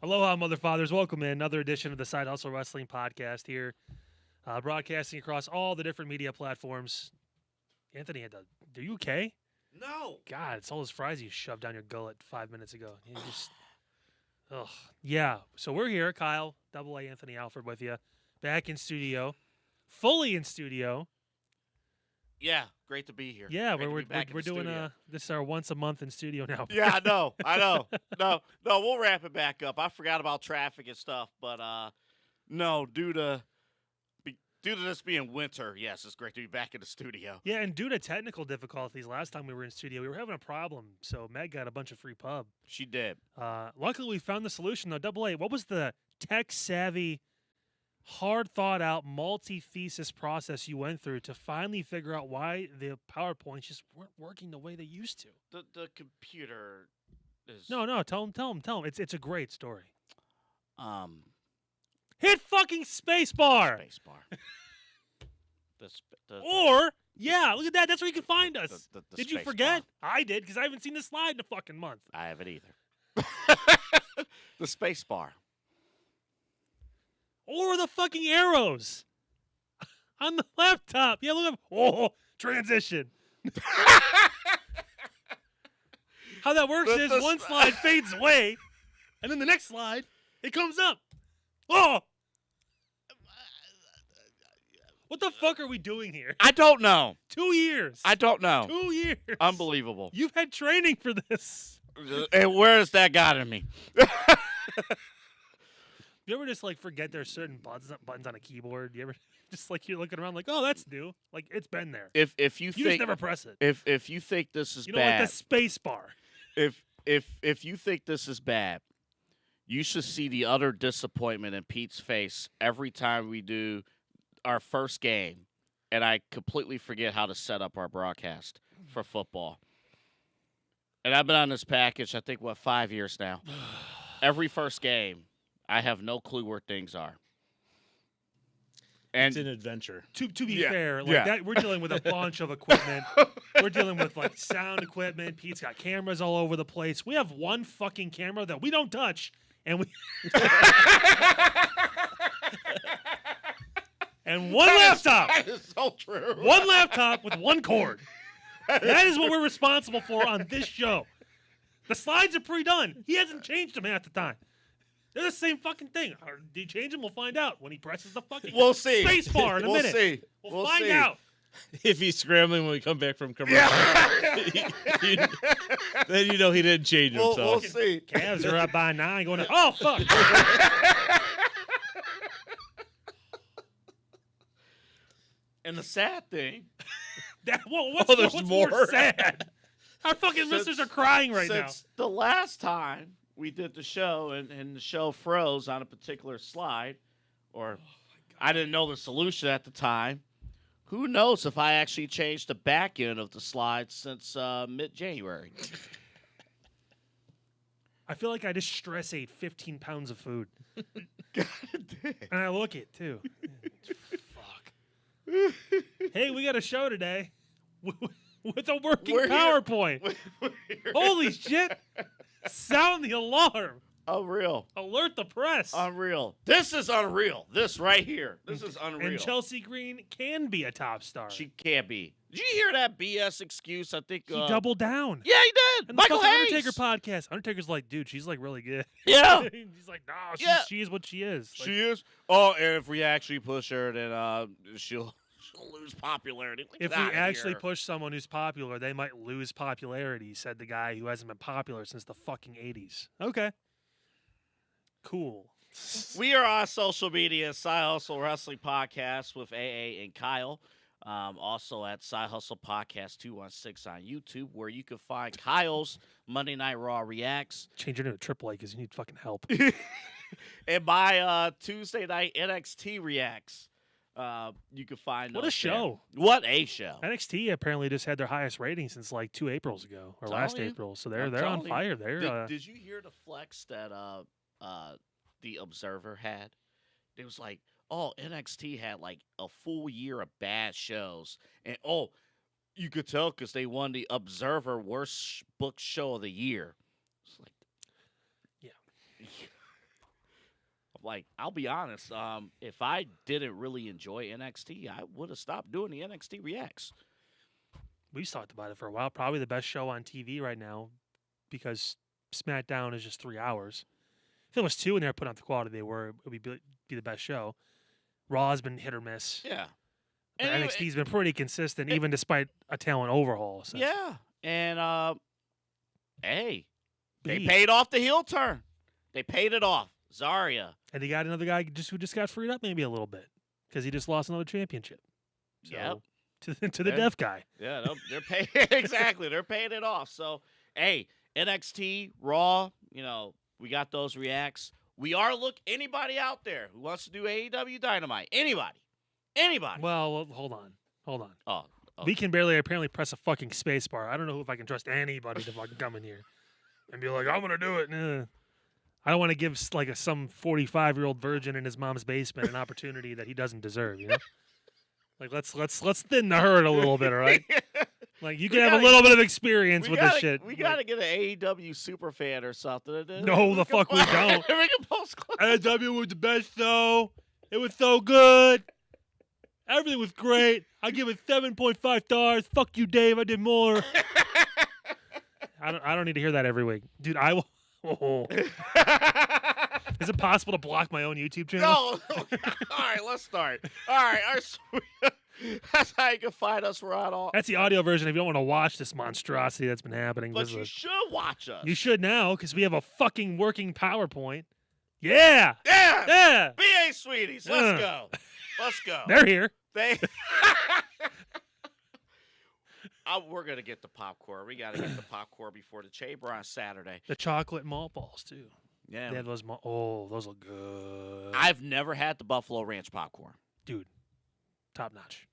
Aloha, mother fathers. Welcome in another edition of the Side Hustle Wrestling Podcast here, broadcasting across all the different media platforms. Anthony, are you okay? No. God, it's all those fries you shoved down your gullet 5 minutes ago. You just, ugh. Yeah. So we're here, Kyle, Double A, Anthony Alford with you, back in studio, fully in studio. Yeah, great to be here. Yeah, great we're doing this is our once a month in studio now. Yeah, I know. No, we'll wrap it back up. I forgot about traffic and stuff, but no, due to this being winter, yes, it's great to be back in the studio. Yeah, and due to technical difficulties, last time we were in studio, we were having a problem. So Meg got a bunch of free pub. She did. Luckily, we found the solution though. Double A, what was the tech savvy, hard thought out, multi-thesis process you went through to finally figure out why the PowerPoints just weren't working the way they used to? The computer is No. Tell him. It's a great story. Hit fucking spacebar. Or look at that. That's where you can find us. The did you space forget? bar. I did because I haven't seen the slide in a fucking month. I haven't either. The space bar. Or the fucking arrows on the laptop. Yeah, look up. Transition. How that works is one slide fades away, and then the next slide, it comes up. Oh! What the fuck are we doing here? I don't know. 2 years. I don't know. 2 years. Unbelievable. You've had training for this. And where has that gotten me? You ever just forget there's certain buttons on a keyboard? You ever just you're looking around oh, that's new. It's been there. If you You think just never press it. if you think this is You know, bad, like the space bar. if you think this is bad, you should see the utter disappointment in Pete's face every time we do our first game, and I completely forget how to set up our broadcast for football. And I've been on this package, I think, 5 years now. Every first game, I have no clue where things are. And it's an adventure. To be fair, that we're dealing with a bunch of equipment. We're dealing with sound equipment. Pete's got cameras all over the place. We have one fucking camera that we don't touch, and we and one laptop. That is so true. One laptop with one cord. That is what we're responsible for on this show. The slides are pre-done. He hasn't changed them half the time. They're the same fucking thing. Or did he change them? We'll find out when he presses the fucking We'll see. space bar in a minute. See. We'll find out. If he's scrambling when we come back from commercial, then you know he didn't change himself. We'll see. Cavs are up by 9 going, oh, fuck. And the sad thing, what's more sad? Our fucking listeners are crying right now. Since the last time we did the show and the show froze on a particular slide, or I didn't know the solution at the time, who knows if I actually changed the back end of the slide since mid-January. I feel like I just stress ate 15 pounds of food. God damn. And I look it, too. Fuck. Hey, we got a show today with a working PowerPoint. Holy shit. Sound the alarm. Unreal. Alert the press. Unreal. This is unreal. This right here. This is unreal. And Chelsea Green can be a top star. She can't be. Did you hear that BS excuse? I think he doubled down. Yeah, he did. And Michael the Hayes. Undertaker podcast. Undertaker's like, dude, she's really good. Yeah. He's like, no, she is what she is. She is. Oh, and if we actually push her, then she'll lose popularity. If we actually push someone who's popular, they might lose popularity, said the guy who hasn't been popular since the fucking 80s. Okay. Cool. We are on social media, Side Hustle Wrestling Podcast with AA and Kyle. Also at Side Hustle Podcast 216 on YouTube, where you can find Kyle's Monday Night Raw Reacts. Change it into AAA because you need fucking help. And my Tuesday Night NXT Reacts. You can find what a show! What a show! NXT apparently just had their highest rating since 2 Aprils ago or last April, so they're on fire. Did you hear the flex that the Observer had? It was like, oh, NXT had a full year of bad shows, and you could tell because they won the Observer Worst Booked Show of the Year. It's like, yeah. like I'll be honest. If I didn't really enjoy NXT, I would have stopped doing the NXT Reacts. We've talked about it for a while. Probably the best show on TV right now because SmackDown is just 3 hours. If it was 2 and they were putting out the quality they were, it would be the best show. Raw has been hit or miss. Yeah. But NXT's been pretty consistent, even despite a talent overhaul. So. Yeah. And, hey, they B. paid off the heel turn. They paid it off. Zarya. And they got another guy who just got freed up maybe a little bit because he just lost another championship. So, Yep. To the deaf guy. Yeah, they're paying exactly. They're paying it off. So, hey, NXT, Raw, we got those reacts. We are anybody out there who wants to do AEW Dynamite. Anybody. Well, hold on. Oh. We can barely apparently press a fucking space bar. I don't know if I can trust anybody to fucking come in here and be like, I'm going to do it. Nah. I don't want to give some 45-year-old virgin in his mom's basement an opportunity that he doesn't deserve, Like let's thin the herd a little bit, all right? Like you can have a little bit of experience with this shit. We gotta get an AEW super fan or something. No, the fuck we don't. We can post AEW was the best though. It was so good. Everything was great. I give it 7.5 stars. Fuck you, Dave. I did more. I don't need to hear that every week, dude. I will. Oh. Is it possible to block my own YouTube channel? No. All right, let's start. All right, that's how you can find us. We're on all. That's the audio version. If you don't want to watch this monstrosity that's been happening, But you should watch us. You should now because we have a fucking working PowerPoint. Yeah. BA Sweeties. Let's go. They're here. We're gonna get the popcorn. We gotta get the popcorn before the chamber on Saturday. The chocolate malt balls too. Yeah. They have those. Those look good. I've never had the Buffalo Ranch popcorn. Dude, top notch.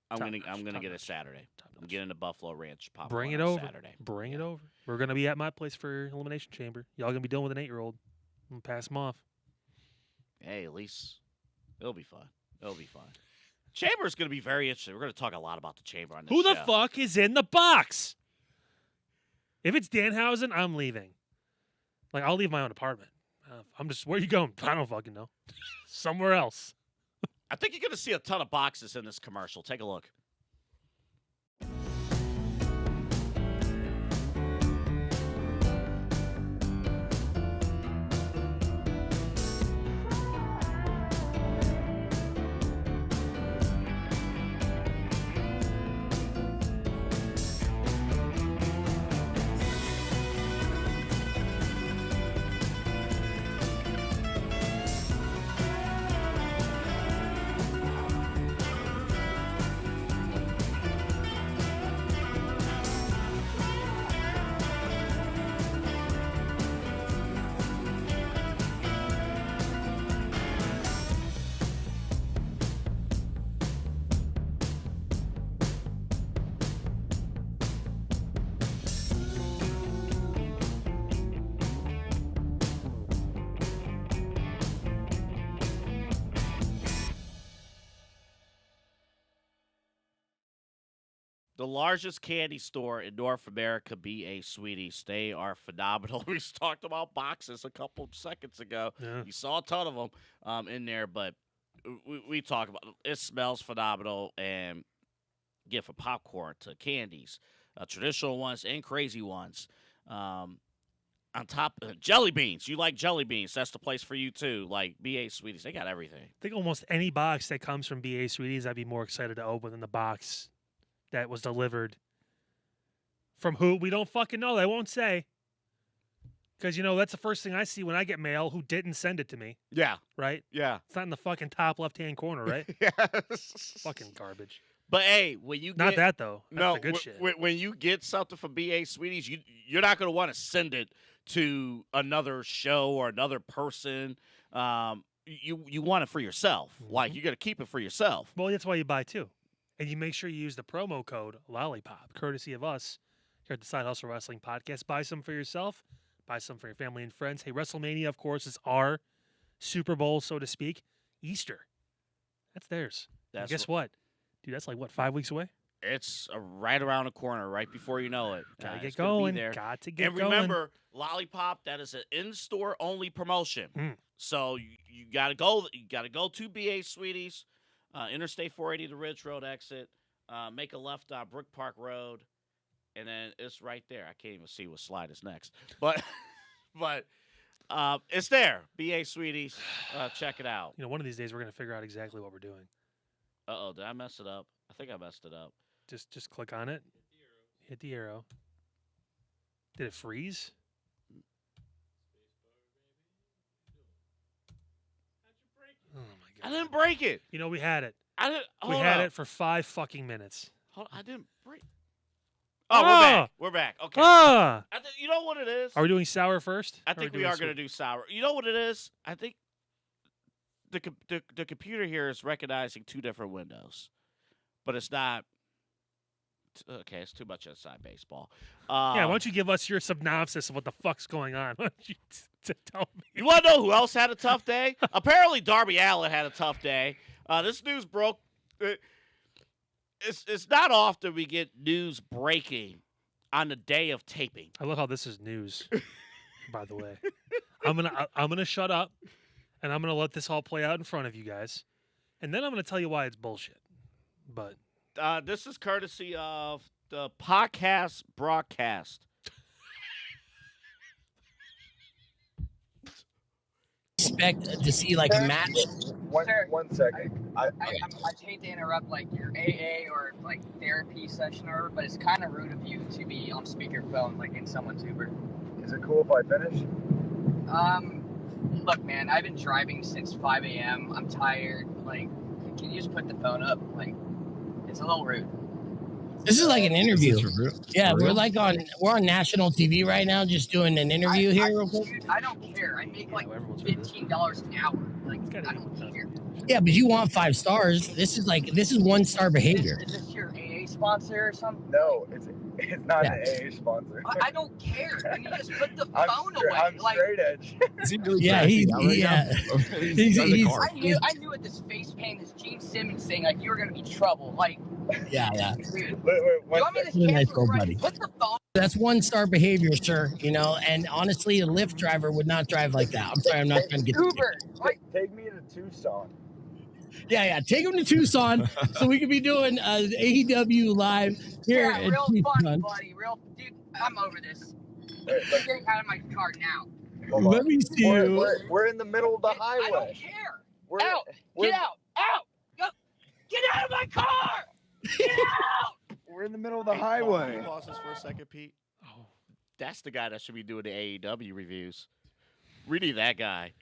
I'm gonna get it Saturday. I'm getting the Buffalo Ranch popcorn. Bring it on over. Saturday. Bring it over. We're gonna be at my place for Elimination Chamber. Y'all gonna be dealing with an 8-year-old. I'm gonna pass him off. Hey, at least it'll be fun. Chamber's going to be very interesting. We're going to talk a lot about the Chamber on this Who the show. fuck is in the box? If it's Danhausen, I'm leaving. I'll leave my own apartment. Where are you going? I don't fucking know. Somewhere else. I think you're going to see a ton of boxes in this commercial. Take a look. The largest candy store in North America, BA Sweeties. They are phenomenal. We talked about boxes a couple seconds ago. Yeah. You saw a ton of them in there, but we talk about it. Smells phenomenal, and get from popcorn to candies, traditional ones and crazy ones. On top of jelly beans. You like jelly beans. That's the place for you, too. Like BA Sweeties. They got everything. I think almost any box that comes from BA Sweeties, I'd be more excited to open than the box that was delivered from who we don't fucking know. They won't say. Because, that's the first thing I see when I get mail who didn't send it to me, Yeah. right? Yeah. It's not in the fucking top left-hand corner, right? Yes. Fucking garbage. But, hey, when you get... Not that, though. That's No, the good shit. when you get something from BA Sweeties, you're not going to want to send it to another show or another person. You want it for yourself. Mm-hmm. Like, you got to keep it for yourself. Well, that's why you buy two. And you make sure you use the promo code Lollipop, courtesy of us here at the Side Hustle Wrestling Podcast. Buy some for yourself. Buy some for your family and friends. Hey, WrestleMania, of course, is our Super Bowl, so to speak. Easter. That's theirs. And guess what? Dude, that's 5 weeks away? It's right around the corner, right before you know it. Gotta It's get gonna be going. there. Got to get And going. remember, Lollipop, that is an in-store only promotion. Mm. So you gotta go. You gotta go to BA Sweeties, Interstate 480, the Ridge Road exit. Make a left on Brook Park Road, and then it's right there. I can't even see what slide is next, but it's there. BA Sweeties, check it out. You know, one of these days we're gonna figure out exactly what we're doing. Uh-oh, did I mess it up? I think I messed it up. Just click on it. Hit the arrow. Did it freeze? Oh my I god! didn't break it. You know, we had it. I didn't. We Hold had up. it for 5 fucking minutes. Hold, I didn't break. Oh, we're back. Ah! We're back. Okay. Ah! You know what it is? Are we doing sour first? I think we are going to do sour. You know what it is? I think the computer here is recognizing 2 different windows, but it's not. Okay, it's too much inside baseball. Yeah, why don't you give us your synopsis of what the fuck's going on? Why don't you tell me? You want to know who else had a tough day? Apparently, Darby Allin had a tough day. This news broke. It's not often we get news breaking on the day of taping. I love how this is news. By the way, I'm gonna shut up, and I'm gonna let this all play out in front of you guys, and then I'm gonna tell you why it's bullshit. But This is courtesy of the podcast broadcast. Expect to see like a match. One second. I hate to interrupt like your AA or like therapy session or whatever, but it's kind of rude of you to be on speakerphone like in someone's Uber. Is it cool if I finish? Look, man, I've been driving since 5 a.m. I'm tired. Like, can you just put the phone up? Like, it's a little rude. This is like an interview. Yeah, we're on national TV right now, just doing an interview here real quick. Dude, I don't care. I make like everyone's heard this. $15 an hour. Like, I don't care. Yeah, but you want 5 stars. This is 1-star behavior. Is this your AA sponsor or something? No, it's not Yeah. an AA sponsor. I don't care. Can you just put the I'm phone straight, away? I'm Like, straight edge. Is he really Yeah, cracking out right yeah. now? He's- on the he's- car. I knew at this face paint, this Gene Simmons thing, like you were gonna be trouble. Like, Yeah. dude, Wait, you one want me to second. You're a nice cancel girl, right? buddy. Put the phone. That's 1-star behavior, sir. You know, and honestly, a Lyft driver would not drive like that. I'm sorry, I'm not trying to get. Uber. Like, Take me to Tucson. Yeah. Take him to Tucson so we could be doing AEW live here. yeah, in real Tucson. fun, buddy. Real, dude. I'm over this. Wait, I'm getting out of my car now. hold on. Let me see We're, you. we're in the middle of the I highway. don't care. We're, Out. we're, Get out. Out. Go. Get out of my car. Get out. We're in the middle of the Hey, highway. Can you pause this for a second, Pete? Oh, That's the guy that should be doing the AEW reviews. We need that guy.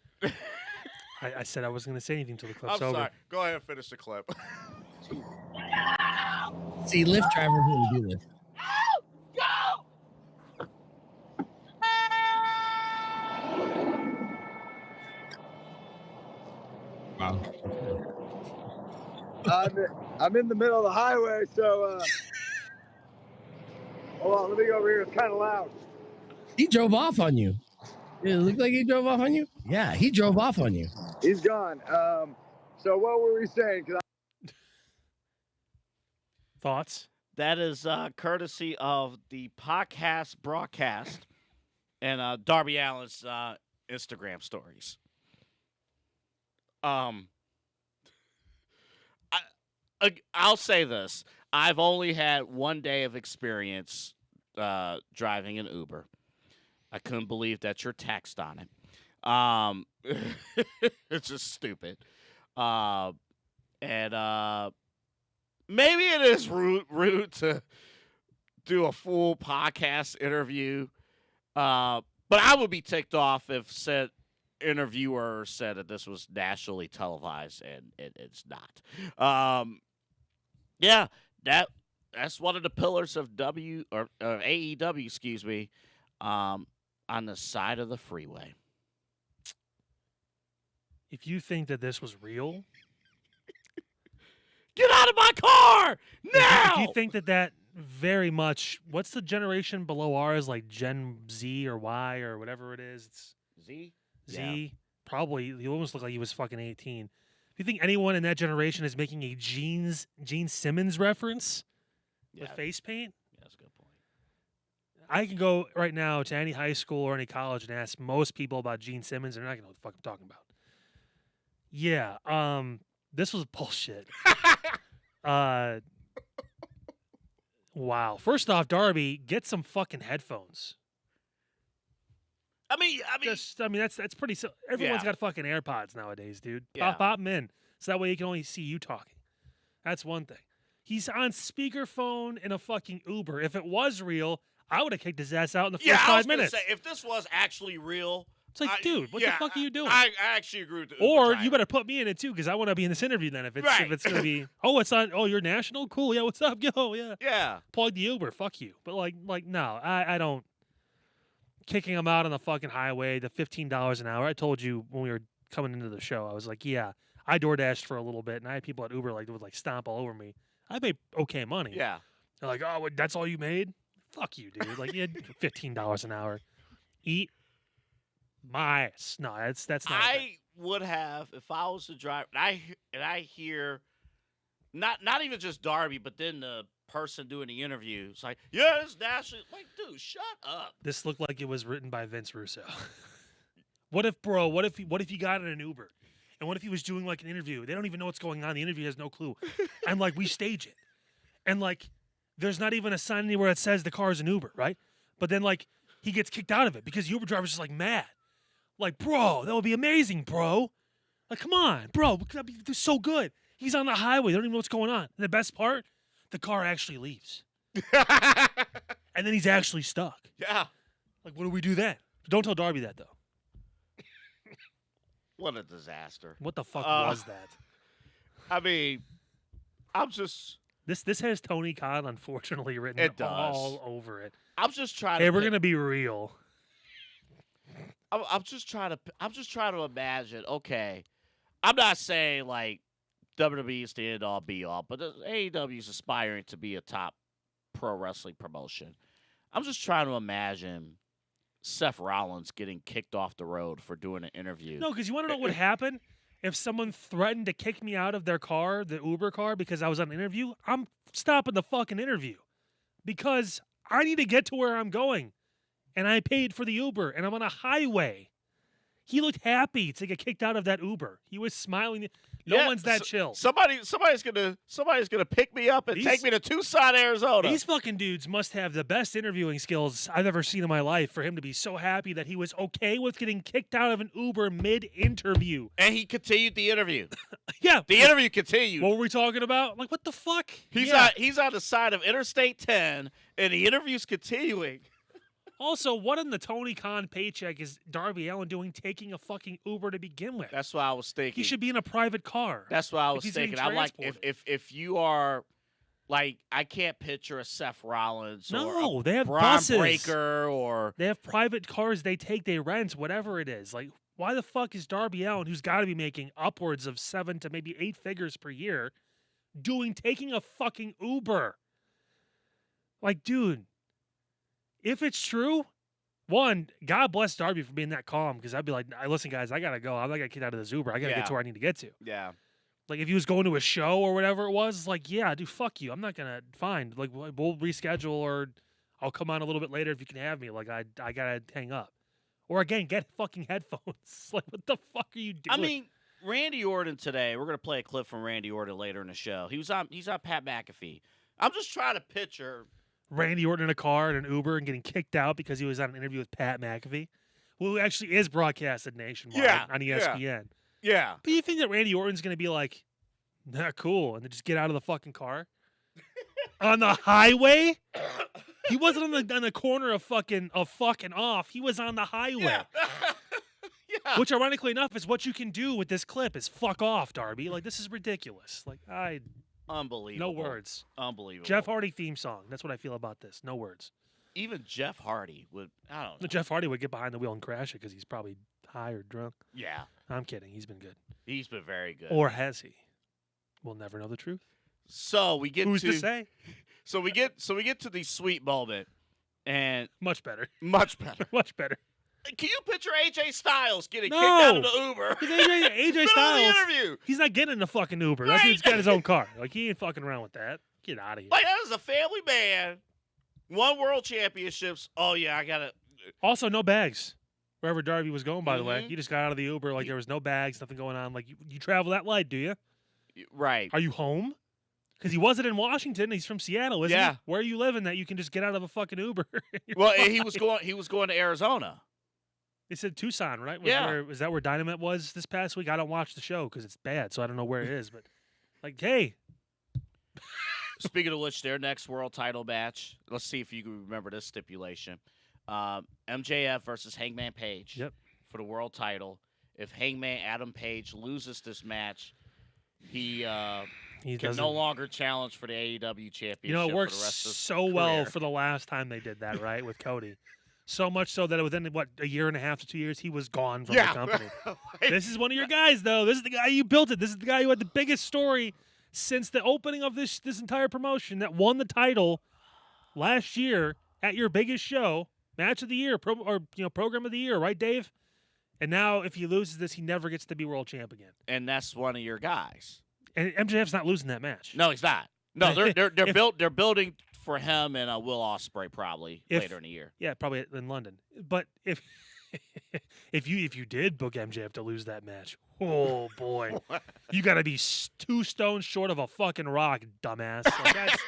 I said I wasn't gonna say anything until the I'm clip's over. sorry. Go ahead and finish the clip. See, Lyft drivers wouldn't do this. Go. Wow. I'm in the middle of the highway, so hold on, let me go over here. It's kind of loud. He drove off on you. Did it look like he drove off on you? Yeah, he drove off on you. He's gone. So what were we saying? 'Cause Thoughts? That is courtesy of the podcast broadcast and Darby Allin's Instagram stories. I'll say this: I've only had 1 day of experience driving an Uber. I couldn't believe that you're taxed on it. It's just stupid. And maybe it is rude to do a full podcast interview. But I would be ticked off if said interviewer said that this was nationally televised, and it's not. Yeah, that's one of the pillars of AEW, excuse me, on the side of the freeway. If you think that this was real, Get out of my car now! if you think that very much, what's the generation below ours, like Gen Z or Y or whatever it is? It's Z? Z. Probably. He almost looked like he was fucking 18. If you think anyone in that generation is making a Gene Simmons reference, with face paint. Yeah, that's a good point. I can go right now to any high school or any college and ask most people about Gene Simmons. They're not gonna know what the fuck I'm talking about. Yeah. This was bullshit. Wow. First off, Darby, get some fucking headphones. I mean, That's pretty. Everyone's got fucking AirPods nowadays, dude. Pop them in, so that way you can only see you talking. That's one thing. He's on speakerphone in a fucking Uber. If it was real, I would have kicked his ass out in the first 5 minutes. Say, if this was actually real, It's like, dude, what the fuck are you doing? I actually agree with the Uber Or driver. you better put me in it too, because I want to be in this interview. Then if it's gonna be, it's on. Oh, you're national, cool. Yeah, what's up, yo? Yeah, Yeah. plug the Uber. Fuck you. But no, I don't. Kicking him out on the fucking highway, the $15 an hour. I told you when we were coming into the show, I was like, yeah, I DoorDashed for a little bit, and I had people at Uber that would stomp all over me. I made okay money. Yeah. They're like, oh, that's all you made? Fuck you, dude. Like, you had $15 an hour. Eat my ass. No, that's not. I would have if I was to drive, and I hear, not even just Darby, but then the person doing the interview. It's like, yeah, it's national. Like, dude, shut up. This looked like it was written by Vince Russo. What if you got in an Uber? And what if he was doing like an interview? They don't even know what's going on. The interview has no clue. And we stage it. And there's not even a sign anywhere that says the car is an Uber, right? But then he gets kicked out of it because the Uber driver's just mad. Bro, that would be amazing, bro. Come on, bro. That'd be so good. He's on the highway. They don't even know what's going on. And the best part, the car actually leaves. And then he's actually stuck. Yeah. What do we do then? Don't tell Darby that, though. What a disaster. What the fuck was that? I mean, I'm just... This has Tony Khan, unfortunately, written It does. all over it. I'm just trying Hey, to... we're going to be real. I'm just trying to imagine, okay, I'm not saying, WWE is the end-all, be-all, but AEW is aspiring to be a top pro wrestling promotion. I'm just trying to imagine Seth Rollins getting kicked off the road for doing an interview. No, because you want to know what would happen if someone threatened to kick me out of their car, the Uber car, because I was on an interview? I'm stopping the fucking interview because I need to get to where I'm going, and I paid for the Uber, and I'm on a highway. He looked happy to get kicked out of that Uber. He was smiling. No one's that chill. Somebody's gonna pick me up and take me to Tucson, Arizona. These fucking dudes must have the best interviewing skills I've ever seen in my life for him to be so happy that he was okay with getting kicked out of an Uber mid-interview. And he continued the interview. Yeah. The interview continued. What were we talking about? What the fuck? He's on the side of Interstate 10, and the interview's continuing. Also, what in the Tony Khan paycheck is Darby Allin doing taking a fucking Uber to begin with? That's what I was thinking. He should be in a private car. That's what I was he's thinking. getting I'm like, transported. if you are, I can't picture a Seth Rollins or they have Braun buses. Breaker or... They have private cars they take, they rent, whatever it is. Why the fuck is Darby Allin, who's got to be making upwards of 7 to maybe 8 figures per year, taking a fucking Uber? Dude, if it's true, one, God bless Darby for being that calm, because I'd be like, listen, guys, I got to go. I'm not going to get out of this Uber. I got to get to where I need to get to. Yeah. If he was going to a show or whatever it was, yeah, dude, fuck you. I'm not going to find. We'll reschedule, or I'll come on a little bit later if you can have me. I got to hang up. Or again, get fucking headphones. What the fuck are you doing? I mean, Randy Orton today, we're going to play a clip from Randy Orton later in the show. He's on Pat McAfee. I'm just trying to picture Randy Orton in a car and an Uber and getting kicked out because he was on an interview with Pat McAfee, who actually is broadcasted nationwide on ESPN. Yeah. But you think that Randy Orton's going to be like, nah, cool, and then just get out of the fucking car? On the highway? He wasn't on the corner of fucking off. He was on the highway. Yeah. Yeah. Which, ironically enough, is what you can do with this clip is fuck off, Darby. This is ridiculous. Unbelievable. No words. Unbelievable. Jeff Hardy theme song. That's what I feel about this. No words. Even Jeff Hardy would, I don't know. Jeff Hardy would get behind the wheel and crash it because he's probably high or drunk. Yeah. I'm kidding. He's been good. He's been very good. Or has he? We'll never know the truth. So we get Who's to say? So we get to the sweet moment, and Much better. much better. Much better. Can you picture AJ Styles getting kicked out of the Uber? AJ Middle of Styles, the interview. he's not getting in the fucking Uber. That dude's got his own car. He ain't fucking around with that. Get out of here. Like, that is a family man. Won world championships. Oh, yeah, I got to. Also, no bags. Wherever Darby was going, by the way. Mhm. You just got out of the Uber like there was no bags, nothing going on. Like, you travel that light, do you? Right. Are you home? Because he wasn't in Washington. He's from Seattle, isn't Yeah. he? Where are you living that you can just get out of a fucking Uber? Well, he was going to Arizona. They said Tucson, right? Yeah. Was that where Dynamite was this past week? I don't watch the show because it's bad, so I don't know where it is. But, like, hey. Speaking of which, their next world title match, let's see if you can remember this stipulation. MJF versus Hangman Page Yep. for the world title. If Hangman Adam Page loses this match, he He can doesn't. no longer challenge for the AEW championship. You know, it for works the rest of his so well career. for the last time they did that, right, with Cody. So much so that within, a year and a half to 2 years, he was gone from the company. This is one of your guys, though. This is the guy you built it. This is the guy who had the biggest story since the opening of this entire promotion that won the title last year at your biggest show, match of the year, program of the year, right, Dave? And now, if he loses this, he never gets to be world champ again. And that's one of your guys. And MJF's not losing that match. No, he's not. No, they're If- they're building for him and Will Ospreay probably If- later in the year. Yeah, probably in London. But if if you did book MJF to lose that match, oh boy, you got to be 2 stones short of a fucking rock, dumbass. Like, that's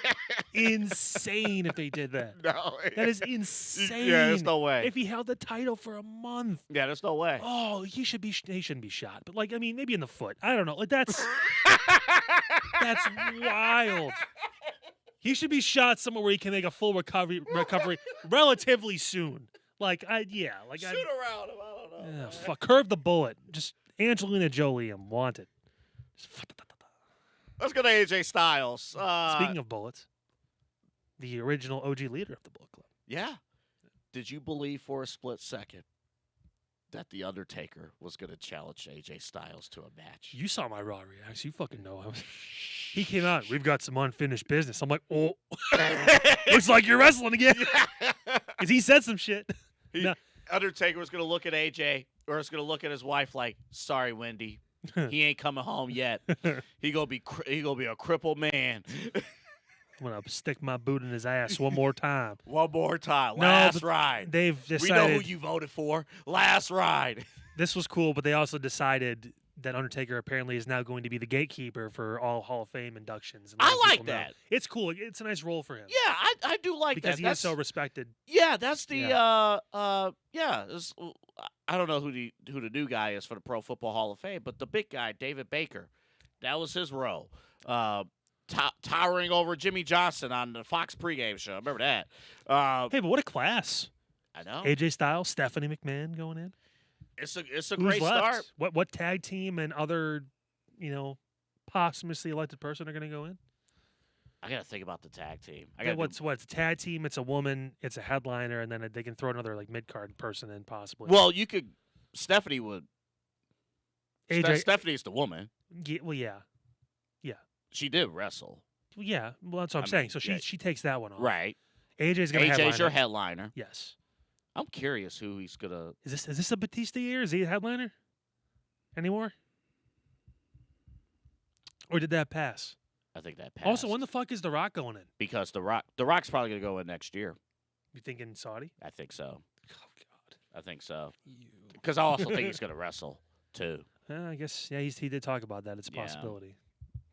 insane if they did that. No, That is insane. Yeah, there's no way. If he held the title for a month, Yeah, there's no way. oh, he shouldn't be shot. But like, I mean, maybe in the foot. I don't know. Like that's wild. He should be shot somewhere where he can make a full recovery relatively soon. Like Shoot around him. I don't know. fuck, curve the bullet. Just Angelina Jolie him. Want it. Let's go to AJ Styles. Speaking of bullets, the original OG leader of the Bullet Club. Yeah. Did you believe for a split second that The Undertaker was going to challenge AJ Styles to a match? You saw my Raw reaction. You fucking know him. He came out. We've got some unfinished business. I'm like, oh, looks like you're wrestling again. Because he said some shit. No. Undertaker was going to look at AJ, or was going to look at his wife like, sorry, Wendy. He ain't coming home yet. He gonna be a crippled man. I'm gonna stick my boot in his ass one more time. One more time. No, Last but ride. They've We know decided who you voted for. Last ride. this was cool, but they also decided that Undertaker apparently is now going to be the gatekeeper for all Hall of Fame inductions. And I letting like people know. that. It's cool. It's a nice role for him. Yeah, I do like because that. he That's is so respected. Yeah, that's the Yeah. I don't know who the new guy is for the Pro Football Hall of Fame, but the big guy, David Baker, that was his role. Towering over Jimmy Johnson on the Fox pregame show. Remember that? Hey, but what a class! I know. AJ Styles, Stephanie McMahon going in. It's a Who's great left? start. What tag team and other, posthumously elected person are going to go in? I gotta think about the tag team. What's a tag team? It's a woman. It's a headliner, and then they can throw another like mid card person in possibly. Well, you could. Stephanie would. AJ. Stephanie's the woman. Yeah. She did wrestle. Well, yeah. Well, that's what I'm I saying. mean, So yeah. she takes that one off. Right. AJ's going to headline AJ's your it. headliner. Yes. I'm curious who he's gonna. Is this a Batista year? Is he a headliner anymore? Or did that pass? I think that passed. Also, when the fuck is The Rock going in? because the Rock's probably gonna go in next year. You thinking Saudi? I think so. Oh God. I think so. Because I also think he's gonna wrestle too. I guess he did talk about that. It's a Yeah. possibility.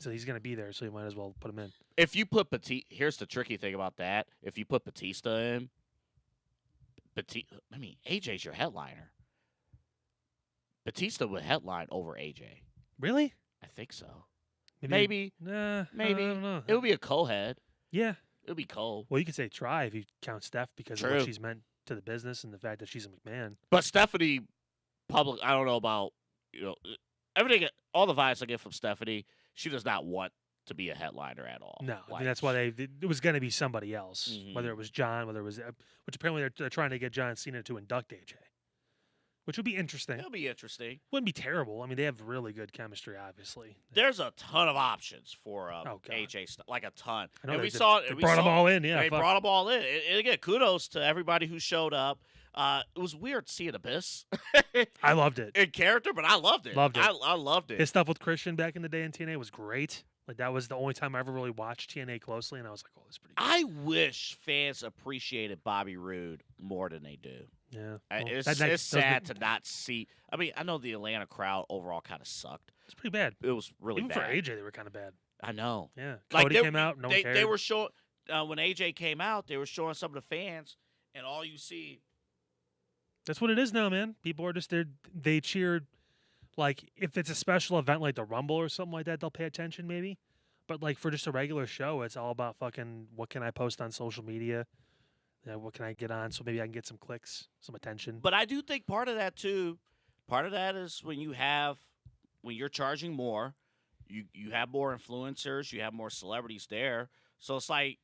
So he's going to be there, so you might as well put him in. If you put Batista, here's the tricky thing about that. If you put Batista in, AJ's your headliner. Batista would headline over AJ. Really? I think so. Maybe. Maybe. Nah. Maybe. I don't know. It would be a co-head. Yeah. It would be Cole. Well, you could say try if you count Steph because of True. what she's meant to the business and the fact that she's a McMahon. But Stephanie, I don't know about, everything, all the vibes I get from Stephanie, she does not want to be a headliner at all. No, I Like, mean, that's why it was going to be somebody else, Mhm. whether it was John, whether it was, which apparently they're trying to get John Cena to induct AJ, which would be interesting. It'll be interesting. Wouldn't be terrible. I mean, they have really good chemistry, obviously. There's a ton of options for Oh, God. AJ, like a ton. I know And they, we saw they we brought them saw- all in. Yeah, They fuck. brought them all in. And again, kudos to everybody who showed up. It was weird seeing Abyss I loved it. in character, but I loved it. Loved it. I loved it. His stuff with Christian back in the day in TNA was great. Like that was the only time I ever really watched TNA closely, and I was like, "Oh, this is pretty good." I wish fans appreciated Bobby Roode more than they do. Yeah, It's that next- those sad were- to not see. I mean, I know the Atlanta crowd overall kind of sucked. It's pretty bad. It was really Even bad. for AJ, they were kind of bad. I know. Yeah, Like, Cody came out, no one cared. They were showing when AJ came out. They were showing some of the fans, and all you see. That's what it is now, man. People are just there. They cheered. Like if it's a special event like the Rumble or something like that, they'll pay attention maybe. But like for just a regular show, it's all about fucking what can I post on social media? What can I get on so maybe I can get some clicks, some attention. But I do think part of that too. Part of that is when you're charging more, you have more influencers, you have more celebrities there. So it's like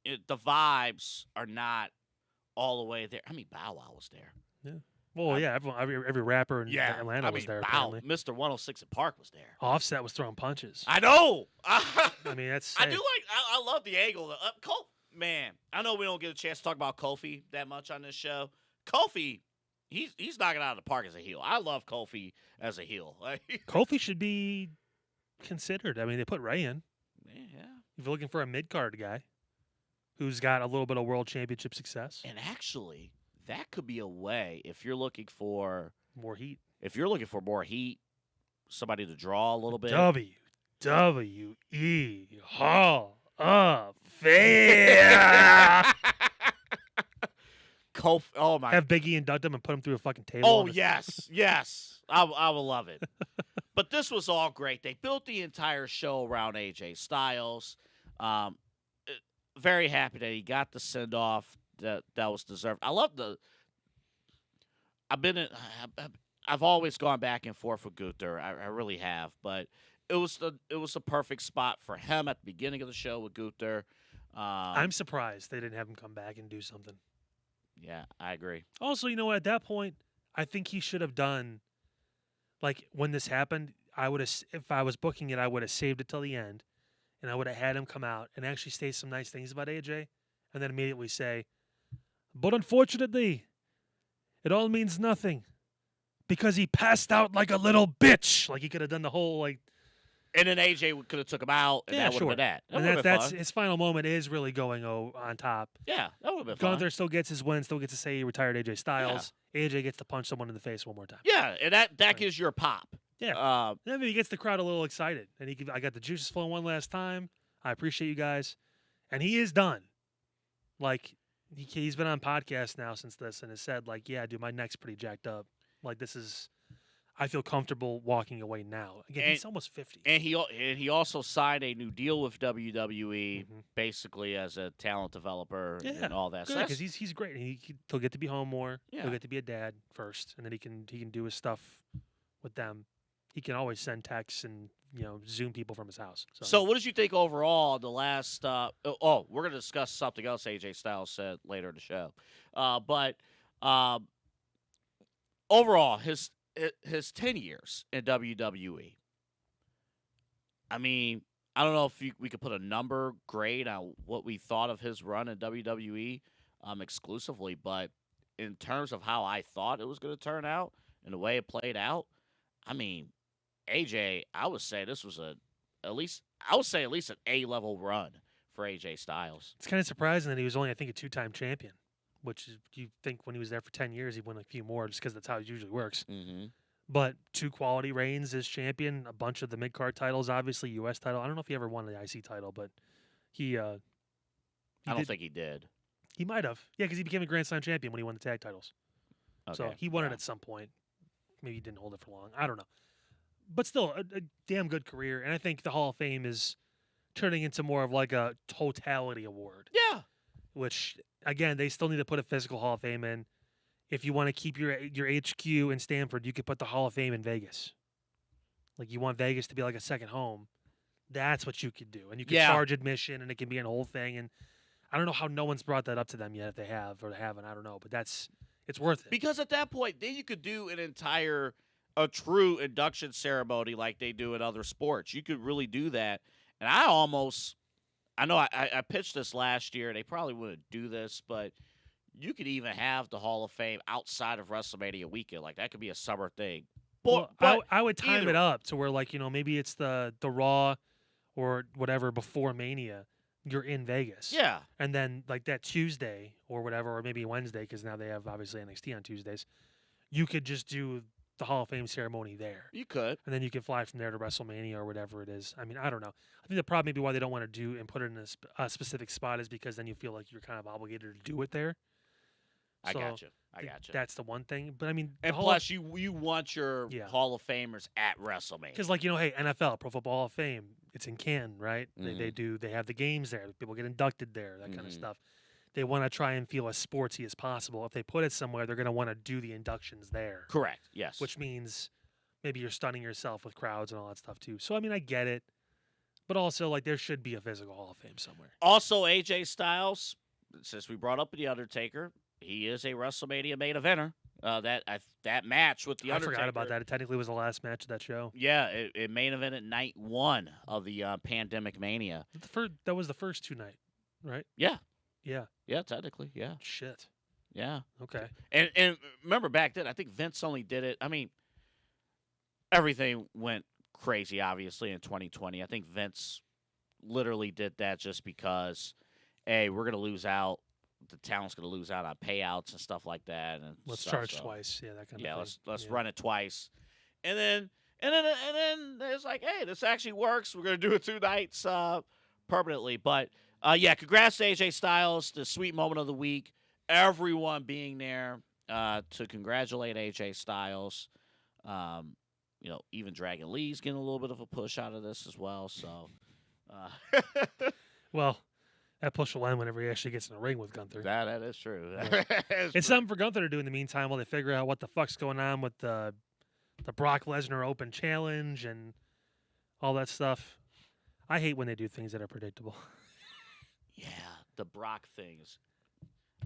the vibes are not all the way there. I mean, Bow Wow was there. Well, yeah, every rapper in Atlanta I was mean, there. Bow, Apparently. Mr. 106 in Park was there. Offset was throwing punches. I know. I mean, that's. I do like. I love the angle. Man, I know we don't get a chance to talk about Kofi that much on this show. Kofi, he's knocking out of the park as a heel. I love Kofi as a heel. Kofi should be considered. I mean, they put Ray in. Yeah. If you're looking for a mid card guy who's got a little bit of world championship success, And actually, that could be a way if you're looking for more heat. more heat, somebody to draw a little bit. WWE Hall of Fame. Kofi, oh my! Have Big E induct him and put him through a fucking table. Oh on his- yes, I will love it. But this was all great. They built the entire show around AJ Styles. Very happy that he got the send off that was deserved. I love I've always gone back and forth with Gunther. I really have, but it was the perfect spot for him at the beginning of the show with Gunther. I'm surprised they didn't have him come back and do something. Yeah, I agree. Also, you know what? At that point, I think he should have done, like, when this happened, if I was booking it, I would have saved it till the end, and I would have had him come out and actually say some nice things about AJ, and then immediately say, but unfortunately, it all means nothing, because he passed out like a little bitch. Like, he could have done the whole, like... And then AJ could have took him out, and that would have been that. That And would've been that's fun. his final moment is really going on top. Yeah, that would have been fun. Gunther still gets his win, still gets to say he retired AJ Styles. AJ gets to punch someone in the face one more time. Yeah, and that gives your pop. Yeah. Then he gets the crowd a little excited. And I got the juices flowing one last time. I appreciate you guys. And he is done. Like, he's been on podcasts now since this and has said, like, yeah, dude, my neck's pretty jacked up. Like, I feel comfortable walking away now. Again, he's almost 50. And he also signed a new deal with WWE, basically as a talent developer and all that. Good, because he's great. He'll get to be home more. Yeah. He'll get to be a dad first, and then he can do his stuff with them. He can always send texts and Zoom people from his house. So what did you think overall? The last we're gonna discuss something else AJ Styles said later in the show, but overall his 10 years in WWE. I mean, I don't know if we could put a number grade on what we thought of his run in WWE exclusively, but in terms of how I thought it was going to turn out and the way it played out, I mean, AJ, I would say this was at least an A-level run for AJ Styles. It's kind of surprising that he was only, I think, a 2-time champion. Which you think when he was there for 10 years, he'd win a few more just because that's how it usually works. Mm-hmm. But 2 quality reigns as champion, a bunch of the mid-card titles, obviously, U.S. title. I don't know if he ever won the IC title, but he I don't think he did. He might have. Yeah, because he became a Grand Slam champion when he won the tag titles. Okay. So he won it at some point. Maybe he didn't hold it for long. I don't know. But still, a damn good career. And I think the Hall of Fame is turning into more of like a totality award. Yeah. Which, again, they still need to put a physical Hall of Fame in. If you want to keep your HQ in Stamford, you could put the Hall of Fame in Vegas. Like, you want Vegas to be like a second home. That's what you could do. And you could charge admission, and it can be a whole thing. And I don't know how no one's brought that up to them yet, if they have or they haven't. I don't know. But it's worth it. Because at that point, then you could do a true induction ceremony like they do in other sports. You could really do that. And I know I pitched this last year. They probably wouldn't do this, but you could even have the Hall of Fame outside of WrestleMania weekend. Like, that could be a summer thing. But I would time it up to where, like, maybe it's the Raw or whatever before Mania, you're in Vegas. Yeah. And then like that Tuesday or whatever, or maybe Wednesday, because now they have obviously NXT on Tuesdays, you could just do the Hall of Fame ceremony there. You could. And then you can fly from there to WrestleMania or whatever it is. I mean, I don't know. I think the problem maybe why they don't want to do and put it in a specific spot is because then you feel like you're kind of obligated to do it there. I So, got you. I got you. That's the one thing. But I mean, And plus, you want your Yeah. Hall of Famers at WrestleMania. because like hey, NFL, Pro Football Hall of Fame, it's in Canton, right? Mhm. They have the games there. People get inducted there, that kind of Mhm. stuff. They want to try and feel as sportsy as possible. If they put it somewhere, they're going to want to do the inductions there, Correct. Yes. which means maybe you're stunning yourself with crowds and all that stuff too. So I mean, I get it, but also like there should be a physical Hall of Fame somewhere. Also, AJ Styles, since we brought up The Undertaker, he is a WrestleMania main eventer. That match with The I Undertaker. forgot about that. It technically was the last match of that show. Yeah, it main evented night 1 of the Pandemic Mania. That was the first 2 night, right? Yeah. Yeah. Yeah, technically. Yeah. Shit. Yeah. Okay. And remember back then, I think Vince only did it. I mean, everything went crazy, obviously, in 2020. I think Vince literally did that just because, hey, we're going to lose out. The talent's going to lose out on payouts and stuff like that. And Let's stuff, charge so, twice. Yeah, that kind of thing. Yeah, let's Yeah. run it twice. And then it's like, hey, this actually works. We're going to do it 2 nights permanently. But, yeah, congrats to AJ Styles, the sweet moment of the week. Everyone being there to congratulate AJ Styles. Even Dragon Lee's getting a little bit of a push out of this as well. So, Well, that push will end whenever he actually gets in the ring with Gunther. that is true. Yeah. It's something for Gunther to do in the meantime while they figure out what the fuck's going on with the Brock Lesnar Open Challenge and all that stuff. I hate when they do things that are predictable. Yeah, the Brock things.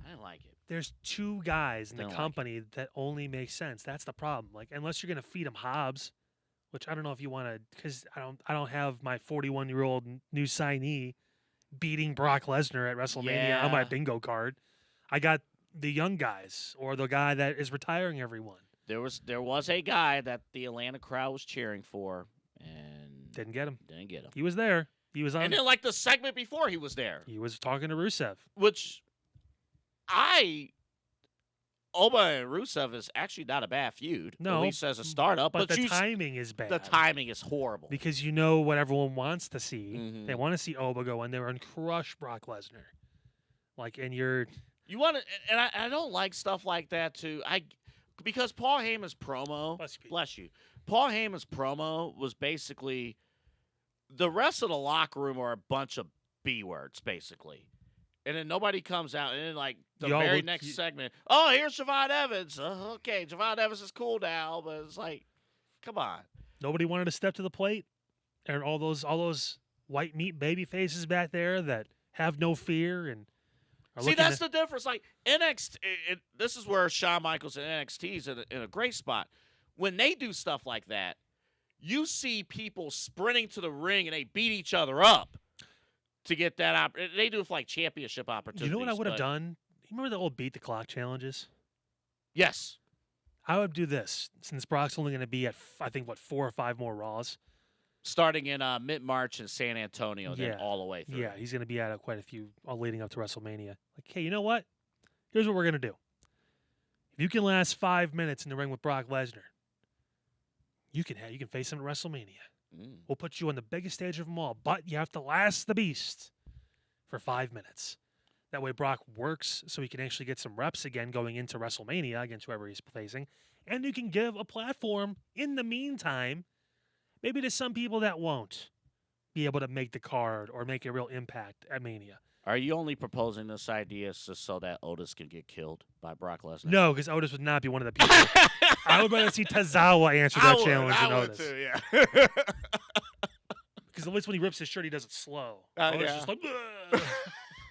I didn't like it. There's 2 guys in the Don't like company that only make sense. That's the problem. Like, unless you're gonna feed him Hobbs, which I don't know if you want to, because I don't have my 41-year-old new signee beating Brock Lesnar at WrestleMania on my Yeah. bingo card. I got the young guys or the guy that is retiring everyone. There was a guy that the Atlanta crowd was cheering for and Didn't get him. didn't get him. He was there. He was on. And then, like, the segment before he was there, He was talking to Rusev. which Oba and Rusev is actually not a bad feud. No, at least as a startup. But the you, timing is bad. the timing is horrible. Because you know what everyone wants to see. Mhm. They want to see Oba go in there and crush Brock Lesnar. Like, and you're You want to, and I don't like stuff like that too. Because Paul Heyman's promo, Bless you, Pete. bless you. Paul Heyman's promo was basically the rest of the locker room are a bunch of B words, basically. And then nobody comes out, and then like the Y'all very look- next segment, oh, here's Javon Evans. Okay, Javon Evans is cool now, but it's like, come on. nobody wanted to step to the plate, and all those white meat baby faces back there that have no fear and are See, looking that's to- the difference. Like NXT, this is where Shawn Michaels and NXT is in a great spot. When they do stuff like that, you see people sprinting to the ring and they beat each other up to get that they do it for like championship opportunities. You know what I would have but- done? You remember the old beat the clock challenges? Yes. I would do this since Brock's only going to be at I think 4 or 5 more Raws. Starting in mid-March in San Antonio, then Yeah. all the way through. Yeah, he's going to be at quite a few all leading up to WrestleMania. Like, hey, you know what? Here's what we're going to do. If you can last 5 minutes in the ring with Brock Lesnar, you can face him at WrestleMania. Mm. We'll put you on the biggest stage of them all, but you have to last the beast for 5 minutes. That way Brock works so he can actually get some reps again going into WrestleMania against whoever he's facing. And you can give a platform in the meantime, maybe to some people that won't be able to make the card or make a real impact at Mania. Are you only proposing this idea just so that Otis can get killed by Brock Lesnar? No, because Otis would not be one of the people. I would rather see Tazawa answer that challenge than I would Otis. too, yeah. Because at least when he rips his shirt, he does it slow. Oh, Otis yeah. just like, "Ugh."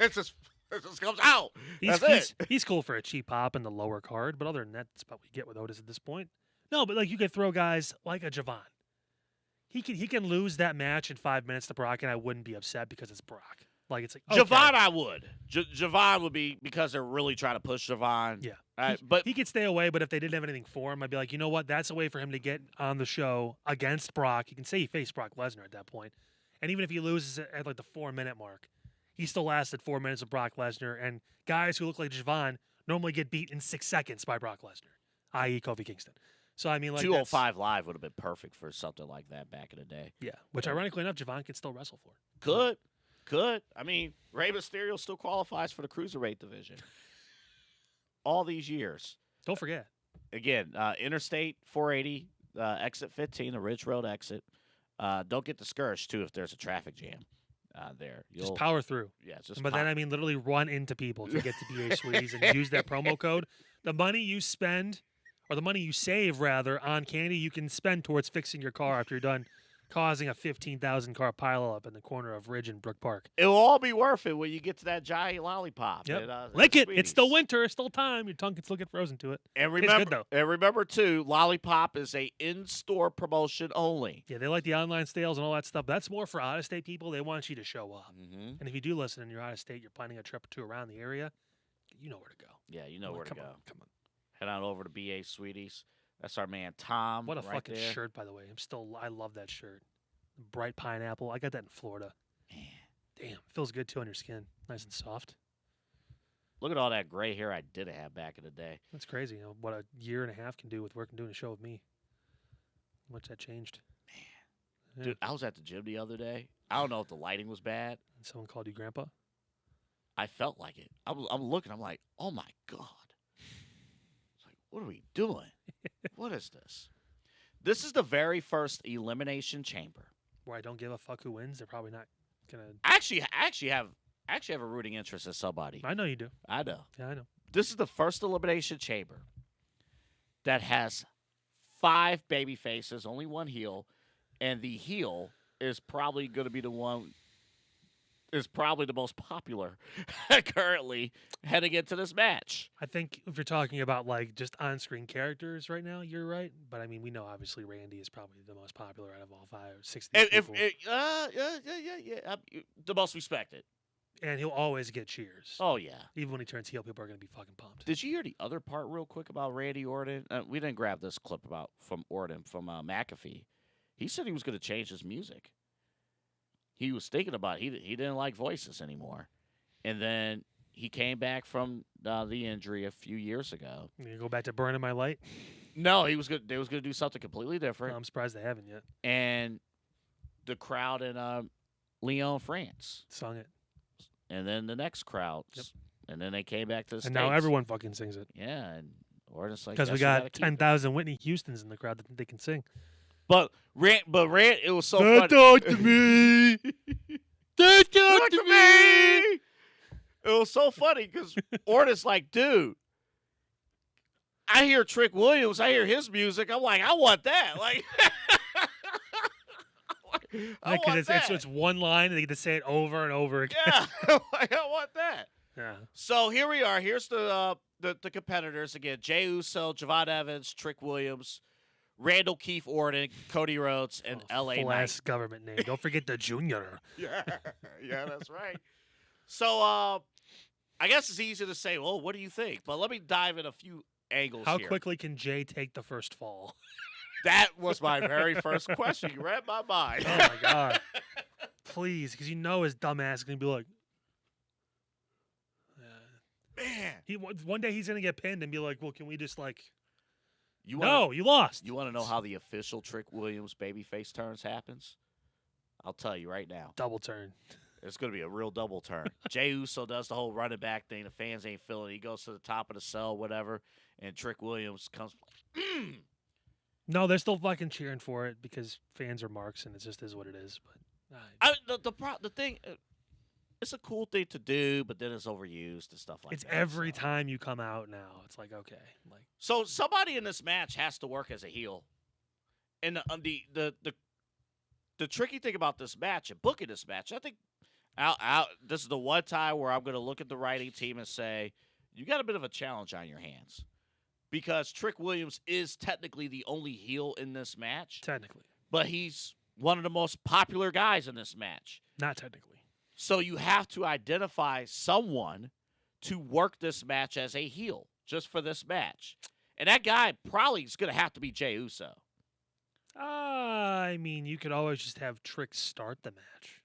it just comes out. He's, That's he's cool for a cheap pop in the lower card, but other than that, that's about what we get with Otis at this point. No, but like you could throw guys like a Javon. He can lose that match in 5 minutes to Brock, and I wouldn't be upset because it's Brock. Like it's like okay. Javon, I would. Javon would be because they're really trying to push Javon. Yeah. But He could stay away, but if they didn't have anything for him, I'd be like, you know what? That's a way for him to get on the show against Brock. You can say he faced Brock Lesnar at that point, And even if he loses at like the 4-minute mark, he still lasted 4 minutes with Brock Lesnar. And guys who look like Javon normally get beat in 6 seconds by Brock Lesnar, i.e. Kofi Kingston. So, I mean, like 205 Live would have been perfect for something like that back in the day. Yeah, which ironically enough, Javon can still wrestle for. Could. I mean, Rey Mysterio still qualifies for the Cruiserweight division. All these years. Don't forget. Again, Interstate 480, exit 15, the Ridge Road exit. Don't get discouraged, too, if there's a traffic jam there. Just power through. Yeah, just But then, I mean, literally run into people to get to BA Sweeties and use that promo code. The money you spend, or the money you save, rather, on candy, you can spend towards fixing your car after you're done causing a 15,000 car pileup in the corner of Ridge and Brook Park. It'll all be worth it when you get to that giant lollipop. Yep. At, Lick it. Sweeties. It's still winter. It's still time. Your tongue can still get frozen to it. And Tastes good, remember, though. Too, Lollipop is a in-store promotion only. Yeah, they like the online sales and all that stuff. That's more for out-of-state people. They want you to show up. Mm-hmm. And if you do listen and you're out-of-state, you're planning a trip or two around the area, you know where to go. Yeah, you know where to go. Come on. Head on over to BA Sweeties. That's our man Tom. What a right fucking there. shirt, by the way. I love that shirt. Bright pineapple. I got that in Florida. Man. Damn, feels good too on your skin. Nice and soft. Look at all that gray hair I didn't have back in the day. That's crazy. You know, what a year and a half can do with working doing a show with me. How much that changed. Man. Dude, I was at the gym the other day. I don't know if the lighting was bad. And someone called you grandpa? I felt like it. I'm looking. I'm like, oh my God. It's like, what are we doing? What is this? This is the very first Elimination Chamber. Where I don't give a fuck who wins. They're probably not gonna. I actually have a rooting interest in somebody. I know you do. I know. Yeah, I know. This is the first Elimination Chamber that has 5 baby faces, only 1 heel, and the heel is probably going to be the one. Is probably the most popular currently heading into this match. I think if you're talking about like just on-screen characters right now, you're right. But I mean, we know obviously Randy is probably the most popular out of all 5 or 6 of these people. The most respected. And he'll always get cheers. Oh yeah. Even when he turns heel, people are going to be fucking pumped. Did you hear the other part real quick about Randy Orton? We didn't grab this clip from Orton from McAfee. He said he was going to change his music. He was thinking about it. He didn't like voices anymore, and then he came back from the injury a few years ago. You go back to Burning My Light? No, he was good. They was going to do something completely different. I'm surprised they haven't yet. And the crowd in Lyon, France, Sung it. and then the next crowd, and then they came back to the And States. now everyone fucking sings it. Yeah, and Orton's like, Because we got 10,000 Whitney Houstons in the crowd that think they can sing. But Rand, it was so funny. Talk to me. Don't talk to me. It was so funny because Orton's like, dude, I hear Trick Williams. I hear his music. I'm like, I want that. Like, I want that. It's one line and they get to say it over and over again. Yeah, like, I want that. Yeah. So here we are. Here's the competitors again: Jey Uso, Javon Evans, Trick Williams, Randall Keith Orton, Cody Rhodes, and L.A. Knight. Full-ass government name. Don't forget the junior. Yeah, that's right. So I guess it's easy to say, well, what do you think? But let me dive in a few angles How here. quickly can Jay take the first fall? That was my very first question. You read my mind. Oh, my God. Please, because you know his dumb ass is going to be like, Man. one day he's going to get pinned and be like, well, can we just like, You lost. You want to know how the official Trick Williams babyface turns happens? I'll tell you right now. Double turn. It's going to be a real double turn. Jey Uso does the whole running back thing. The fans ain't feeling it. He goes to the top of the cell, whatever, and Trick Williams comes. No, they're still fucking cheering for it because fans are marks and it just is what it is. But The thing, it's a cool thing to do, but then it's overused and stuff like it's that. every time you come out now. It's like, okay. Like, So somebody in this match has to work as a heel. And the tricky thing about this match and booking this match, I think this is the one time where I'm going to look at the writing team and say, you got a bit of a challenge on your hands. Because Trick Williams is technically the only heel in this match. technically. But he's one of the most popular guys in this match. Not technically. So you have to identify someone to work this match as a heel just for this match. And that guy probably is going to have to be Jey Uso. I mean, you could always just have Trick start the match,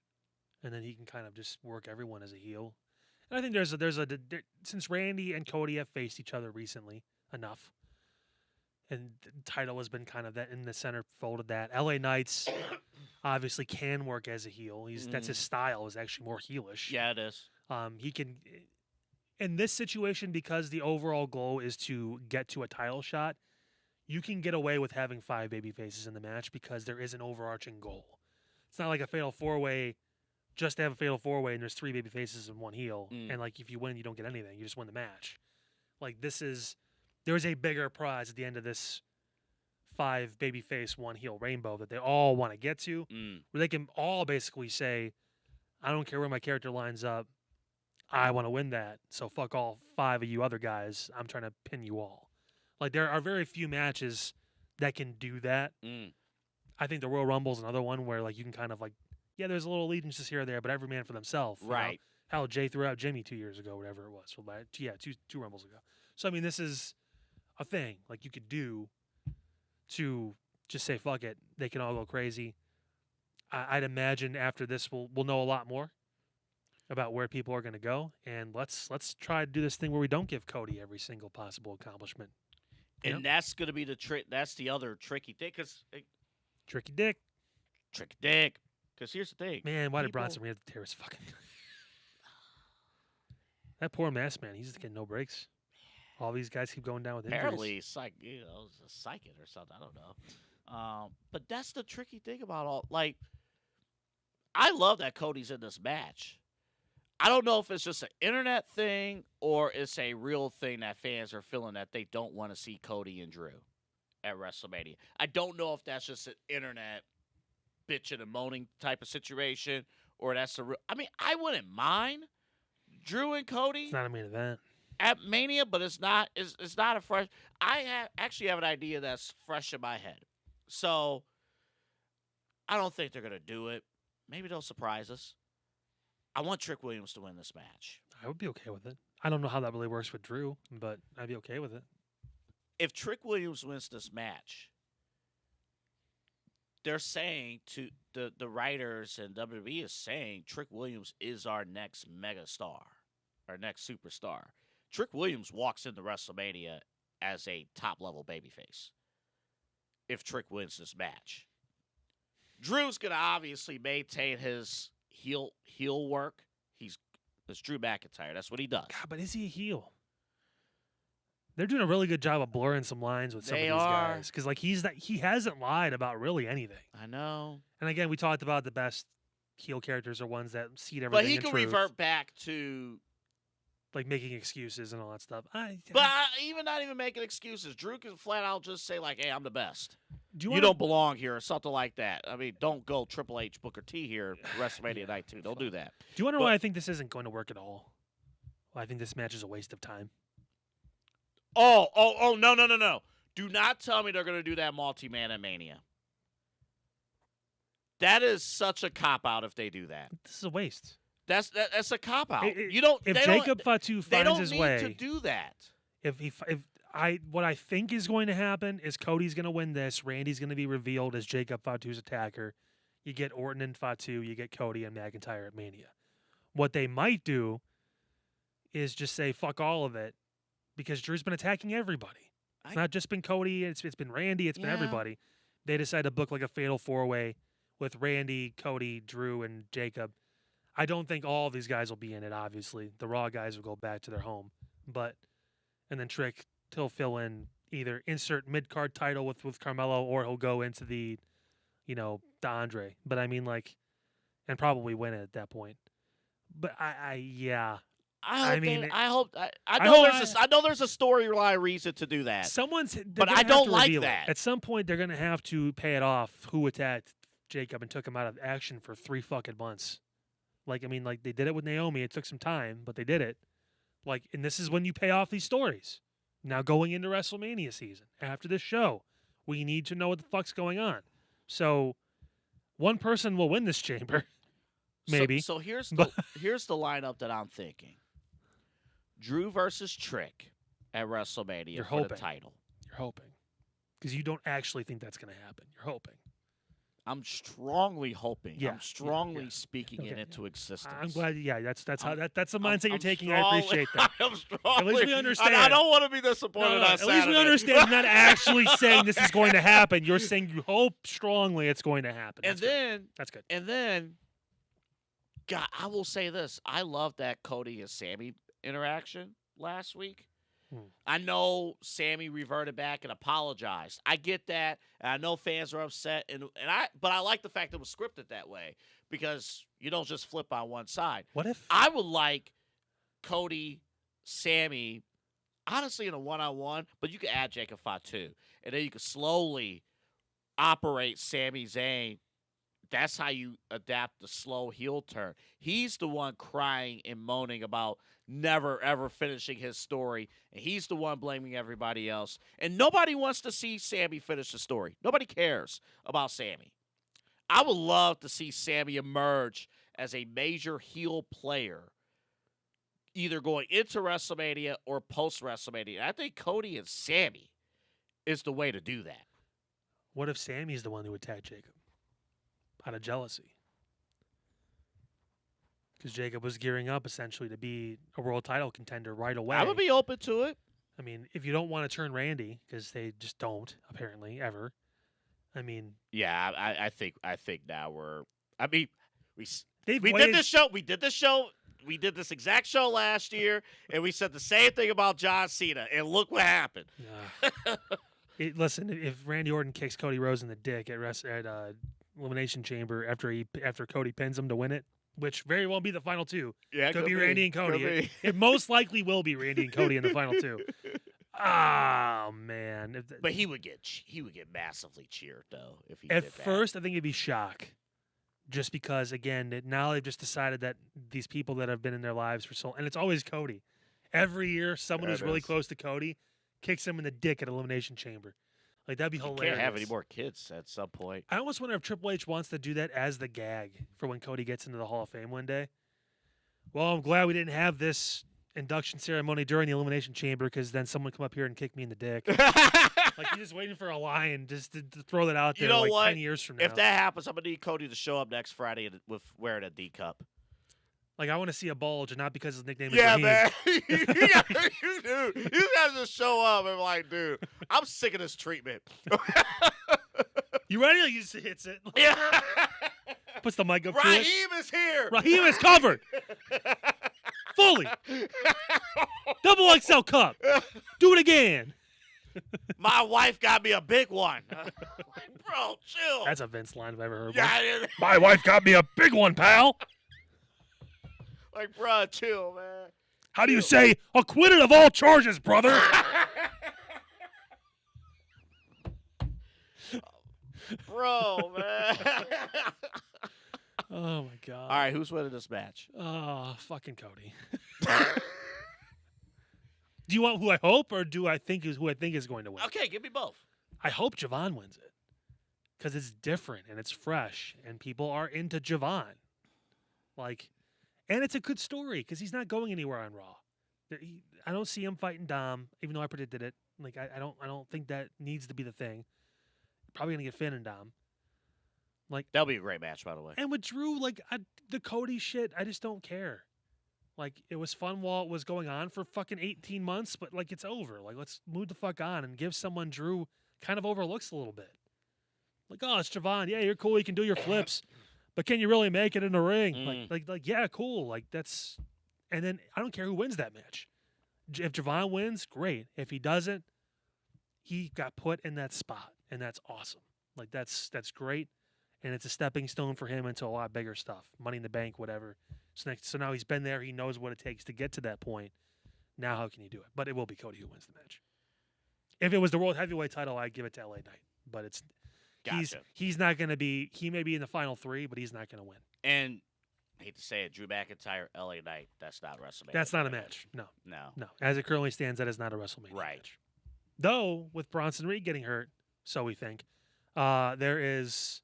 and then he can kind of just work everyone as a heel. And I think since Randy and Cody have faced each other recently enough, and the title has been kind of that in the center fold of that. LA Knights obviously can work as a heel. That's his style, is actually more heelish. Yeah, it is. He can, in this situation, because the overall goal is to get to a title shot, you can get away with having 5 baby faces in the match because there is an overarching goal. It's not like a fatal 4-way, just to have a fatal 4-way and there's 3 baby faces and 1 heel. And like if you win, you don't get anything. You just win the match. Like there's a bigger prize at the end of this 5 baby face, 1 heel rainbow that they all want to get to, where they can all basically say, I don't care where my character lines up. I want to win that. So fuck all 5 of you other guys. I'm trying to pin you all. Like, there are very few matches that can do that. I think the Royal Rumble is another one where, like, you can kind of, like, yeah, there's a little allegiances here or there, but every man for themselves. Right. You know? Hell, Jay threw out Jimmy 2 years ago, whatever it was. So, two Rumbles ago. So, I mean, this is a thing, like, you could do to just say, fuck it. They can all go crazy. I'd imagine after this we'll know a lot more about where people are going to go. And let's try to do this thing where we don't give Cody every single possible accomplishment. And that's going to be the trick. That's the other tricky thing. Tricky Dick. Because here's the thing. Man, why did Bronson Reed tear his fucking... That poor mask man, he's getting no breaks. All these guys keep going down with injuries. Apparently, it's a psychic or something. I don't know. But that's the tricky thing about all. Like, I love that Cody's in this match. I don't know if it's just an internet thing or it's a real thing that fans are feeling that they don't want to see Cody and Drew at WrestleMania. I don't know if that's just an internet bitching and moaning type of situation or that's a real. I mean, I wouldn't mind Drew and Cody. It's not a main event at Mania, but it's not. It's not a fresh. I actually have an idea that's fresh in my head, so I don't think they're gonna do it. Maybe they'll surprise us. I want Trick Williams to win this match. I would be okay with it. I don't know how that really works with Drew, but I'd be okay with it. If Trick Williams wins this match, they're saying to the writers and WWE is saying Trick Williams is our next mega star, our next superstar. Trick Williams walks into WrestleMania as a top-level babyface if Trick wins this match. Drew's going to obviously maintain his heel work. It's Drew McIntyre. That's what he does. God, but is he a heel? They're doing a really good job of blurring some lines with some of these guys. Because like he hasn't lied about really anything. I know. And again, we talked about the best heel characters are ones that seed everything. But he in can truth, revert back to like making excuses and all that stuff. But even not even making excuses. Drew can flat out just say like, "Hey, I'm the best. You don't belong here," or something like that. I mean, don't go Triple H Booker T here WrestleMania Night 2. Don't do that. Do you wonder why I think this isn't going to work at all? Well, I think this match is a waste of time. Oh, no. Do not tell me they're going to do that multi-man at Mania. That is such a cop-out if they do that. This is a waste. That's a cop-out. If Jacob Fatu finds his way to do that. What I think is going to happen is Cody's going to win this. Randy's going to be revealed as Jacob Fatu's attacker. You get Orton and Fatu. You get Cody and McIntyre at Mania. What they might do is just say, fuck all of it, because Drew's been attacking everybody. It's not just been Cody. It's been Randy. It's been everybody. They decide to book like a fatal 4-way with Randy, Cody, Drew, and Jacob. I don't think all of these guys will be in it, obviously. The Raw guys will go back to their home. And then Trick, he'll fill in either insert mid-card title with Carmelo or he'll go into the, the Andre. But I mean, like, and probably win it at that point. But I know there's a storyline reason to do that. But I don't like that. At some point, they're going to have to pay it off who attacked Jacob and took him out of action for 3 fucking months. Like, I mean, like, they did it with Naomi. It took some time, but they did it. Like, and this is when you pay off these stories. Now going into WrestleMania season, after this show, we need to know what the fuck's going on. So, one person will win this chamber, maybe. So here's the lineup that I'm thinking. Drew versus Trick at WrestleMania for the title. You're hoping. Because you don't actually think that's going to happen. You're hoping. I'm strongly hoping. Yeah, I'm strongly yeah. speaking it Okay, into existence. I'm glad. Yeah, that's how I'm- that's the mindset you're I'm taking. I appreciate that. I'm strongly. At least we understand. I don't want to be disappointed No, on at least we Saturday. understand. You're not actually saying this is going to happen. You're saying you hope strongly it's going to happen. And That's good. then, God, I will say this: I love that Cody and Sammy interaction last week. I know Sammy reverted back and apologized. I get that, and I know fans are upset, but I like the fact that it was scripted that way because you don't just flip on one side. What if I would like Cody, Sammy, honestly in a one-on-one, but you could add Jacob Fatu, and then you could slowly operate Sami Zayn. That's how you adapt the slow heel turn. He's the one crying and moaning about never, ever finishing his story, and he's the one blaming everybody else. And nobody wants to see Sammy finish the story. Nobody cares about Sammy. I would love to see Sammy emerge as a major heel player, either going into WrestleMania or post-WrestleMania. I think Cody and Sammy is the way to do that. What if Sammy's the one who attacked Jacob out of jealousy? Because Jacob was gearing up essentially to be a world title contender right away. I would be open to it. I mean, if you don't want to turn Randy, because they just don't apparently ever. I mean, Yeah, I think now we're. I mean, we they've we waited, did this show. We did this show. We did this exact show last year, and we said the same thing about John Cena, and look what happened. Listen, if Randy Orton kicks Cody Rhodes in the dick at Elimination Chamber after Cody pins him to win it, which very well be the final two. Yeah, Could be Randy and Cody. It most likely will be Randy and Cody in the final two. Oh man! But he would get massively cheered though if he At did that. first, I think it'd be shock, just because again now they've just decided that these people that have been in their lives for so, and it's always Cody. Every year, someone who's really close to Cody kicks him in the dick at Elimination Chamber. Like that'd be You hilarious. can't have any more kids at some point. I almost wonder if Triple H wants to do that as the gag for when Cody gets into the Hall of Fame one day. Well, I'm glad we didn't have this induction ceremony during the Elimination Chamber because then someone come up here and kick me in the dick. Like you're just waiting for a line just to throw that out there. You know like what? 10 years from now. If that happens, I'm gonna need Cody to show up next Friday with wearing a D cup. Like I want to see a bulge, and not because his nickname is Yeah, Raheem. man. Dude, you guys just show up and like, dude, I'm sick of this treatment. You ready? He just hits it. Yeah. Puts the mic up to it. Raheem is here. Raheem is covered. Fully. Double XL cup. Do it again. My wife got me a big one. Like, bro, chill. That's a Vince line if I ever heard one. Yeah, My wife got me a big one, pal. like, bro, chill, man. How do you say acquitted of all charges, brother? Bro, man. Oh, my God. All right, who's winning this match? Oh, fucking Cody. Do you want who I hope or do I think is who I think is going to win? Okay, give me both. I hope Javon wins it because it's different and it's fresh and people are into Javon. Like, and it's a good story because he's not going anywhere on Raw. I don't see him fighting Dom, even though I predicted it. Like, I don't think that needs to be the thing. Probably gonna get Finn and Dom. Like, That'll be a great match, by the way. and with Drew, like the Cody shit, I just don't care. Like, it was fun while it was going on for fucking 18 months, but like it's over. Like, let's move the fuck on and give someone Drew kind of overlooks a little bit. Like, oh, it's Javon. Yeah, you're cool. You can do your flips, but can you really make it in the ring? Like, yeah, cool. Like that's, and then I don't care who wins that match. If Javon wins, great. If he doesn't, he got put in that spot, and that's awesome. Like that's great, and it's a stepping stone for him into a lot bigger stuff, Money in the Bank, whatever. So now he's been there. He knows what it takes to get to that point. Now how can you do it? But it will be Cody who wins the match. If it was the World Heavyweight title, I'd give it to LA Knight. But it's he's not going to be. He may be in the final three, but he's not going to win. And I hate to say it, Drew McIntyre, LA Knight. That's not WrestleMania. That's not a match. No. No. As it currently stands, that is not a WrestleMania match. Though with Bronson Reed getting hurt, so we think, there is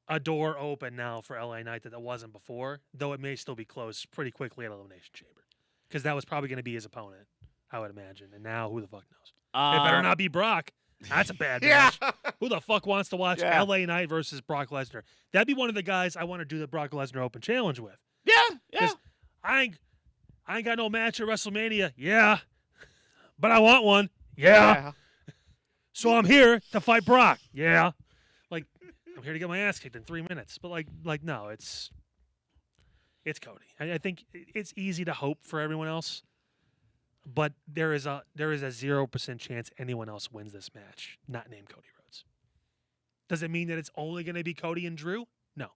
a door open now for LA Knight that wasn't before, though it may still be closed pretty quickly at Elimination Chamber. Because that was probably going to be his opponent, I would imagine. And now, who the fuck knows? It better not be Brock, That's a bad Yeah. match. Who the fuck wants to watch Yeah. LA Knight versus Brock Lesnar? That'd be one of the guys I want to do the Brock Lesnar Open Challenge with. Yeah. Yeah. 'Cause I ain't got no match at WrestleMania. Yeah. But I want one. Yeah. So I'm here to fight Brock. Yeah. Like, I'm here to get my ass kicked in 3 minutes. But like no, it's Cody. I think it's easy to hope for everyone else, but there is a 0% chance anyone else wins this match, not named Cody Rhodes. Does it mean that it's only going to be Cody and Drew? No.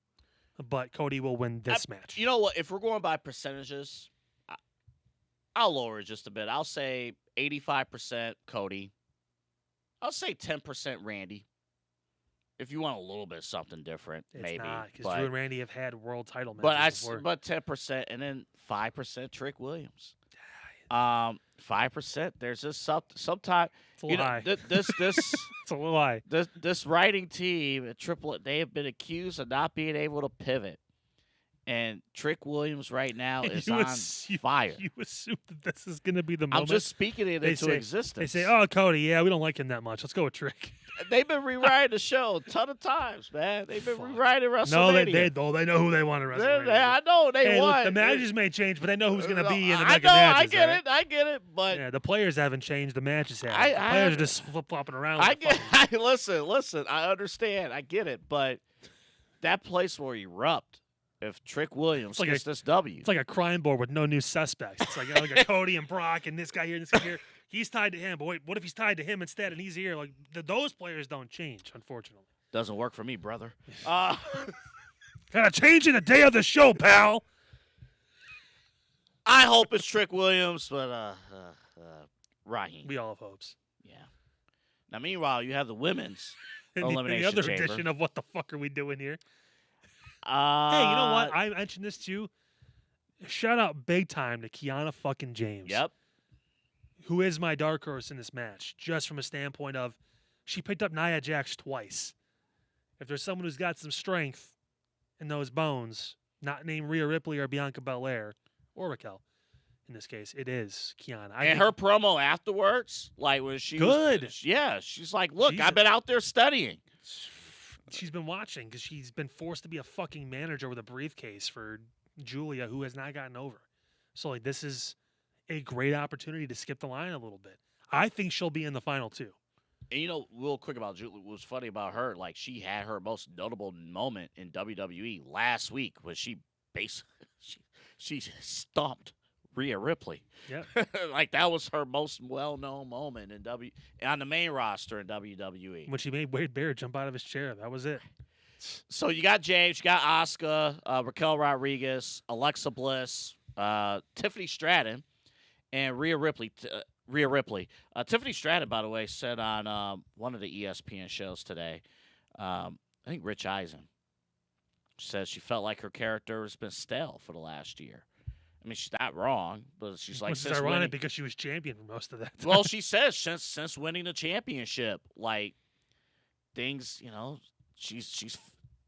But Cody will win this match. You know what? If we're going by percentages, I'll lower it just a bit. I'll say 85% Cody. I'll say 10% Randy. If you want a little bit of something different, It's maybe. not, because Drew and Randy have had world title matches But before. but 10% and then 5% Trick Williams. 5%. There's just sometimes It's a little high. this It's a little high. this writing team at they have been accused of not being able to pivot. And Trick Williams right now is on fire. You assume that this is going to be the I'm moment. just speaking it They into say- existence. They say, "Oh, Cody, yeah, we don't like him that much. Let's go with Trick." They've been rewriting the show a ton of times, man. They've been Fuck. rewriting No, WrestleMania. they know who they want to wrestle. I know they Hey, look, won. the matches may change, but they know who's going to be in the I mega know, matches. I right? get it, but Yeah, the players haven't changed. The matches have. I- The I- players are just flip flopping around. I like get. fucking- Listen. I understand. I get it, but that place will erupt if Trick Williams like gets this W. It's like a crime board with no new suspects. It's like a Cody and Brock and this guy here and this guy here. He's tied to him, but wait, what if he's tied to him instead and he's here? Like those players don't change, unfortunately. Doesn't work for me, brother. Gotta change in the day of the show, pal. I hope it's Trick Williams, but Raheem. We all have hopes. Yeah. Now, meanwhile, you have the women's And the Elimination other Chamber. edition of what the fuck are we doing here? Uh, Hey, you know what? I mentioned this too. Shout out big time to Kiana fucking James. Yep. Who is my dark horse in this match, just from a standpoint of she picked up Nia Jax twice. If there's someone who's got some strength in those bones, not named Rhea Ripley or Bianca Belair or Raquel, in this case, it is Kiana. And her promo afterwards, like when she Good. she's like, look, She's I've been out there studying. She's been watching because she's been forced to be a fucking manager with a briefcase for Julia, who has not gotten over. So, like, this is a great opportunity to skip the line a little bit. I think she'll be in the final two. And you know, real quick about Julia, what was funny about her, like she had her most notable moment in WWE last week when she basically she stomped Rhea Ripley. Yep. Like that was her most well-known moment in on the main roster in WWE. When she made Wade Barrett jump out of his chair. That was it. So you got James, you got Asuka, Raquel Rodriguez, Alexa Bliss, Tiffany Stratton, and Rhea Ripley. Tiffany Stratton, by the way, said on one of the ESPN shows today, I think Rich Eisen says she felt like her character has been stale for the last year. I mean, she's not wrong, but she's like, Which is since ironic winning, because she was champion for most of that time. well, she says since winning the championship, like things, you know, she's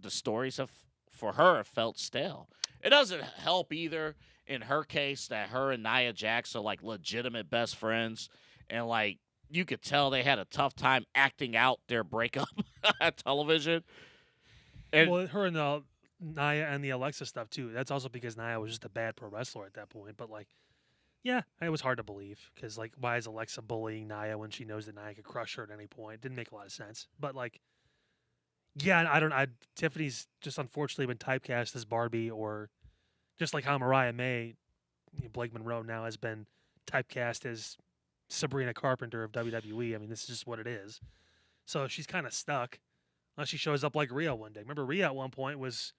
the stories have for her have felt stale. It doesn't help either in her case that her and Nia Jax are like legitimate best friends, and like you could tell they had a tough time acting out their breakup on television. And Well, her and the Nia and the Alexa stuff too. That's also because Nia was just a bad pro wrestler at that point. But like, yeah, it was hard to believe because like, why is Alexa bullying Nia when she knows that Nia could crush her at any point? Didn't make a lot of sense. But like, yeah, Tiffany's just unfortunately been typecast as Barbie, or just like how Mariah May, Blake Monroe now has been typecast as Sabrina Carpenter of WWE. I mean, this is just what it is. So she's kind of stuck unless she shows up like Rhea one day. Remember, Rhea at one point was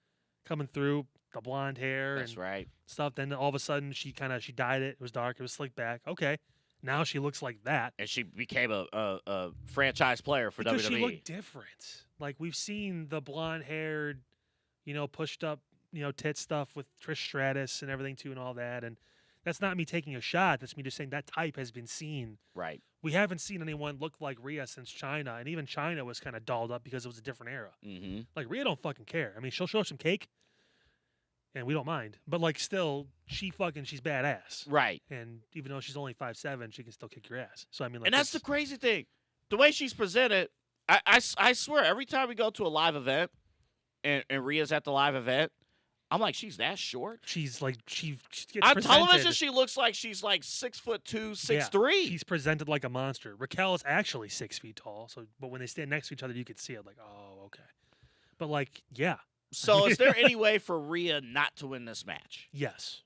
coming through the blonde hair that's and right. stuff. Then all of a sudden she dyed it. It was dark. It was slicked back. Okay, now she looks like that. And she became a franchise player for Because WWE. she looked different. Like we've seen the blonde haired, pushed up, tit stuff with Trish Stratus and everything too, and all that. And that's not me taking a shot. That's me just saying that type has been seen. Right. We haven't seen anyone look like Rhea since China, and even China was kind of dolled up because it was a different era. Mm-hmm. Like Rhea don't fucking care. I mean, she'll show some cake, and we don't mind. But like, still, she's badass. Right. And even though she's only 5'7", she can still kick your ass. So I mean, like, And that's the crazy thing. the way she's presented, I swear, every time we go to a live event and Rhea's at the live event, I'm like, she's that short? She's like she gets On presented. television, she looks like she's like 6'2", 6'3". She's presented like a monster. Raquel is actually 6 feet tall, but when they stand next to each other, you can see it. Like, oh, okay. But like, yeah. So is there any way for Rhea not to win this match? Yes.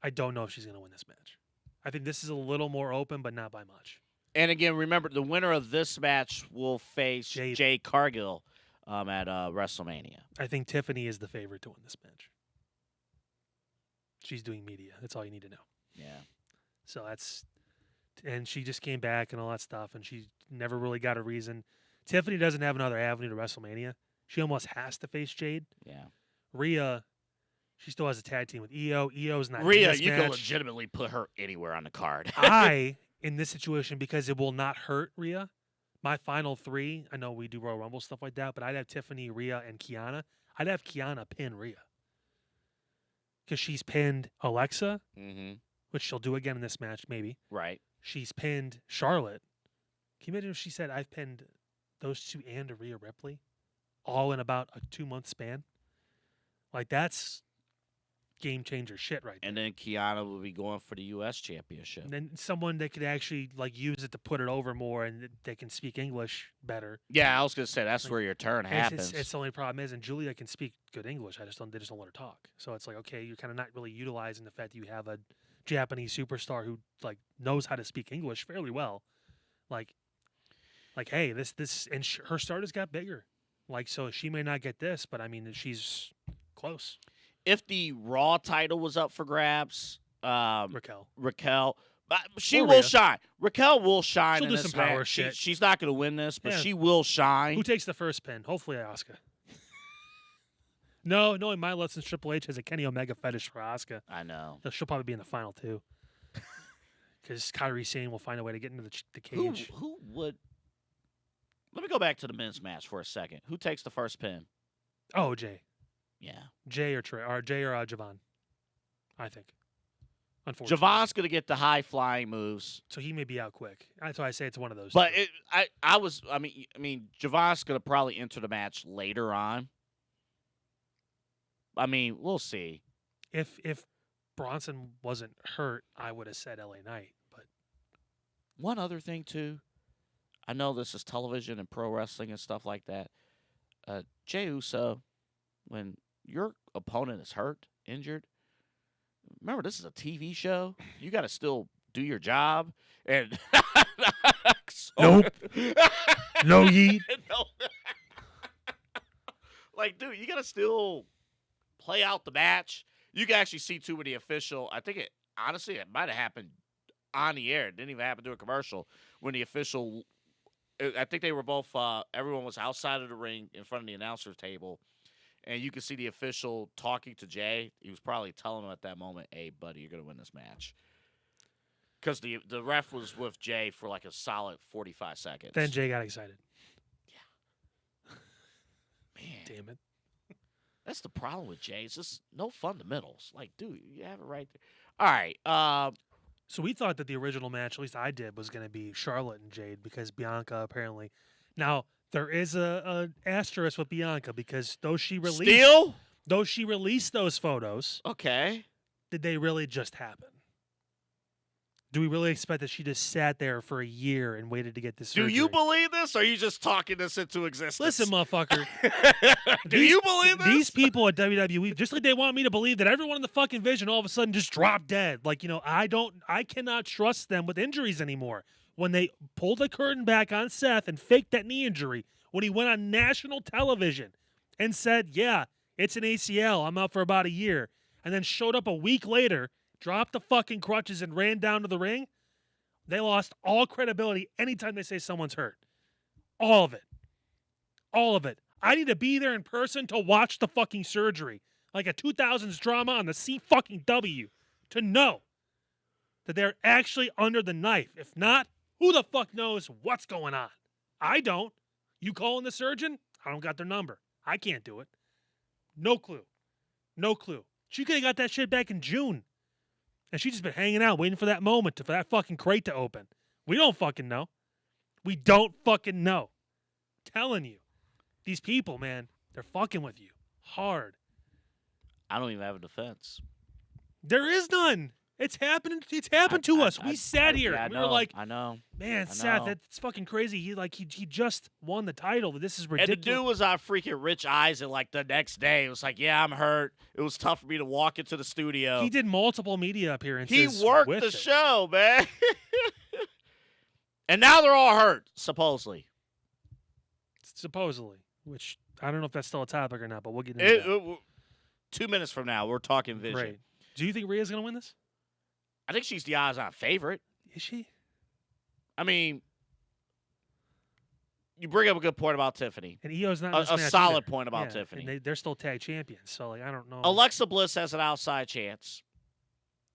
I don't know if she's going to win this match. I think this is a little more open, but not by much. And again, remember, the winner of this match will face Jade Cargill at WrestleMania. I think Tiffany is the favorite to win this match. She's doing media. That's all you need to know. Yeah. So and she just came back and all that stuff, and she never really got a reason. Tiffany doesn't have another avenue to WrestleMania. She almost has to face Jade. Yeah. Rhea, she still has a tag team with EO. EO's not Rhea, in this you match. can legitimately put her anywhere on the card. In this situation, because it will not hurt Rhea, my final three, I know we do Royal Rumble stuff like that, but I'd have Tiffany, Rhea, and Kiana. I'd have Kiana pin Rhea. Because she's pinned Alexa, which she'll do again in this match, maybe. Right. She's pinned Charlotte. Can you imagine if she said, I've pinned those two and Rhea Ripley all in about a 2-month span? Like, that's game changer shit right there. And then Kiana will be going for the U.S. Championship. And then someone that could actually like use it to put it over more, and they can speak English better. Yeah, I was gonna say that's where your turn happens. It's the only problem is, and Julia can speak good English. They just don't let her talk. So it's like, okay, you're kind of not really utilizing the fact that you have a Japanese superstar who like knows how to speak English fairly well. Like, hey, this and her stardust got bigger. Like, so she may not get this, but I mean, she's close. If the Raw title was up for grabs, Raquel, she Or will Rhea. shine. Raquel will shine. She'll in do this some power match. shit. She's not going to win this, but Yeah. she will shine. who takes the first pin? Hopefully, Asuka. No, in my lessons, Triple H has a Kenny Omega fetish for Asuka. I know. She'll probably be in the final too. Because Kairi Sane will find a way to get into the cage. Who would? Let me go back to the men's match for a second. Who takes the first pin? Oh, Jay. Yeah. Jay or Javon, I think. Unfortunately. Javon's going to get the high flying moves. So he may be out quick. That's why I say it's one of those. But two. I mean, Javon's going to probably enter the match later on. I mean, we'll see. If Bronson wasn't hurt, I would have said LA Knight. But One other thing, too. I know this is television and pro wrestling and stuff like that. Jey Uso, when your opponent is hurt, injured, remember, this is a TV show. You got to still do your job. And Nope. No yeet. No. Like, dude, you got to still play out the match. You can actually see too many official. I think it might have happened on the air. It didn't even happen to a commercial when the official. I think they were both. Everyone was outside of the ring in front of the announcer table, and you could see the official talking to Jay. He was probably telling him at that moment, "Hey, buddy, you're gonna win this match." Because the ref was with Jay for like a solid 45 seconds. Then Jay got excited. Man, Damn it. that's the problem with Jay. It's just no fundamentals. Like, dude, you have it right there. All right. So we thought that the original match, at least I did, was going to be Charlotte and Jade because Bianca apparently. Now there is a asterisk with Bianca because though she released those photos, Okay. did they really just happen? Do we really expect that she just sat there for a year and waited to get this Do surgery? you believe this, or are you just talking this into existence? Listen, motherfucker. Do you believe this? These people at WWE, just like they want me to believe that everyone in the fucking Vision all of a sudden just dropped dead. Like, I cannot trust them with injuries anymore. When they pulled the curtain back on Seth and faked that knee injury, when he went on national television and said, yeah, it's an ACL, I'm out for about a year, and then showed up a week later, dropped the fucking crutches and ran down to the ring, they lost all credibility anytime they say someone's hurt. All of it. All of it. I need to be there in person to watch the fucking surgery. Like a 2000s drama on the C-fucking-W. To know that they're actually under the knife. If not, who the fuck knows what's going on? I don't. You calling the surgeon? I don't got their number. I can't do it. No clue. No clue. She could have got that shit back in June. And she's just been hanging out, waiting for that moment, for that fucking crate to open. We don't fucking know. We don't fucking know. Telling you. These people, man, they're fucking with you hard. I don't even have a defense. There is none. It's happened. It's happened to us. We sat here. Yeah, And we were like, I know. man, I Seth, know. that's fucking crazy. He just won the title. This is ridiculous. And the dude was on freaking Rich Eisen like the next day. It was like, yeah, I'm hurt. It was tough for me to walk into the studio. He did multiple media appearances. He worked with the it. show, man. And now they're all hurt, supposedly. Supposedly, which I don't know if that's still a topic or not, but we'll get into that. 2 minutes from now, we're talking Vision. Right. Do you think Rhea's going to win this? I think she's the odds-on favorite. Is she? I mean, you bring up a good point about Tiffany. And Io's not in this A match solid either. point about Yeah, Tiffany. and they're still tag champions, so like I don't know. Alexa Bliss has an outside chance.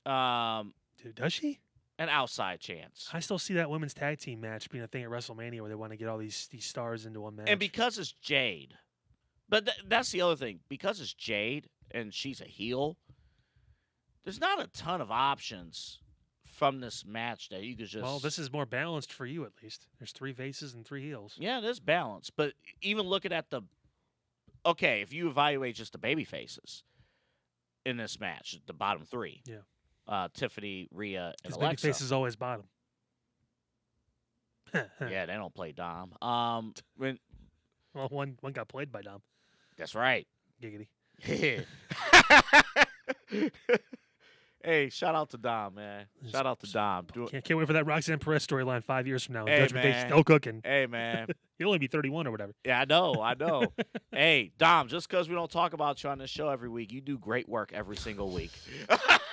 Dude, does she? An outside chance. I still see that women's tag team match being a thing at WrestleMania where they want to get all these stars into one match. And because it's Jade. But that's the other thing. Because it's Jade and she's a heel, there's not a ton of options from this match that you could just... Well, this is more balanced for you, at least. There's 3 faces and 3 heels. Yeah, it is balanced. But even looking at the... Okay, if you evaluate just the baby faces in this match, the bottom 3. Yeah. Tiffany, Rhea, and Because Alexa. babyface is always bottom. Yeah, they don't play Dom. When Well, one got played by Dom. That's right. Giggity. Hey, shout out to Dom, man. Shout out to Dom. Can't wait for that Roxanne Perez storyline 5 years from now. Hey, Judgment Day man. still cooking. Hey, man. He'll only be 31 or whatever. Yeah, I know. Hey, Dom, just because we don't talk about you on this show every week, you do great work every single week.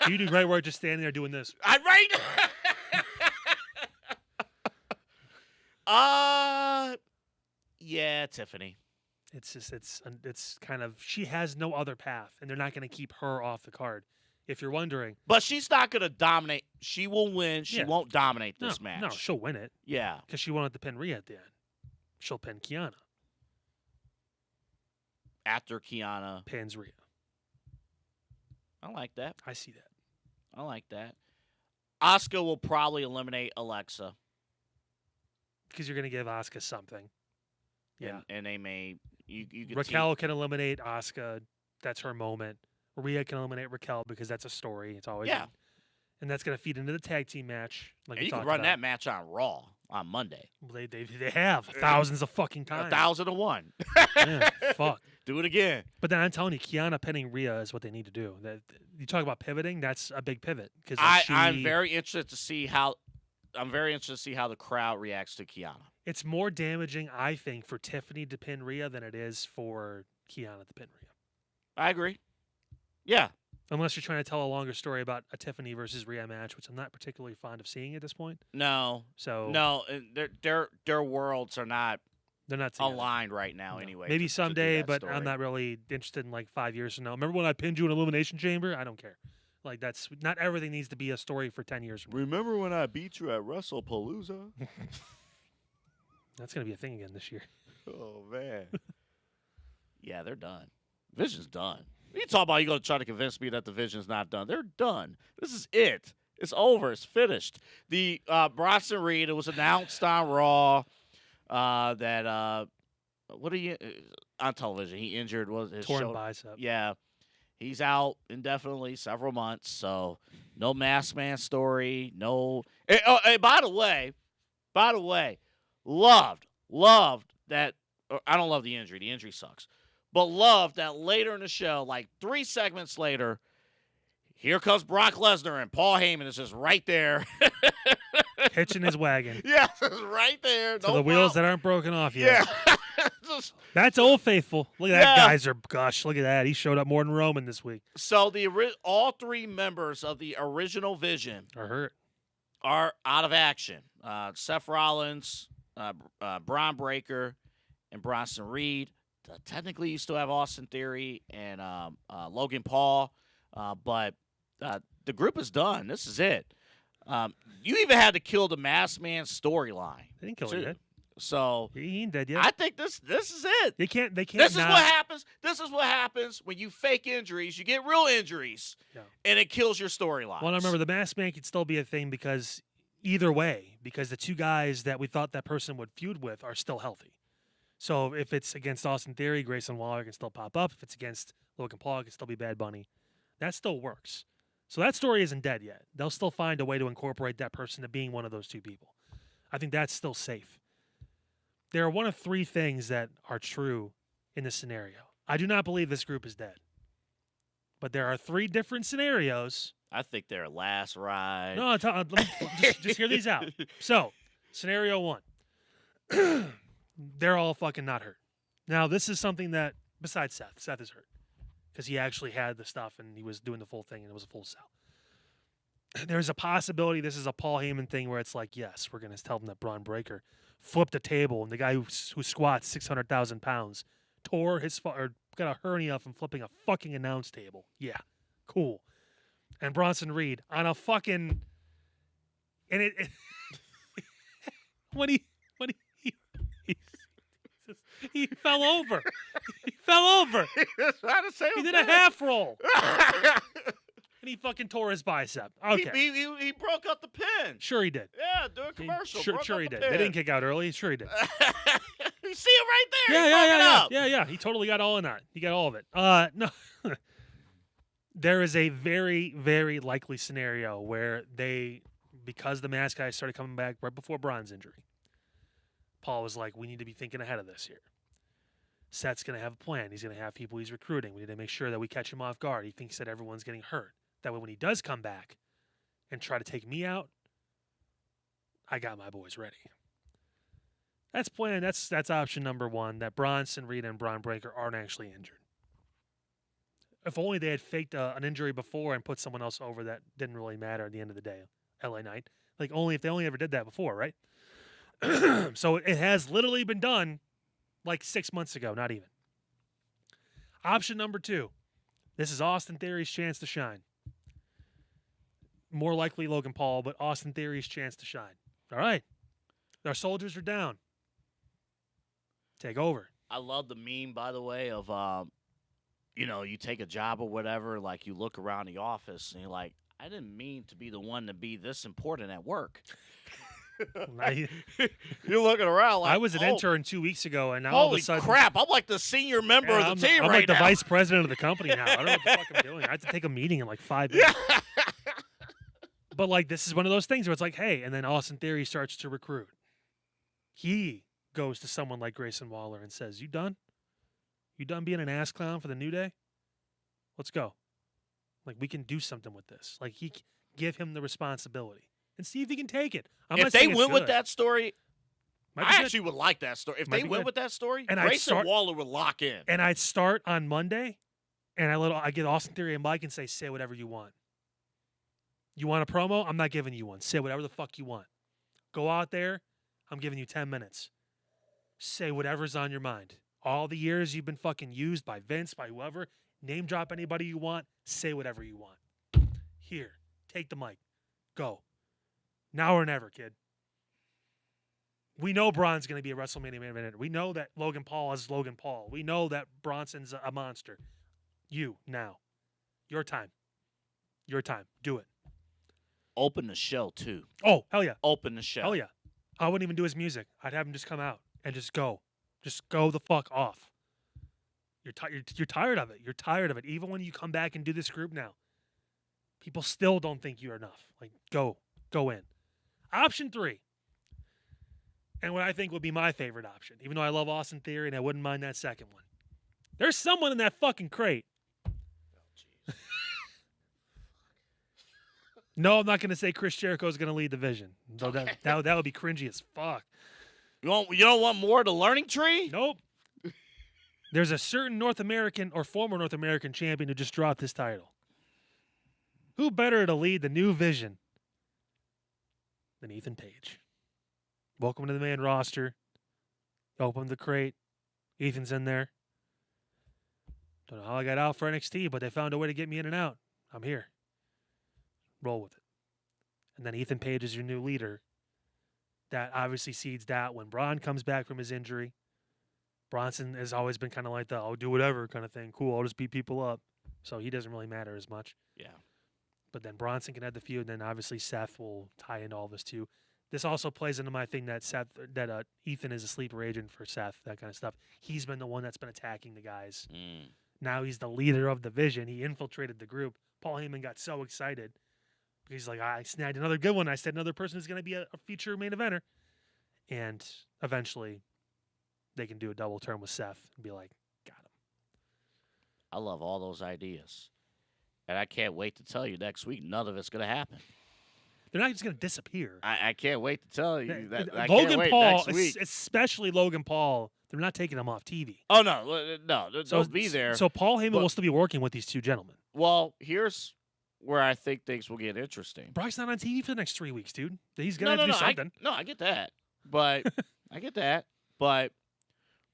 You do great work just standing there doing this. I'm right. Yeah, Tiffany. It's just it's kind of she has no other path, and they're not going to keep her off the card. If you're wondering, But she's not going to dominate. She will win. She Yeah. won't dominate this match. No, she'll win it Yeah. because she wanted to pin Rhea at the end. She'll pin Kiana, After Kiana. pins Rhea. I like that. I see that. I like that. Asuka will probably eliminate Alexa. Because you're going to give Asuka something. Yeah. And they may you could Raquel can eliminate Asuka. That's her moment. Rhea can eliminate Raquel because that's a story. It's always Yeah. and that's going to feed into the tag team match. Like and we you can talked run about. that match on Raw on Monday. Well, they have thousands of fucking times. 1,001. Yeah, fuck. Do it again. But then I'm telling you, Kiana pinning Rhea is what they need to do. That you talk about pivoting, that's a big pivot because I'm very interested to see how the crowd reacts to Kiana. It's more damaging, I think, for Tiffany to pin Rhea than it is for Kiana to pin Rhea. I agree. Yeah. Unless you're trying to tell a longer story about a Tiffany versus Rhea match, which I'm not particularly fond of seeing at this point. No. So No, their worlds are not they're not together. aligned right now No. anyway. Maybe to do someday, that but story. I'm not really interested in like 5 years from now. Remember when I pinned you in Elimination Chamber? I don't care. Like that's not everything needs to be a story for 10 years from now. Remember when I beat you at WrestlePalooza? That's gonna be a thing again this year. Oh man. Yeah, they're done. Vision's done. What are you talking about? You gonna try to convince me that the Vision's not done? They're done. This is it. It's over. It's finished. The Bronson Reed. It was announced on Raw that what are you on television? He injured his Torn shoulder. bicep. Yeah, he's out indefinitely, several months. So no Masked Man story. No. Hey, by the way, loved that. I don't love the injury. The injury sucks. But loved that later in the show, like 3 segments later, here comes Brock Lesnar and Paul Heyman is just right there. Hitching his wagon. Yeah, it's right there. So the wheels that aren't broken off yet. Yeah. Just- That's Old Faithful. Look at that, Yeah. guys. Gosh, look at that. He showed up more than Roman this week. so all 3 members of the original Vision Or hurt. are out of action. Seth Rollins, Braun Breaker, and Bronson Reed. Technically, you still have Austin Theory and Logan Paul, but the group is done. This is it. You even had to kill the Masked Man storyline. They didn't kill too. it yet. So He ain't dead yet. I think this is it. They can't. This is not- what happens. This is what happens when you fake injuries. You get real injuries, Yeah. and it kills your storyline. Well, I remember the Masked Man could still be a thing because either way because the two guys that we thought that person would feud with are still healthy. So if it's against Austin Theory, Grayson Waller can still pop up. If it's against Logan Paul, it can still be Bad Bunny. That still works. So that story isn't dead yet. They'll still find a way to incorporate that person to being one of those two people. I think that's still safe. There are one of three things that are true in this scenario. I do not believe this group is dead. But there are three different scenarios. I think they're last ride. No, just hear these out. So, scenario one. They're all fucking not hurt. Now, this is something that, besides Seth. Seth is hurt. Because he actually had the stuff and he was doing the full thing and it was a full sell. There's a possibility this is a Paul Heyman thing where it's like, yes, we're going to tell them that Braun Breaker flipped a table and the guy who squats 600,000 pounds tore his or got a hernia from flipping a fucking announce table. Yeah, cool. And Bronson Reed on a fucking and it when he fell over. He fell over. He did a half roll. And he fucking tore his bicep. Okay. He broke out the pin. Sure he did. Yeah, do a commercial. Sure he did. They didn't kick out early. Sure he did. You see it right there. Yeah. He totally got all in that. He got all of it. No. There is a very, very likely scenario where because the mask guys started coming back right before Braun's injury, Paul was like, we need to be thinking ahead of this here. Seth's going to have a plan. He's going to have people he's recruiting. We need to make sure that we catch him off guard. He thinks that everyone's getting hurt. That way when he does come back and try to take me out, I got my boys ready. That's plan. That's option number one, that Bronson Reed and Braun Breaker aren't actually injured. If only they had faked an injury before and put someone else over, that didn't really matter at the end of the day. LA Knight. If they only ever did that before, right? So it has literally been done like 6 months ago, not even. Option number two. This is Austin Theory's chance to shine. More likely Logan Paul, but Austin Theory's chance to shine. All right. Our soldiers are down. Take over. I love the meme, by the way, of, you take a job or whatever, like you look around the office and you're like, I didn't mean to be the one to be this important at work. You're looking around like, I was an intern 2 weeks ago, and now holy all of a sudden, crap, I'm like the senior member of the team I'm right like the now. vice president of the company now. I don't know what the fuck I'm doing. I have to take a meeting in like 5 minutes. But this is one of those things where it's like, hey, and then Austin Theory starts to recruit. He goes to someone like Grayson Waller and says, you done? You done being an ass clown for the New Day? Let's go. We can do something with this. Give him the responsibility and see if he can take it. If they went with that story, I actually would like that story. If they went with that story, and Grayson Waller would lock in. And I'd start on Monday, and I get Austin Theory and Mike and say whatever you want. You want a promo? I'm not giving you one. Say whatever the fuck you want. Go out there. I'm giving you 10 minutes. Say whatever's on your mind. All the years you've been fucking used by Vince, by whoever, name drop anybody you want. Say whatever you want. Here, take the mic. Go. Now or never, kid. We know Braun's going to be a WrestleMania main eventer. We know that Logan Paul is Logan Paul. We know that Bronson's a monster. You, now. Your time. Your time. Do it. Open the show, too. Oh, hell yeah. Open the show. Hell yeah. I wouldn't even do his music. I'd have him just come out and just go. Just go the fuck off. You're tired of it. You're tired of it. Even when you come back and do this group now, people still don't think you're enough. Go in. Option 3. And what I think would be my favorite option, even though I love Austin Theory and I wouldn't mind that second one. There's someone in that fucking crate. No, I'm not going to say Chris Jericho is going to lead the division. Though that would be cringy as fuck. You don't want more of the learning tree? Nope. There's a certain North American or former North American champion who just dropped his title. Who better to lead the new vision than Ethan Page? Welcome to the main roster. Open the crate. Ethan's in there. Don't know how I got out for NXT, but they found a way to get me in and out. I'm here. Roll with it. And then Ethan Page is your new leader. That obviously seeds doubt when Braun comes back from his injury. Bronson has always been kind of like the, I'll do whatever kind of thing. Cool, I'll just beat people up. So he doesn't really matter as much. Yeah. But then Bronson can have the feud, and then obviously Seth will tie into all this too. This also plays into my thing that Ethan is a sleeper agent for Seth, that kind of stuff. He's been the one that's been attacking the guys. Now he's the leader of the Vision. He infiltrated the group. Paul Heyman got so excited because he's like, I snagged another good one. I said another person is going to be a feature main eventer. And eventually they can do a double turn with Seth and be like, got him. I love all those ideas. And I can't wait to tell you next week none of it's going to happen. They're not just going to disappear. I can't wait to tell you that. I Logan can't wait Paul, next week. especially Logan Paul, they're not taking him off TV. Oh, no. They'll be there. So Paul Heyman will still be working with these two gentlemen. Well, here's where I think things will get interesting. Brock's not on TV for the next 3 weeks, dude. He's going to do something. I get that. But I get that. But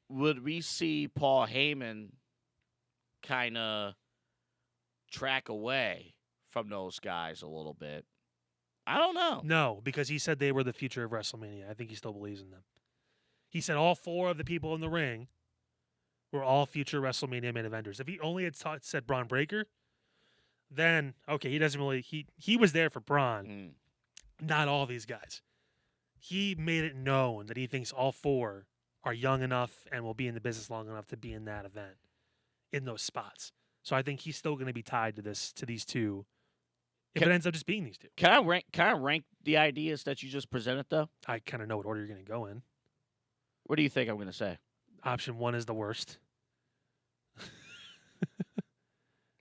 would we see Paul Heyman kind of track away from those guys a little bit? I don't know. No, because he said they were the future of WrestleMania. I think he still believes in them. He said all 4 of the people in the ring were all future WrestleMania main eventers. If he only had said Braun Breaker, then, okay, he doesn't really... He was there for Braun, not all these guys. He made it known that he thinks all 4 are young enough and will be in the business long enough to be in that event, in those spots. So I think he's still going to be tied to these two. If it ends up just being these two. Can I rank the ideas that you just presented, though? I kind of know what order you're going to go in. What do you think I'm going to say? Option 1 is the worst.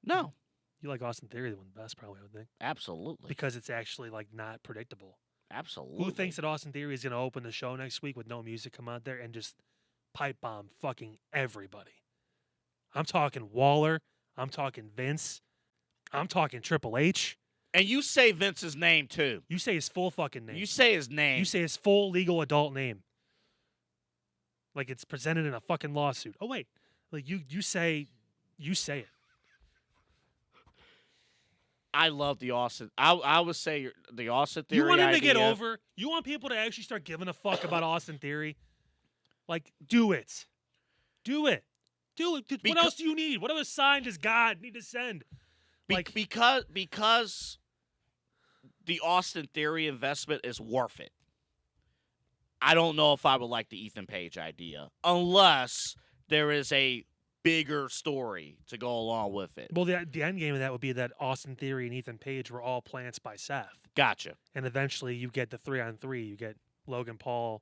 No. You like Austin Theory the one best, probably, I would think. Absolutely. Because it's actually, like, not predictable. Absolutely. Who thinks that Austin Theory is going to open the show next week with no music come out there and just pipe bomb fucking everybody? I'm talking Waller. I'm talking Vince. I'm talking Triple H. And you say Vince's name, too. You say his full fucking name. You say his name. You say his full legal adult name. Like it's presented in a fucking lawsuit. Oh, wait. Like you say it. I love the Austin. I would say the Austin Theory You want him to idea. get over? You want people to actually start giving a fuck about Austin Theory? Like, do it. Do it. Do it. What else do you need? What other sign does God need to send? Like Because the Austin Theory investment is worth it. I don't know if I would like the Ethan Page idea unless there is a bigger story to go along with it. Well, the end game of that would be that Austin Theory and Ethan Page were all plants by Seth. Gotcha. And eventually you get the 3-on-3. You get Logan Paul,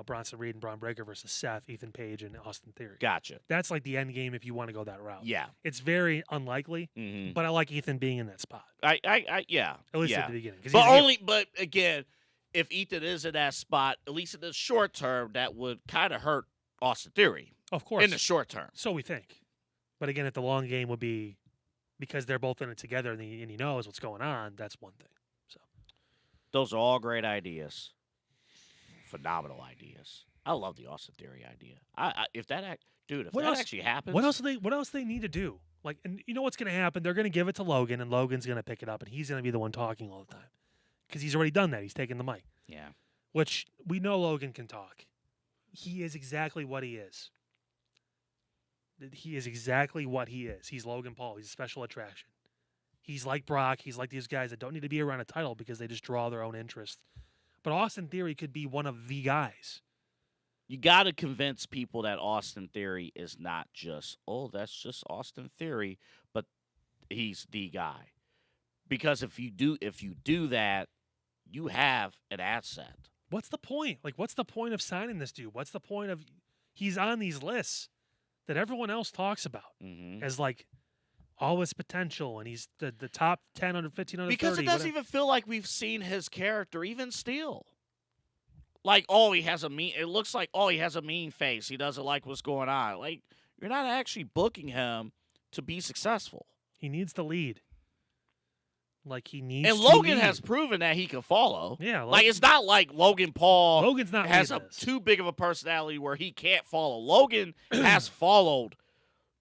Bronson Reed and Braun Breaker versus Seth, Ethan Page, and Austin Theory. Gotcha. That's like the end game if you want to go that route. Yeah. It's very unlikely, but I like Ethan being in that spot. Yeah. At least yeah. at the beginning. But again, if Ethan is in that spot, at least in the short term, that would kind of hurt Austin Theory. Of course. In the short term. So we think. But again, if the long game would be because they're both in it together and he knows what's going on, that's one thing. So those are all great ideas. Phenomenal ideas. I love the Austin Theory idea. If that actually happens. What else do they need to do? Like, and you know what's going to happen? They're going to give it to Logan, and Logan's going to pick it up, and he's going to be the one talking all the time because he's already done that. He's taken the mic. Yeah. Which we know Logan can talk. He is exactly what he is. He is exactly what he is. He's Logan Paul. He's a special attraction. He's like Brock. He's like these guys that don't need to be around a title because they just draw their own interest. But Austin Theory could be one of the guys. You got to convince people that Austin Theory is not just, that's just Austin Theory, but he's the guy. Because if you do that, you have an asset. What's the point? Like, what's the point of signing this dude? What's the point of he's on these lists that everyone else talks about as like all his potential, and he's the top 10 under 15 under 30. Because it doesn't even feel like we've seen his character even still. Like, it looks like, he has a mean face. He doesn't like what's going on. Like, you're not actually booking him to be successful. He needs to lead. Like, he needs and to Logan lead. has proven that he can follow. Yeah. Like, it's not like Logan Paul Logan's not has too big of a personality where he can't follow. Logan has followed.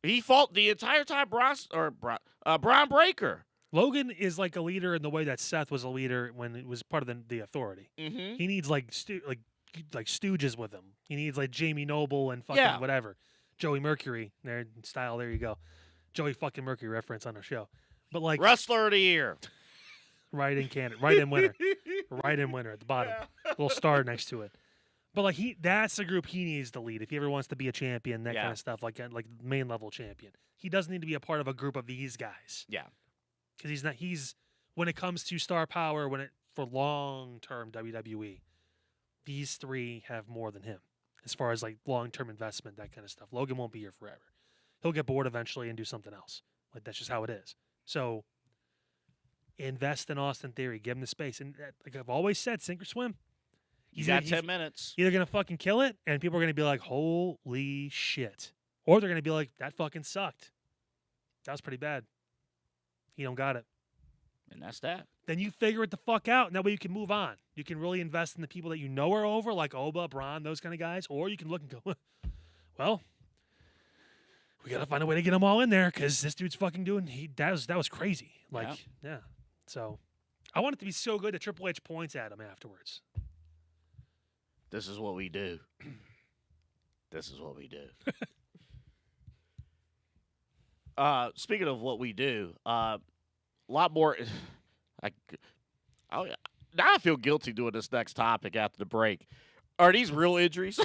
He fought the entire time Braun Breaker. Logan is like a leader in the way that Seth was a leader when it was part of the Authority. Mm-hmm. He needs like stooges with him. He needs like Jamie Noble and fucking whatever. Joey Mercury. There you go. Joey fucking Mercury reference on our show. But like Wrestler of the year. right in Canada, right in winner, right in winner at the bottom, little star next to it. But like that's the group he needs to lead if he ever wants to be a champion, that kind of stuff, like main level champion. He doesn't need to be a part of a group of these guys. Yeah, because he's not. He's when it comes to star power, for long term WWE, these three have more than him as far as like long term investment, that kind of stuff. Logan won't be here forever. He'll get bored eventually and do something else. Like that's just how it is. So invest in Austin Theory, give him the space, and like I've always said, sink or swim. He's got 10 minutes. Either gonna fucking kill it, and people are gonna be like, "Holy shit," or they're gonna be like, "That fucking sucked. That was pretty bad. He don't got it." And that's that. Then you figure it the fuck out, and that way you can move on. You can really invest in the people that you know are over, like Oba, Braun, those kind of guys, or you can look and go, "Well, we gotta find a way to get them all in there because this dude's fucking doing. That was crazy. Like, yeah. So, I want it to be so good that Triple H points at him afterwards. This is what we do. This is what we do. Speaking of what we do, a lot more. Now I feel guilty doing this next topic after the break. Are these real injuries?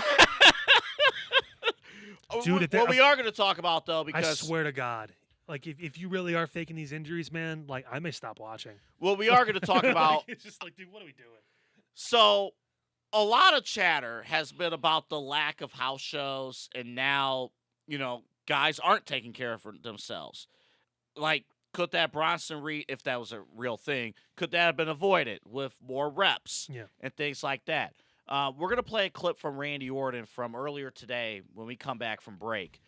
Dude, we are going to talk about though, because I swear to God, like if you really are faking these injuries, man, like I may stop watching. Well, we are going to talk about. It's just like, dude, what are we doing? So, a lot of chatter has been about the lack of house shows, and now, guys aren't taking care of themselves. Like, could that Bronson Reed, if that was a real thing, could that have been avoided with more reps and things like that? We're going to play a clip from Randy Orton from earlier today when we come back from break.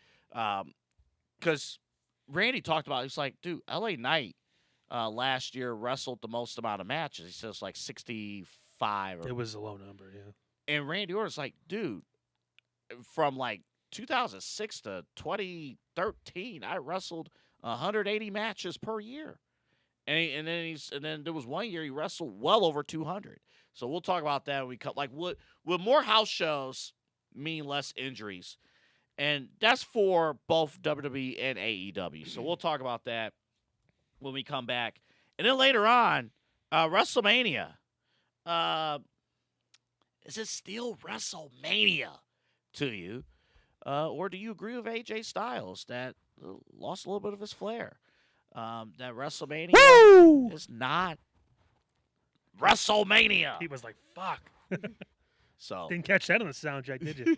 Because Randy talked about, he's like, dude, LA Knight last year wrestled the most amount of matches. He says like 65. It was a low number, yeah. And Randy Orton's like, dude, from like 2006 to 2013, I wrestled 180 matches per year. And then there was one year he wrestled well over 200. So we'll talk about that when we cut. Like, would more house shows mean less injuries? And that's for both WWE and AEW. So we'll talk about that when we come back. And then later on, WrestleMania. Is it still WrestleMania to you? Or do you agree with AJ Styles that lost a little bit of his flair? That WrestleMania is not WrestleMania. He was like, fuck. So didn't catch that on the soundtrack, did you?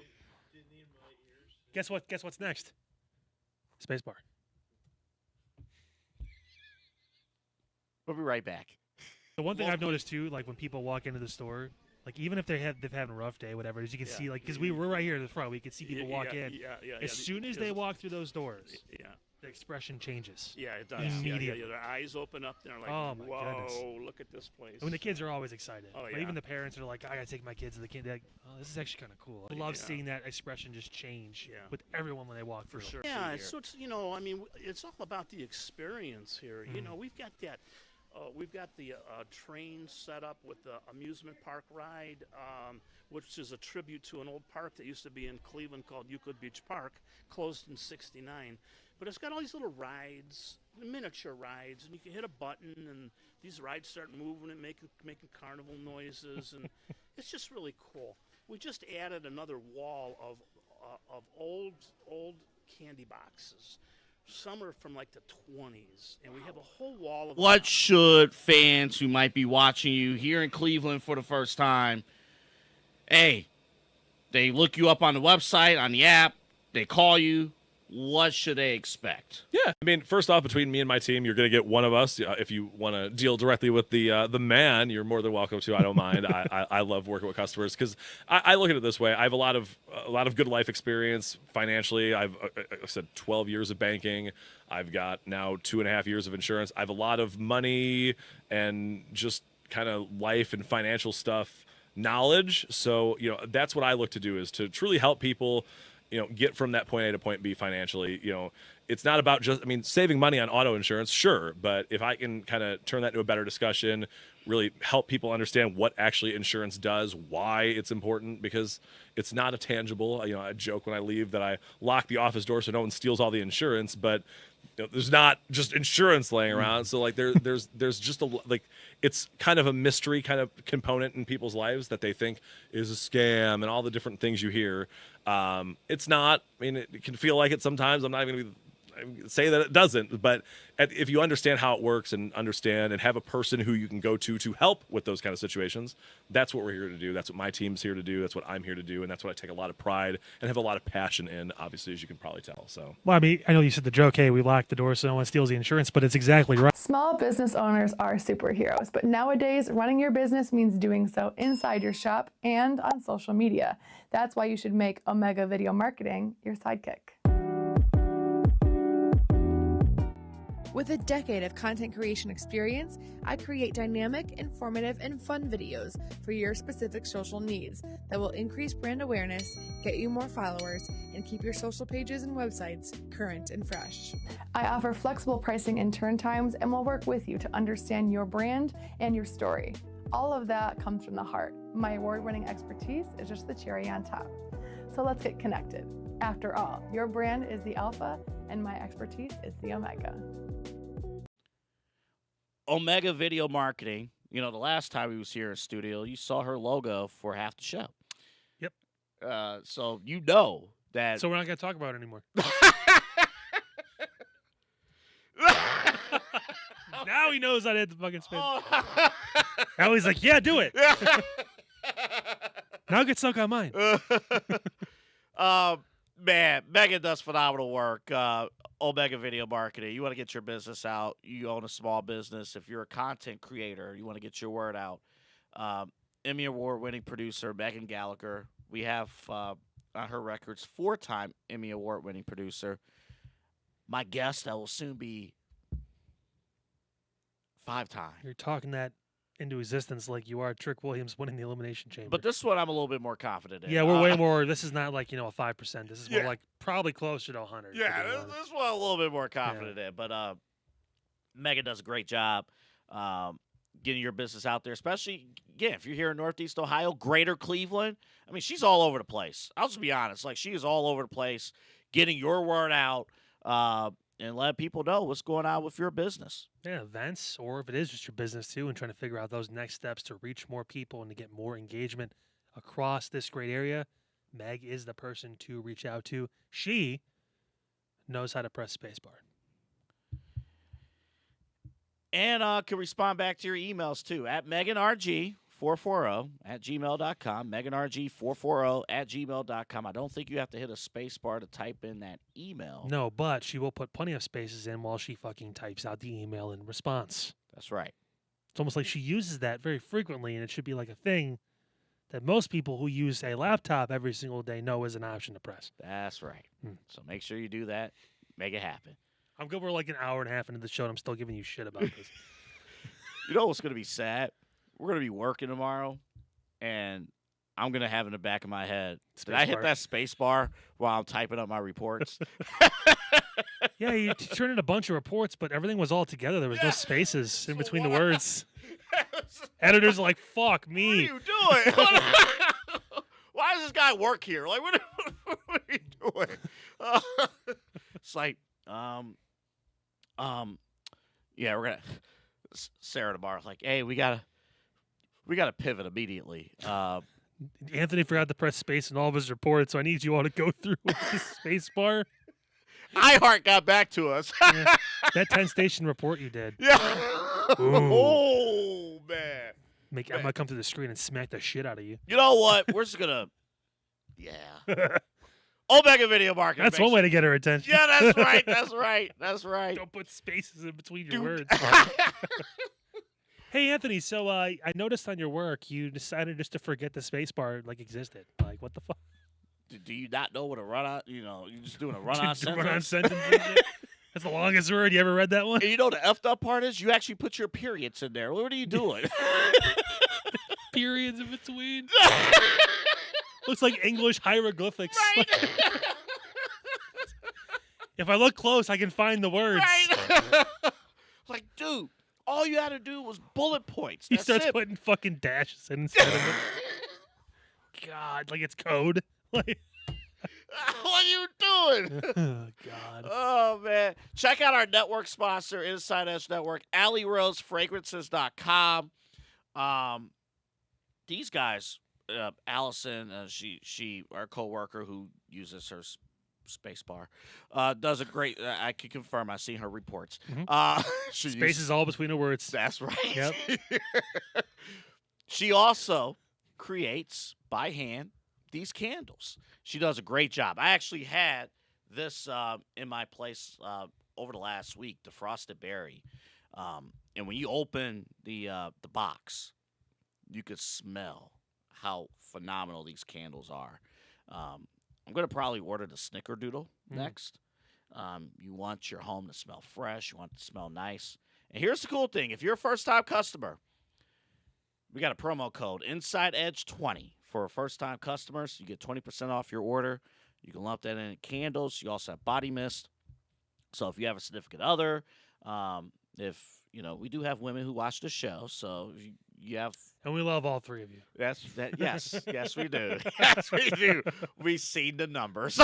Guess what's next? Spacebar. We'll be right back. The one thing I've noticed too, like when people walk into the store, like even if they've had a rough day, whatever, as you can see, like because we're right here in the front, we can see people walk in. As soon as they walk through those doors, the expression changes. Yeah, it does. Immediately. Their eyes open up. They're like, oh my whoa, goodness. look at this place. I mean, the kids are always excited. Oh, But yeah. even the parents are like, I gotta take my kids to the kid. They're like, oh, this is actually kind of cool. I love seeing that expression just change with everyone when they walk through. For sure. Yeah, so it's I mean, it's all about the experience here. We've got that. We've got the train set up with the amusement park ride, which is a tribute to an old park that used to be in Cleveland called Euclid Beach Park, closed in '69. But it's got all these little rides, miniature rides, and you can hit a button, and these rides start moving and making carnival noises, and it's just really cool. We just added another wall of old candy boxes. Some are from like the 20s, and we have a whole wall of. What should fans who might be watching you here in Cleveland for the first time? Hey, they look you up on the website, on the app, they call you. What should they expect? Yeah, I mean, first off, between me and my team, you're going to get one of us. If you want to deal directly with the man, you're more than welcome to. I don't mind. I love working with customers because I look at it this way. I have a lot of good life experience financially. I've said 12 years of banking. I've got now 2.5 years of insurance. I have a lot of money and just kind of life and financial stuff knowledge. So that's what I look to do, is to truly help people get from that point A to point B financially. It's not about just, saving money on auto insurance, sure, but if I can kind of turn that into a better discussion, really help people understand what actually insurance does, why it's important, because it's not a tangible. I joke when I leave that I lock the office door so no one steals all the insurance, but there's not just insurance laying around. So like there's just it's kind of a mystery kind of component in people's lives that they think is a scam and all the different things you hear. It's not. I mean, it can feel like it sometimes. I'm not even going to say that it doesn't, but if you understand how it works and understand and have a person who you can go to help with those kind of situations, that's what we're here to do. That's what my team's here to do. That's what I'm here to do. And that's what I take a lot of pride and have a lot of passion in, obviously, as you can probably tell. So, well, I mean, I know you said the joke, hey, we lock the door so no one steals the insurance, but it's exactly right. Small business owners are superheroes, but nowadays running your business means doing so inside your shop and on social media. That's why you should make Omega Video Marketing your sidekick. With a decade of content creation experience, I create dynamic, informative, and fun videos for your specific social needs that will increase brand awareness, get you more followers, and keep your social pages and websites current and fresh. I offer flexible pricing and turn times and will work with you to understand your brand and your story. All of that comes from the heart. My award-winning expertise is just the cherry on top. So let's get connected. After all, your brand is the alpha and my expertise is the omega. Omega Video Marketing. The last time he was here in studio, you saw her logo for half the show. Yep. So you know that. So we're not going to talk about it anymore. Now he knows I hit the fucking spin. Now he's like, yeah, do it. Now get stuck on mine. Man, Megan does phenomenal work. Omega Video Marketing. You want to get your business out. You own a small business. If you're a content creator, you want to get your word out. Emmy Award-winning producer Megan Gallagher. We have on her records 4-time Emmy Award-winning producer. My guess that will soon be 5-time. You're talking that into existence like you are Trick Williams winning the Elimination Chamber. But this one I'm a little bit more confident in. Yeah, we're way more. This is not like, a 5%. This is more like probably closer to 100. Yeah, this one I'm a little bit more confident in. But Megan does a great job getting your business out there, especially, again, if you're here in Northeast Ohio, Greater Cleveland. I mean, she's all over the place. I'll just be honest. Like, she is all over the place getting your word out and let people know what's going on with your business. Yeah, events, or if it is just your business too, and trying to figure out those next steps to reach more people and to get more engagement across this great area, Meg is the person to reach out to. She knows how to press spacebar. And can respond back to your emails too at MeganRG440 at gmail.com. MeganRG440 at gmail.com. I don't think you have to hit a space bar to type in that email. No, but she will put plenty of spaces in while she fucking types out the email in response. That's right. It's almost like she uses that very frequently, and it should be like a thing that most people who use a laptop every single day know is an option to press. That's right. So make sure you do that. Make it happen. I'm good. We're like an hour and a half into the show, and I'm still giving you shit about this. You know what's going to be sad? We're going to be working tomorrow, and I'm going to have in the back of my head, did I hit that space bar while I'm typing up my reports? Yeah, you turned in a bunch of reports, but everything was all together. There was no spaces in between the words. Editors are like, fuck me. What are you doing? Why does this guy work here? Like, what are you doing? It's like, yeah, we're gonna. Sarah tomorrow, like, hey, we gotta pivot immediately. Anthony forgot to press space in all of his reports, so I need you all to go through the space bar. iHeart got back to us. Yeah, that 10-station report you did. Yeah. Ooh. Oh man. I'm gonna come through the screen and smack the shit out of you. You know what? We're just gonna. Yeah. Omega Video Marketing. That's one way to get her attention. Yeah, that's right. That's right. That's right. Don't put spaces in between your words. Hey, Anthony, so I noticed on your work you decided just to forget the space bar existed. Like, what the fuck? Do you not know what a run-on, you're just doing a run-on sentence? Run-on sentence. That's the longest word. You ever read that one? And you know the effed up part is you actually put your periods in there. What are you doing? Periods in between. Looks like English hieroglyphics. Right. If I look close, I can find the words. Right. Like, dude, all you had to do was bullet points. He That's starts it. putting fucking dashes in instead of it. God, like it's code. Like, what are you doing? Oh, God. Oh, man. Check out our network sponsor, Inside Edge Network, AllieRoseFragrances.com. These guys, Allison, she our coworker who uses her space bar, does a great. I can confirm. I've seen her reports. Space is all between the words. That's right. Yep. She also creates by hand these candles. She does a great job. I actually had this in my place over the last week, the Frosted Berry, and when you open the box, you could smell how phenomenal these candles are. I'm going to probably order the Snickerdoodle next. You want your home to smell fresh. You want it to smell nice. And here's the cool thing. If you're a first-time customer, we got a promo code, InsideEdge20. For first-time customers, you get 20% off your order. You can lump that in candles. You also have body mist. So if you have a significant other, we do have women who watch the show, so you have. And we love all three of you. Yes, yes, we do. Yes, we do. We've seen the numbers.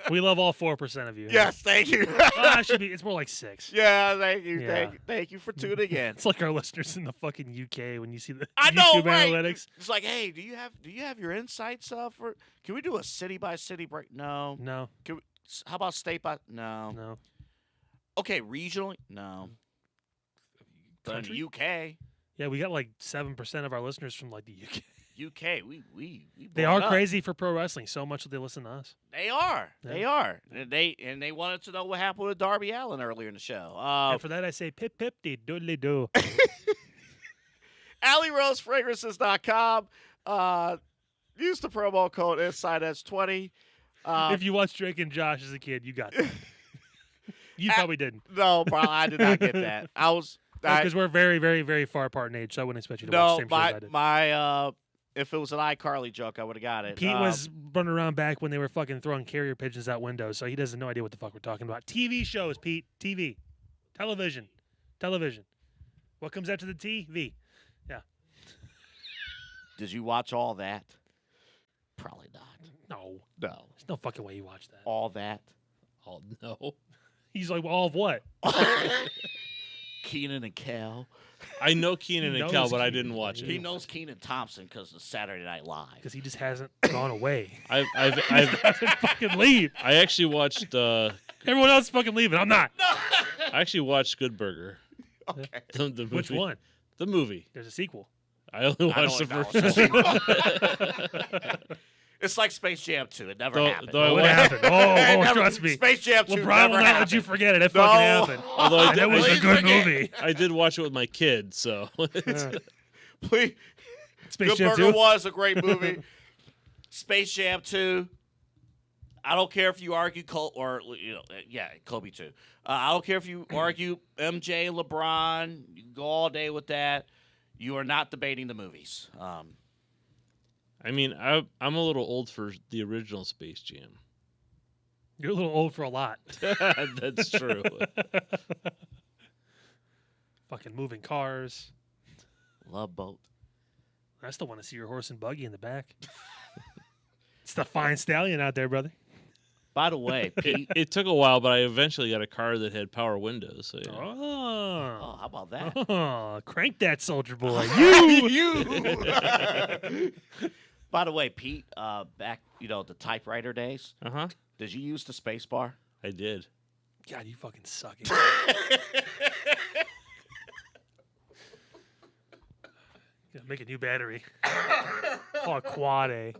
We love all 4% of you. Yes, thank you. It's more like 6. Yeah, thank you. Yeah. Thank you for tuning in. It's like our listeners in the fucking UK when you see the I know, YouTube right? analytics. It's like, hey, do you have your insights for? Can we do a city by city break? No. How about state by? No. Okay, regionally? No. But in the UK. Yeah, we got like 7% of our listeners from like the UK. UK, we they are crazy for pro wrestling so much that they listen to us. They are. Yeah. They are. And they wanted to know what happened with Darby Allin earlier in the show. And for that, I say pip pip dee doodly doo. AllieRoseFragrances.com. Use the promo code InsideEdge20. If you watched Drake and Josh as a kid, you got that. You probably didn't. No, bro, I did not get that. Because we're very, very, very far apart in age, so I wouldn't expect you to watch the same shows I did. If it was an iCarly joke, I would have got it. Pete was running around back when they were fucking throwing carrier pigeons out windows, so he doesn't no idea what the fuck we're talking about. TV shows, Pete. TV. Television. What comes after the TV? Yeah. Did you watch all that? Probably not. No. No. There's no fucking way you watched that. All that? Oh, no. He's like, well, all of what? Keenan and Kel. I know Keenan and Kel, but I didn't watch it. He knows Keenan Thompson because of Saturday Night Live. Because he just hasn't gone away. I've fucking leave. I actually watched. Everyone else is fucking leaving. I'm not. No. I actually watched Good Burger. Okay. The movie. Which one? The movie. There's a sequel. I only watched the first. It's like Space Jam 2. It never happened. What happened? Oh, trust me. Space Jam 2 LeBron never will not happened. let you forget it. It fucking happened. Although that was a good movie. I did watch it with my kid, so. Please. Space Good Jam Burger 2? was a great movie. Space Jam 2. I don't care if you argue Kobe 2. I don't care if you argue MJ and LeBron. You can go all day with that. You are not debating the movies. I mean, I'm a little old for the original Space Jam. You're a little old for a lot. That's true. Fucking moving cars. Love Boat. I still want to see your horse and buggy in the back. It's the fine stallion out there, brother. By the way, Pete. It took a while, but I eventually got a car that had power windows. So yeah. Oh, how about that? Oh, crank that soldier boy. You. By the way, Pete, back, the typewriter days. Uh-huh. Did you use the space bar? I did. God, you fucking suck. Make a new battery. Call it Quad A.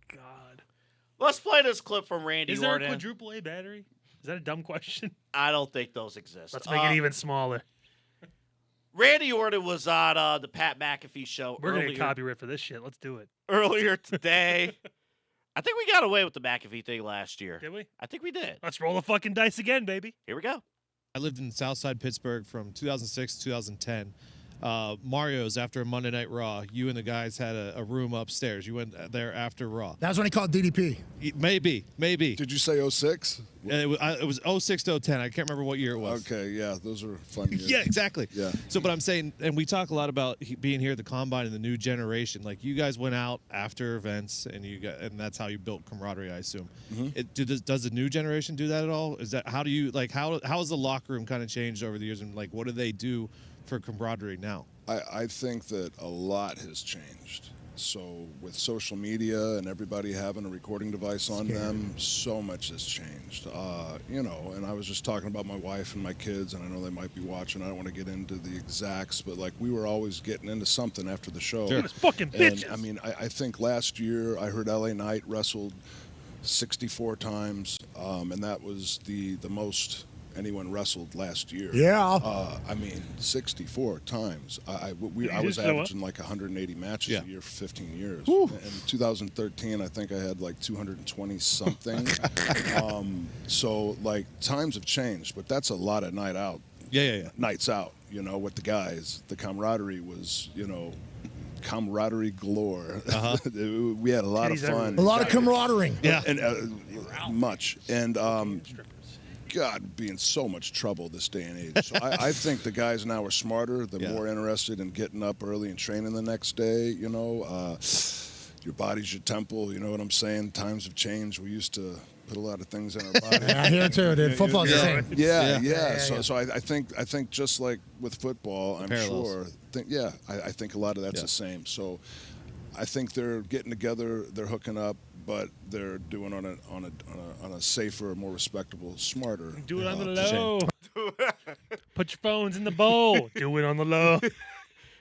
God. Let's play this clip from Randy Is there Orton. a quadruple A battery? Is that a dumb question? I don't think those exist. Let's make it even smaller. Randy Orton was on the Pat McAfee show. We're going to get copyright for this shit. Let's do it. Earlier today. I think we got away with the McAfee thing last year. Did we? I think we did. Let's roll the fucking dice again, baby. Here we go. I lived in Southside Pittsburgh from 2006 to 2010. Mario's after a Monday Night Raw. You and the guys had a room upstairs. You went there after Raw. That was when he called DDP. Maybe. Did you say 06? It was 06 to 010. I can't remember what year it was. Okay, yeah, those are fun years. Yeah, exactly. Yeah. So, but I'm saying, and we talk a lot about being here at the Combine and the new generation. Like, you guys went out after events, and that's how you built camaraderie, I assume. Does the new generation do that at all? Is that how do you how has the locker room kind of changed over the years, and like what do they do for camaraderie now? I think that a lot has changed. So with social media and everybody having a recording device on them, so much has changed. And I was just talking about my wife and my kids, and I know they might be watching. I don't want to get into the exacts, but like we were always getting into something after the show. Sure. Fucking bitches. And I mean, I think last year I heard LA Knight wrestled 64 times, and that was the most anyone wrestled last year. Yeah. I mean, 64 times. I was averaging like 180 matches a year for 15 years. Whew. In 2013, I think I had like 220 something. So like times have changed, but that's a lot of night out. Yeah. Nights out, with the guys. The camaraderie was, camaraderie galore. We had a lot of fun. A lot of camaraderie. Yeah. And much. And God, be in so much trouble this day and age. So I think the guys now are smarter. They're more interested in getting up early and training the next day. Your body's your temple. You know what I'm saying? Times have changed. We used to put a lot of things in our body. Yeah, here too, dude. Football's the same. Yeah. So I think just like with football, I'm sure. I think a lot of that's the same. So I think they're getting together. They're hooking up. But they're doing on a safer, more respectable, smarter. Do it on the low. Put your phones in the bowl. Do it on the low.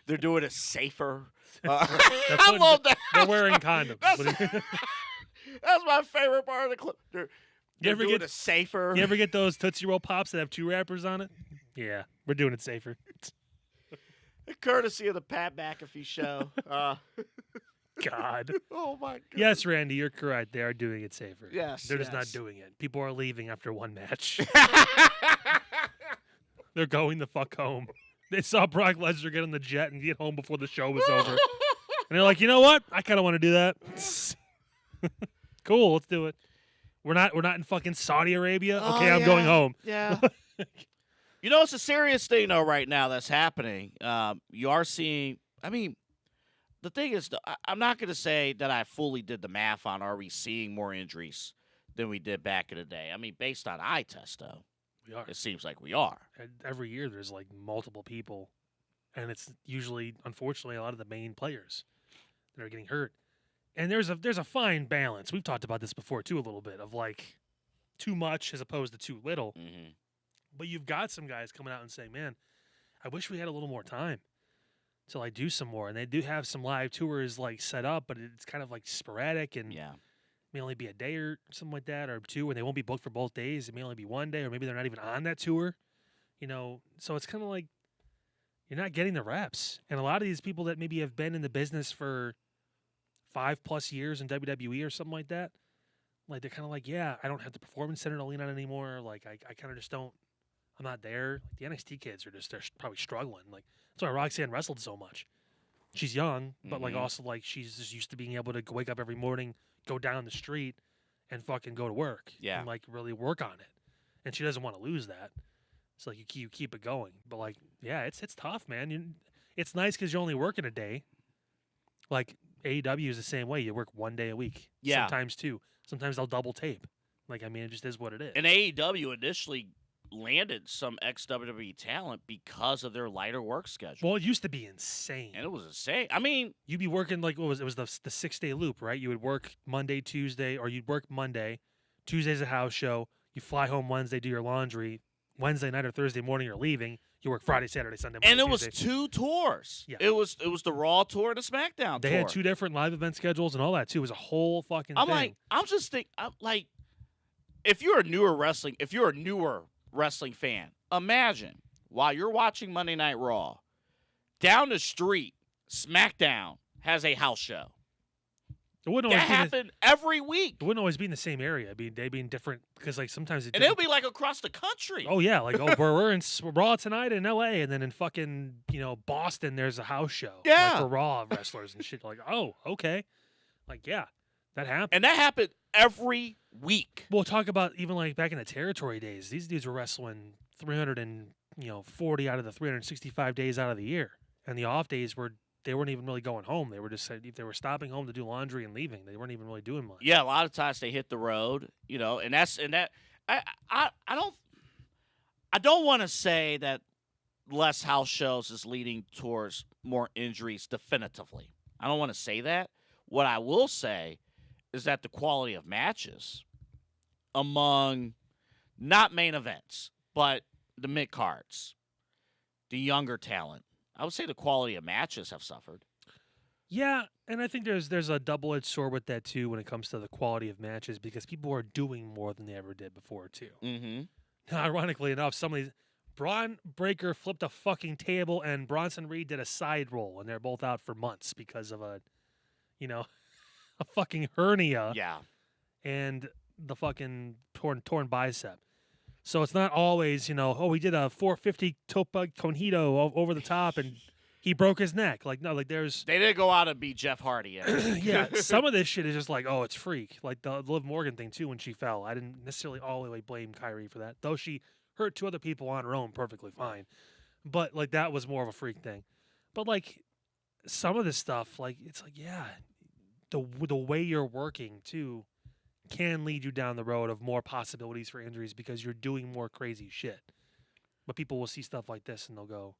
They're doing it safer. I love that. They're wearing condoms. That's my favorite part of the clip. They're doing it safer. You ever get those Tootsie Roll Pops that have 2 wrappers on it? Yeah, we're doing it safer. Courtesy of the Pat McAfee show. God. Oh, my God. Yes, Randy, you're correct. They are doing it safer. Yes. They're just not doing it. People are leaving after one match. They're going the fuck home. They saw Brock Lesnar get on the jet and get home before the show was over. And they're like, you know what? I kind of want to do that. Cool, let's do it. We're not in fucking Saudi Arabia. Okay, I'm going home. Yeah. It's a serious thing, though, right now that's happening. You are seeing, the thing is, I'm not going to say that I fully did the math on are we seeing more injuries than we did back in the day. Based on eye test, though, we are. It seems like we are. Every year there's like multiple people, and it's usually, unfortunately, a lot of the main players that are getting hurt. And there's a fine balance. We've talked about this before, too, a little bit, of like too much as opposed to too little. Mm-hmm. But you've got some guys coming out and saying, man, I wish we had a little more time to like do some more. And they do have some live tours like set up, but it's kind of like sporadic and may only be a day or something like that, or 2, and they won't be booked for both days. It may only be 1 day, or maybe they're not even on that tour. So it's kind of like you're not getting the reps. And a lot of these people that maybe have been in the business for 5+ years in WWE or something like that, like they're kind of like, yeah, I don't have the performance center to lean on anymore. Like I kind of just don't. I'm not there. Like the NXT kids they're probably struggling. Like that's why Roxanne wrestled so much. She's young, but like also like she's just used to being able to wake up every morning, go down the street, and fucking go to work. Yeah. And like really work on it. And she doesn't want to lose that. So like you keep it going. But like it's tough, man. It's nice because you're only working a day. Like AEW is the same way. You work 1 day a week. Yeah. Sometimes 2. Sometimes they'll double tape. Like it just is what it is. And AEW initially landed some ex-WWE talent because of their lighter work schedule. Well, it used to be insane. And it was insane. You'd be working like, what was it? It was the 6-day loop, right? You would work Monday, Tuesday, or you'd work Monday. Tuesday's a house show. You fly home Wednesday, do your laundry. Wednesday night or Thursday morning, you're leaving. You work Friday, Saturday, Sunday, Monday, and it Tuesday. Was 2 tours. Yeah. It was the Raw tour and the SmackDown They tour. had 2 different live event schedules and all that, too. It was a whole fucking thing. If you're a newer wrestling fan, imagine while you're watching Monday Night Raw, down the street, SmackDown has a house show. It wouldn't That always be happened every week. It wouldn't always be in the same area. They'd be in different because like sometimes And it'll be like across the country. Oh yeah, like we're in Raw tonight in L.A. and then in fucking Boston there's a house show. Yeah. Like, for Raw wrestlers and shit. Like okay, like yeah, that happened. And that happened every week. We'll talk about even like back in the territory days. These dudes were wrestling 340 out of the 365 days out of the year, and the off days they weren't even really going home. They were just they were stopping home to do laundry and leaving. They weren't even really doing much. Yeah, a lot of times they hit the road, and I don't want to say that less house shows is leading towards more injuries definitively. I don't want to say that. What I will say is that the quality of matches among not main events, but the mid cards, the younger talent, I would say the quality of matches have suffered. Yeah, and I think there's a double-edged sword with that too when it comes to the quality of matches because people are doing more than they ever did before too. Mm-hmm. Now, ironically enough, some of these Braun Breaker flipped a fucking table and Bronson Reed did a side roll, and they're both out for months because of a fucking hernia. Yeah. And the fucking torn bicep. So it's not always, we did a 450 Topa Conhito over the top and he broke his neck. Like, no, like there's... They didn't go out and beat Jeff Hardy. Yeah, some of this shit is just like, oh, it's freak. Like the Liv Morgan thing, too, when she fell. I didn't necessarily all the way blame Kyrie for that. Though she hurt two other people on her own perfectly fine. But, like, that was more of a freak thing. But, like, some of this stuff, like, it's like, yeah, the way you're working, too, can lead you down the road of more possibilities for injuries because you're doing more crazy shit. But people will see stuff like this and they'll go,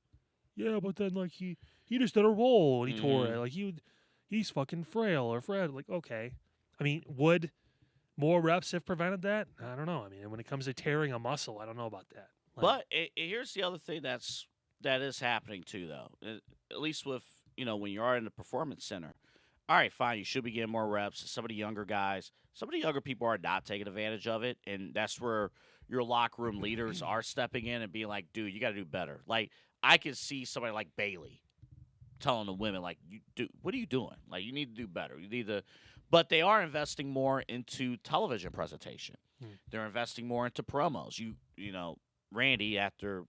yeah, but then like he just did a roll and he tore it. Like he's fucking frail or Fred. Like, okay. I mean, would more reps have prevented that? I don't know. I mean, when it comes to tearing a muscle, I don't know about that. Like, but here's the other thing that is happening too, though. At least with when you are in the performance center. All right, fine. You should be getting more reps. Some of the younger guys, some of the younger people are not taking advantage of it, and that's where your locker room leaders are stepping in and being like, dude, you got to do better. Like, I can see somebody like Bailey telling the women, like, what are you doing? Like, you need to do better. You need to, but they are investing more into television presentation. They're investing more into promos. Randy, after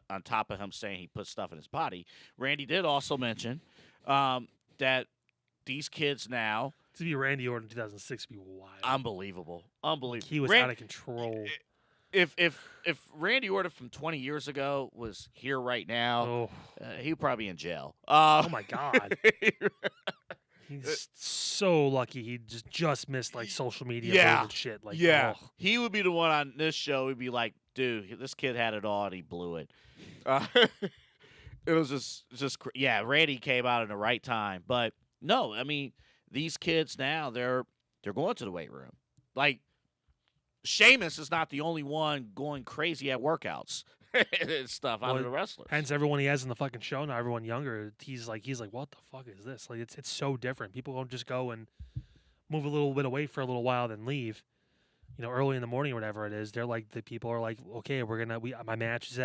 on top of him saying he put stuff in his body, Randy did also mention that these kids now. To be Randy Orton in 2006 would be wild. Unbelievable. He was out of control. If Randy Orton from 20 years ago was here right now, he would probably be in jail. Oh my God. He's so lucky he just missed like social media related shit. Like, he would be the one on this show. He'd be like, dude, this kid had it all and he blew it. It was just Randy came out in the right time, but. No, I mean, these kids now, they're going to the weight room. Like, Sheamus is not the only one going crazy at workouts and stuff out of the wrestlers. Hence, everyone he has in the fucking show now, everyone younger, he's like, what the fuck is this? Like, it's so different. People don't just go and move a little bit away for a little while, then leave. Early in the morning or whatever it is. They're like, the people are like, okay, my match is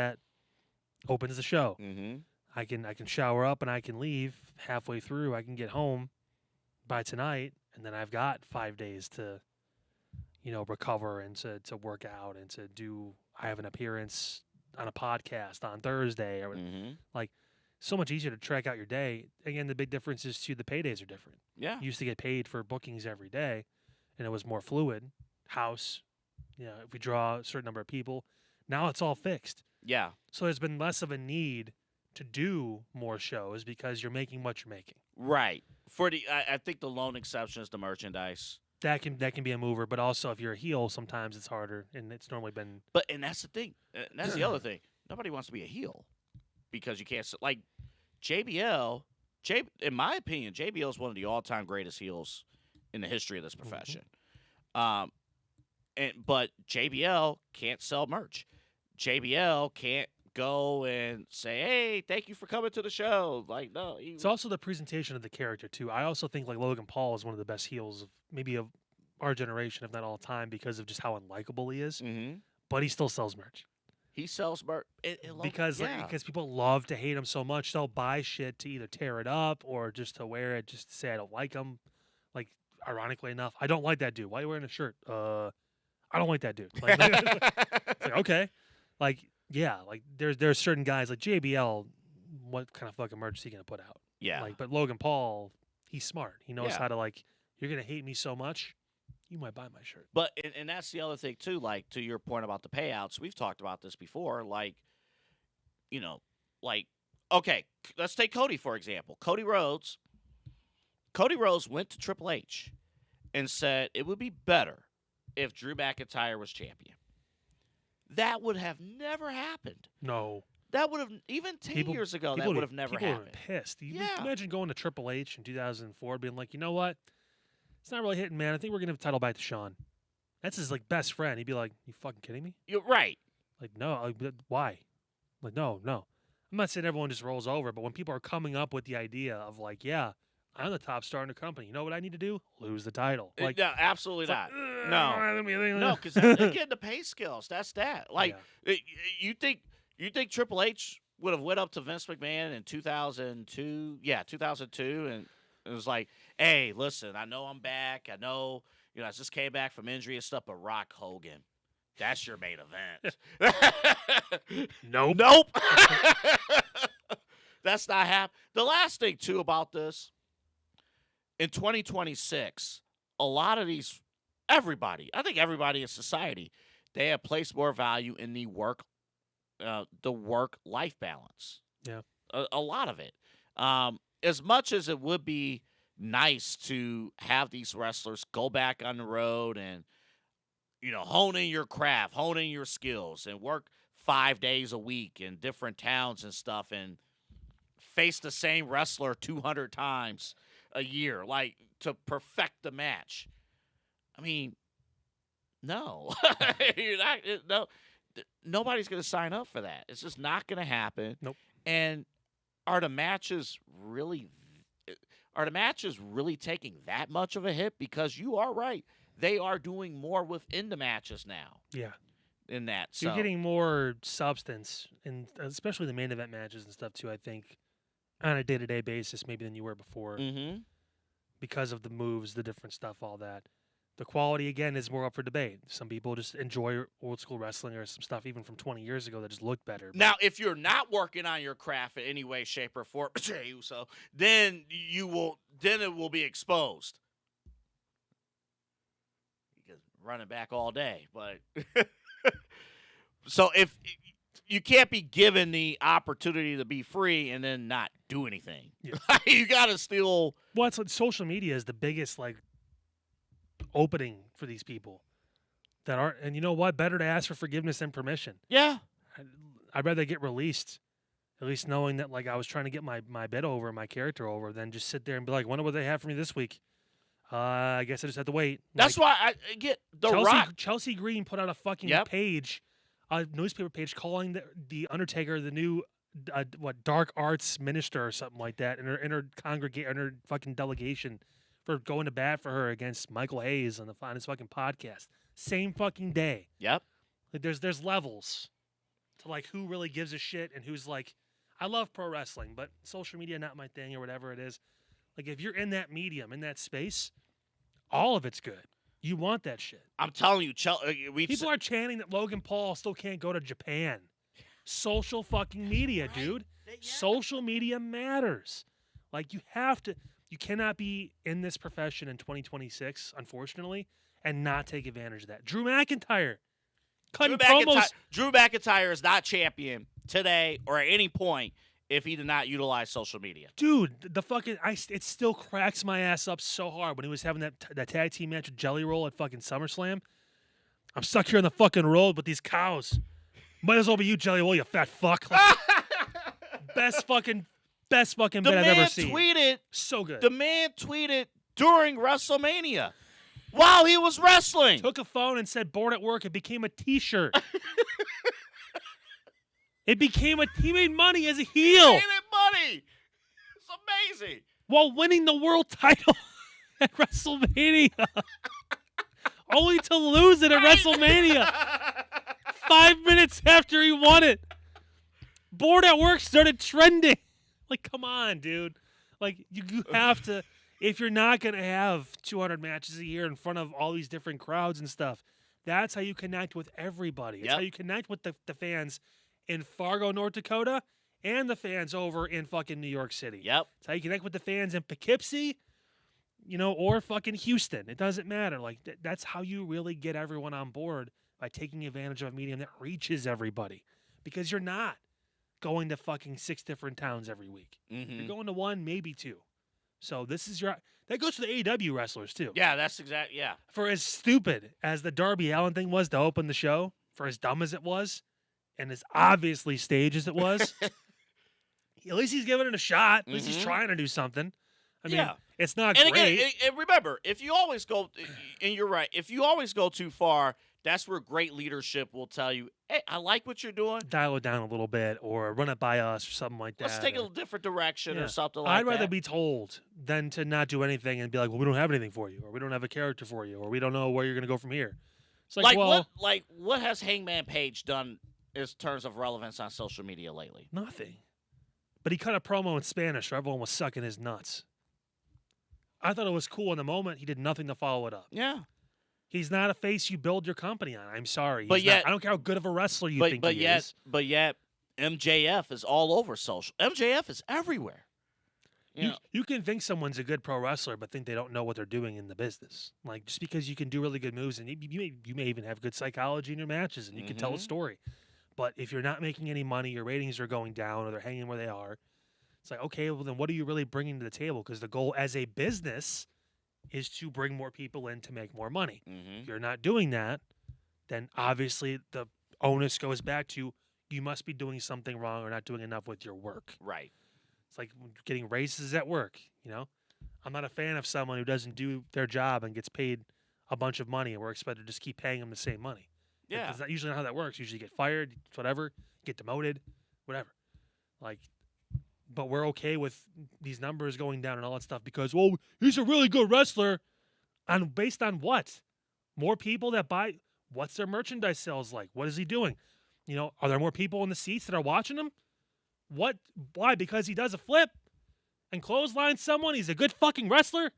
opens the show. Mm-hmm. I can shower up and I can leave halfway through. I can get home by tonight, and then I've got 5 days to, recover and to work out and to do. I have an appearance on a podcast on Thursday, or like so much easier to track out your day. Again, the big difference is too the paydays are different. Yeah, you used to get paid for bookings every day, and it was more fluid. House, if we draw a certain number of people, now it's all fixed. Yeah, so there's been less of a need to do more shows because you're making what you're making. Right. I think the lone exception is the merchandise. That can be a mover, but also if you're a heel, sometimes it's harder, and it's normally been. And that's the thing. And that's the other thing. Nobody wants to be a heel because you can't like JBL. In my opinion, JBL is one of the all-time greatest heels in the history of this profession. But JBL can't sell merch. JBL can't go and say, hey, thank you for coming to the show. Like, no. It's also the presentation of the character, too. I also think, like, Logan Paul is one of the best heels of our generation, if not all time, because of just how unlikable he is. Mm-hmm. But he still sells merch. He sells merch. Because people love to hate him so much, they'll buy shit to either tear it up or just to wear it just to say I don't like him. Like, ironically enough, I don't like that dude. Why are you wearing a shirt? I don't like that dude. Like, it's like, okay. Like, yeah, like there's certain guys like JBL, what kind of fucking merch is he gonna put out? Yeah. Like, but Logan Paul, he's smart. He knows Yeah. how to, like, you're gonna hate me so much, you might buy my shirt. But and that's the other thing too. Like to your point about the payouts, we've talked about this before. Like, okay, let's take Cody for example. Cody Rhodes went to Triple H and said it would be better if Drew McIntyre was champion. That would have never happened. No. That would have, even 10 years ago, that would have never people happened. Were pissed. Imagine going to Triple H in 2004 being like, you know what? It's not really hitting, man. I think we're going to have the title back to Shawn. That's his, like, best friend. He'd be like, you fucking kidding me? You're right. Like, no. Why? Like, no. I'm not saying everyone just rolls over, but when people are coming up with the idea of, like, yeah, I'm the top star in the company. You know what I need to do? Lose the title. Like, no, absolutely not. No. No, because again, the pay scales. That's that. Like, you think Triple H would have went up to Vince McMahon in 2002? Yeah, 2002, and it was like, hey, listen, I know I'm back. I know, I just came back from injury and stuff, but Rock Hogan, that's your main event. Nope. That's not happening. The last thing too about this. In 2026, a lot of I think everybody in society, they have placed more value in the work-life balance. Yeah. A lot of it. As much as it would be nice to have these wrestlers go back on the road and, hone in your craft, hone in your skills, and work 5 days a week in different towns and stuff and face the same wrestler 200 times a year, like to perfect the match. I mean, no, no, nobody's going to sign up for that. It's just not going to happen. Nope. And are the matches really taking that much of a hit? Because you are right, they are doing more within the matches now. Yeah. In that, You're getting more substance, and especially the main event matches and stuff too. I think on a day-to-day basis, maybe than you were before. Mm-hmm. Because of the moves, the different stuff, all that. The quality, again, is more up for debate. Some people just enjoy old-school wrestling or some stuff even from 20 years ago that just looked better. Now, if you're not working on your craft in any way, shape, or form, then it will be exposed. Because running back all day, but so if you can't be given the opportunity to be free and then not do anything. Yeah. You got to still. Well, it's like social media is the biggest opening for these people that aren't. And you know what? Better to ask for forgiveness and permission. Yeah. I'd rather get released, at least knowing that I was trying to get my bit over, my character over, than just sit there and be like, wonder what they have for me this week. I guess I just have to wait. That's why I get Chelsea Green put out a fucking page. A newspaper page calling the Undertaker the new dark arts minister or something like that in her fucking delegation for going to bat for her against Michael Hayes on his fucking podcast. Same fucking day. Yep. Like there's levels to who really gives a shit and who's I love pro wrestling, but social media not my thing or whatever it is. If you're in that medium, in that space, all of it's good. You want that shit. I'm telling you, people are chanting that Logan Paul still can't go to Japan. Social fucking media, dude. Social media matters. You cannot be in this profession in 2026, unfortunately, and not take advantage of that. Drew McIntyre. Drew McIntyre is not champion today or at any point if he did not utilize social media. Dude, it still cracks my ass up so hard when he was having that tag team match with Jelly Roll at fucking SummerSlam. I'm stuck here on the fucking road with these cows. Might as well be you, Jelly Roll, you fat fuck. Best fucking bit I've ever seen. So good. The man tweeted during WrestleMania while he was wrestling. Took a phone and said bored at work. It became a t-shirt. He made money as a heel. He made money. It's amazing. While winning the world title at WrestleMania. Only to lose it at WrestleMania. 5 minutes after he won it. Bored at work started trending. Come on, dude. You have to. if you're not going to have 200 matches a year in front of all these different crowds and stuff, that's how you connect with everybody. It's how you connect with the fans in Fargo, North Dakota, and the fans over in fucking New York City. Yep. It's how you connect with the fans in Poughkeepsie, or fucking Houston. It doesn't matter. Like, that's how you really get everyone on board, by taking advantage of a medium that reaches everybody. Because you're not going to fucking 6 different towns every week. You're going to 1, maybe 2. So this is that goes to the AEW wrestlers too. Yeah, that's exactly, yeah. For as stupid as the Darby Allin thing was to open the show, for as dumb as it was, and as obviously staged as it was, at least he's giving it a shot. At least he's trying to do something. I mean, it's not and great. Again, and remember, if you always go, and you're right, if you always go too far, that's where great leadership will tell you, hey, I like what you're doing. Dial it down a little bit, or run it by us, or something like that. Let's take a different direction or something like that. I'd rather be told than to not do anything and be like, well, we don't have anything for you, or we don't have a character for you, or we don't know where you're going to go from here. It's like, well, what has Hangman Page done in terms of relevance on social media lately? Nothing. But he cut a promo in Spanish where everyone was sucking his nuts. I thought it was cool in the moment. He did nothing to follow it up. Yeah. He's not a face you build your company on. I'm sorry. But yet, I don't care how good of a wrestler you think he is. But yet, MJF is all over social. MJF is everywhere. You can think someone's a good pro wrestler, but think they don't know what they're doing in the business. Like, just because you can do really good moves, and you may even have good psychology in your matches, and you can tell a story. But if you're not making any money, your ratings are going down, or they're hanging where they are, it's like, okay, well, then what are you really bringing to the table? Because the goal as a business is to bring more people in to make more money. If you're not doing that, then obviously the onus goes back to you must be doing something wrong or not doing enough with your work. Right. It's like getting raises at work, I'm not a fan of someone who doesn't do their job and gets paid a bunch of money and we're expected to just keep paying them the same money. Yeah. That's not usually not how that works. Usually you get fired, whatever, get demoted, whatever. But we're okay with these numbers going down and all that stuff because, well, he's a really good wrestler. Based on what? More people that buy. What's their merchandise sales like? What is he doing? Are there more people in the seats that are watching him? What? Why? Because he does a flip and clotheslines someone? He's a good fucking wrestler?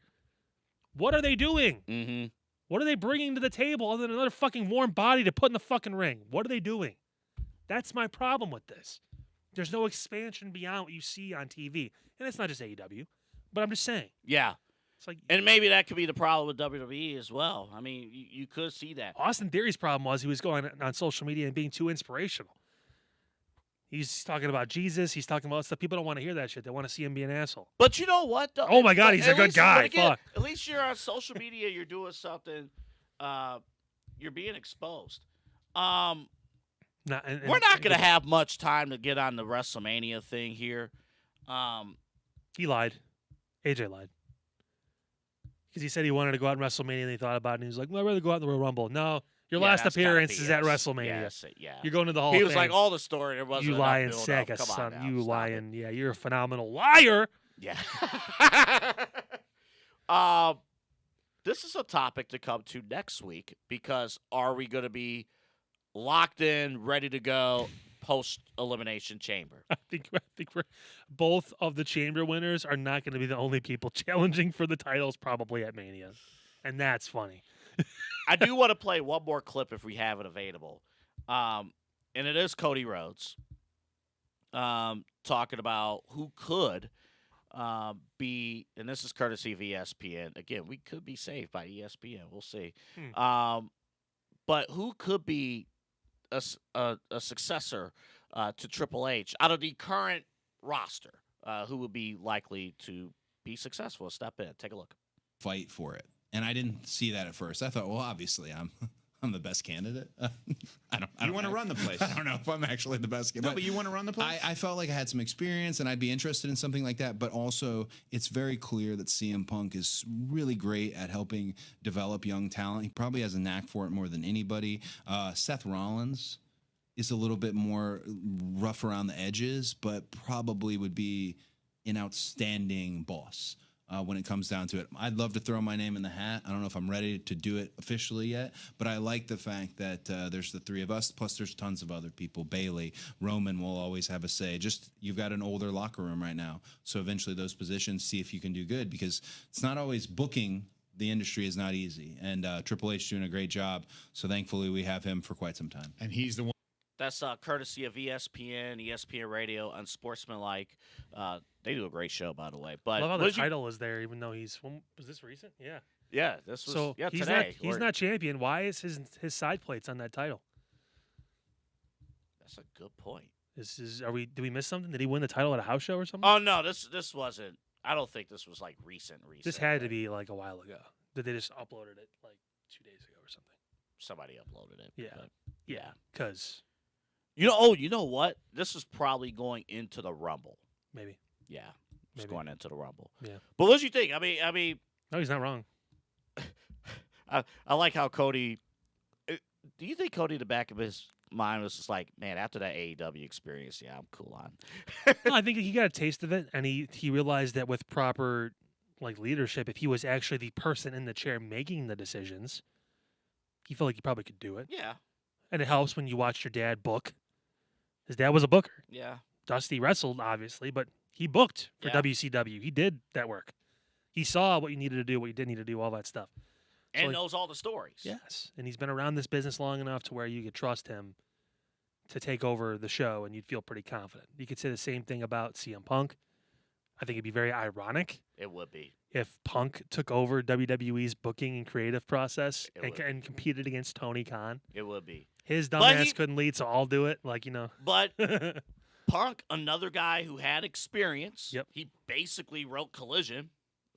What are they doing? What are they bringing to the table other than another fucking warm body to put in the fucking ring? What are they doing? That's my problem with this. There's no expansion beyond what you see on TV. And it's not just AEW, but I'm just saying. Yeah. It's like, and maybe that could be the problem with WWE as well. I mean, you could see that. Austin Theory's problem was he was going on social media and being too inspirational. He's talking about Jesus. He's talking about stuff. People don't want to hear that shit. They want to see him be an asshole. But you know what? Though? Oh, my God, he's a good guy. Again, at least you're on social media. You're doing something. You're being exposed. We're not going to have much time to get on the WrestleMania thing here. He lied. AJ lied. Because he said he wanted to go out in WrestleMania and he thought about it and he was like, well, I'd rather go out in the Royal Rumble. No, your last appearance is at WrestleMania. Yes, yeah. You're going to the Hall of Fame. He was like, all the story. There wasn't you enough lying build sack up. of Come son. on now, You stop lying. Yeah, you're a phenomenal liar. Yeah. This is a topic to come to next week because are we going to be locked in, ready to go post-Elimination Chamber? I think we're both of the Chamber winners are not going to be the only people challenging for the titles probably at Mania. And that's funny. I do want to play one more clip if we have it available. And it is Cody Rhodes talking about who could be, and this is courtesy of ESPN. Again, we could be saved by ESPN. We'll see. But who could be a successor to Triple H out of the current roster? Who would be likely to be successful? Step in. Take a look. Fight for it. And I didn't see that at first. I thought, well, obviously I'm the best candidate. I don't want to run the place. I don't know if I'm actually the best candidate. No, but you want to run the place? I felt like I had some experience and I'd be interested in something like that. But also, it's very clear that CM Punk is really great at helping develop young talent. He probably has a knack for it more than anybody. Seth Rollins is a little bit more rough around the edges, but probably would be an outstanding boss. when it comes down to it. I'd love to throw my name in the hat. I don't know if I'm ready to do it officially yet, but I like the fact that there's the three of us, plus there's tons of other people. Bailey, Roman will always have a say. Just you've got an older locker room right now, so eventually those positions, see if you can do good, because it's not always booking. The industry is not easy, and Triple H doing a great job. So thankfully we have him for quite some time. And he's the one. That's courtesy of ESPN, ESPN Radio, Unsportsmanlike. They do a great show, by the way. But I love how the title is there, even though he's. Was this recent? Yeah. Yeah, this was. So yeah, he's today. He's not champion. Why is his side plates on that title? That's a good point. Did we miss something? Did he win the title at a house show or something? Oh no, this wasn't. I don't think this was like recent. This had to be like a while ago. Did they just uploaded it like 2 days ago or something? Somebody uploaded it. Yeah. But, yeah. Because. You know what? This is probably going into the Rumble. Maybe. Yeah. It's going into the Rumble. Yeah. But what do you think? I mean. No, he's not wrong. I like how Cody. Do you think Cody, in the back of his mind, was just like, man, after that AEW experience, yeah, I'm cool on. No, I think he got a taste of it, and he realized that with proper leadership, if he was actually the person in the chair making the decisions, he felt like he probably could do it. Yeah. And it helps when you watch your dad book. His dad was a booker. Yeah. Dusty wrestled, obviously, but he booked for WCW. He did that work. He saw what you needed to do, what you didn't need to do, all that stuff. And knows all the stories. Yes. And he's been around this business long enough to where you could trust him to take over the show, and you'd feel pretty confident. You could say the same thing about CM Punk. I think it'd be very ironic. It would be. If Punk took over WWE's booking and creative process and competed against Tony Khan. It would be. His dumbass couldn't lead, so I'll do it. But Punk, another guy who had experience. Yep. He basically wrote Collision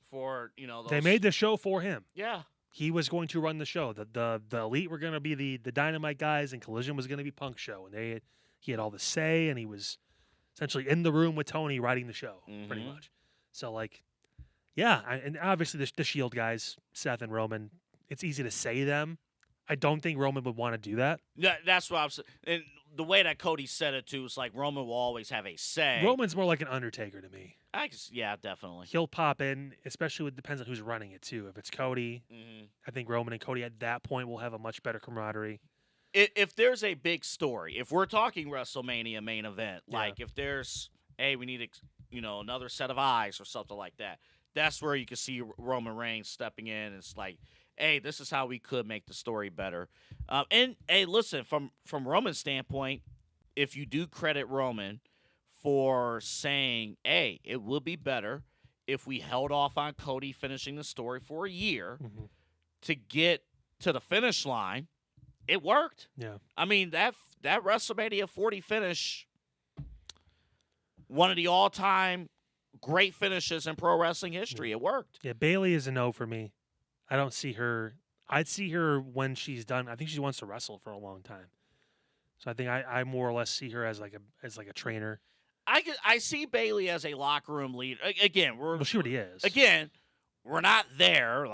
for, those. They made the show for him. Yeah. He was going to run the show. The Elite were going to be the Dynamite guys, and Collision was going to be Punk's show. And he had all the say, and he was essentially in the room with Tony writing the show, pretty much. So, yeah, and obviously the Shield guys, Seth and Roman, it's easy to say them. I don't think Roman would want to do that. Yeah, that's what I was saying. And the way that Cody said it, too, is like Roman will always have a say. Roman's more like an Undertaker to me. Yeah, definitely. He'll pop in, especially it depends on who's running it, too. If it's Cody, I think Roman and Cody at that point will have a much better camaraderie. If there's a big story, if we're talking WrestleMania main event, if there's, hey, we need another set of eyes or something like that, that's where you can see Roman Reigns stepping in. And it's like, hey, this is how we could make the story better. And, hey, listen, from Roman's standpoint, if you do credit Roman for saying, hey, it would be better if we held off on Cody finishing the story for a year to get to the finish line, it worked. Yeah. I mean, that WrestleMania 40 finish, one of the all-time great finishes in pro wrestling history. It worked. Yeah, Bailey is a no for me. I don't see her. I'd see her when she's done. I think she wants to wrestle for a long time. So I think I more or less see her as a trainer. I see Bailey as a locker room leader. Again, she already is. Again, we're not there.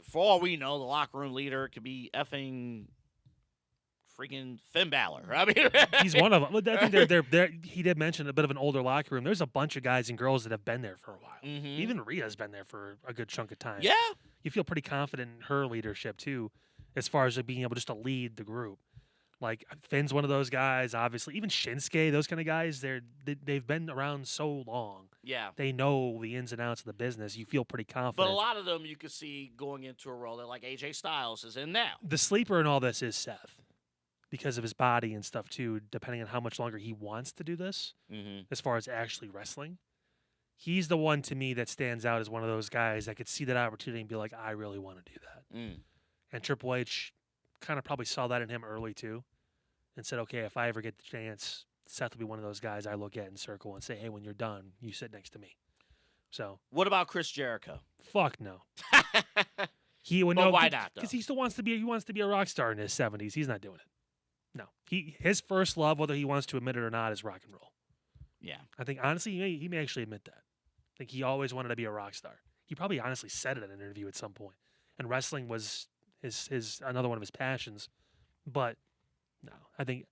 For all we know, the locker room leader could be effing freaking Finn Balor. I mean, he's one of them. I think they're. He did mention a bit of an older locker room. There's a bunch of guys and girls that have been there for a while. Even Rhea's been there for a good chunk of time. Yeah, you feel pretty confident in her leadership too, as far as being able just to lead the group. Finn's one of those guys. Obviously, even Shinsuke, those kind of guys. They've been around so long. Yeah, they know the ins and outs of the business. You feel pretty confident. But a lot of them you could see going into a role that AJ Styles is in now. The sleeper in all this is Seth, because of his body and stuff too, depending on how much longer he wants to do this, as far as actually wrestling. He's the one to me that stands out as one of those guys that could see that opportunity and be like, I really want to do that. And Triple H kind of probably saw that in him early too and said, okay, if I ever get the chance, Seth will be one of those guys I look at in circle and say, hey, when you're done, you sit next to me. So what about Chris Jericho? Fuck no. Why not, though? Because he still wants to be a rock star in his 70s. He's not doing it. No, his first love, whether he wants to admit it or not, is rock and roll. Yeah, I think honestly, he may actually admit that. I think he always wanted to be a rock star. He probably honestly said it in an interview at some point. And wrestling was his another one of his passions. But no, I think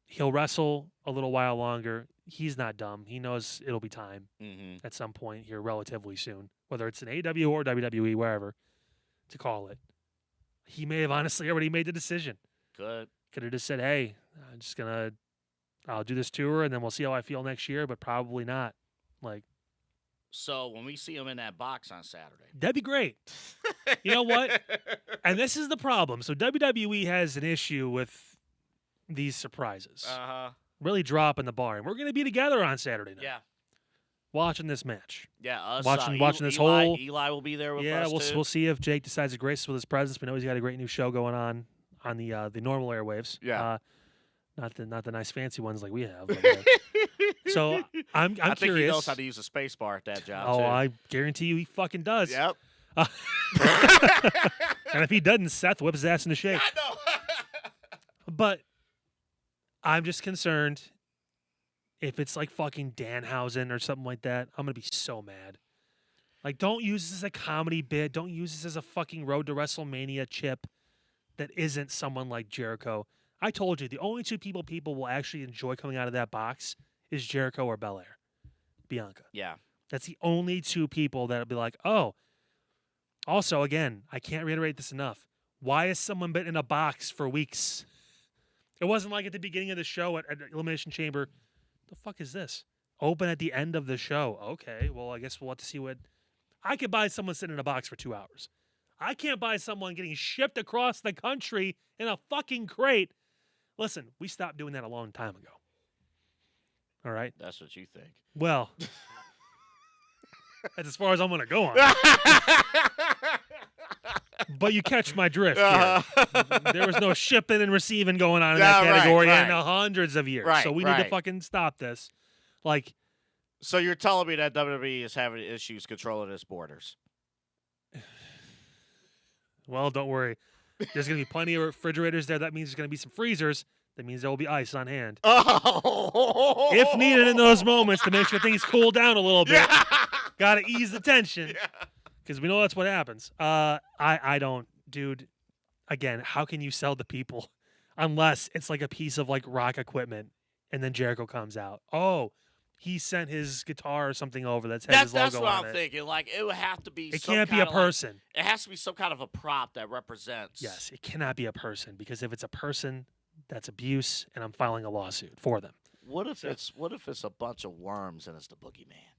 He'll wrestle a little while longer. He's not dumb. He knows it'll be time Mm-hmm. at some point here relatively soon, whether it's an AEW or WWE, wherever, to call it. He may have honestly already made the decision. Good. Could have just said, hey, I'll do this tour and then we'll see how I feel next year, but probably not. Like, So when we see him in that box on Saturday, that'd be great. You know what? And this is the problem. So WWE has an issue with these surprises. Really dropping the bar. And we're going to be together on Saturday night. Yeah. Watching this match. Yeah, us. Watching this Eli, whole. Eli will be there with Yeah, us too. we'll see if Jake decides to grace us with his presence. We know he's got a great new show going on the normal airwaves. Yeah. Not the nice fancy ones like we have. But, so I'm I think curious. he knows how to use a space bar at that job. Oh, too. I guarantee you he fucking does. Yep. And if he doesn't, Seth whips his ass into shape. I know. But I'm just concerned if it's like fucking Danhausen or something like that, I'm going to be so mad. Like, don't use this as a comedy bit. Don't use this as a fucking Road to WrestleMania chip that isn't someone like Jericho. I told you, the only two people will actually enjoy coming out of that box is Jericho or Belair. Bianca. Yeah. That's the only two people that'll be like, oh. Also, again, I can't reiterate this enough. Why has someone been in a box for weeks? It wasn't like at the beginning of the show at Elimination Chamber. The fuck is this? Open at the end of the show. Okay, well, I guess we'll have to see what. I could buy someone sitting in a box for 2 hours. I can't buy someone getting shipped across the country in a fucking crate. Listen, we stopped doing that a long time ago. All right? That's what you think. Well, that's as far as I'm going to go on. But you catch my drift here. There was no shipping and receiving going on in that category in hundreds of years. So we need to fucking stop this. Like, so you're telling me that WWE is having issues controlling its borders? Well, don't worry. There's going to be plenty of refrigerators there. That means there's going to be some freezers. That means there will be ice on hand. Oh. If needed in those moments to make sure things cool down a little bit. Got to ease the tension. Because we know that's what happens. I don't, dude. Again, how can you sell to people unless it's like a piece of like rock equipment and then Jericho comes out? Oh, he sent his guitar or something over that's had his logo on it. That's what I'm thinking. Like, it would have to be. It can't be a person. It has to be some kind of a prop that represents. Yes, it cannot be a person because if it's a person, that's abuse, and I'm filing a lawsuit for them. What if it's a bunch of worms and it's the boogeyman?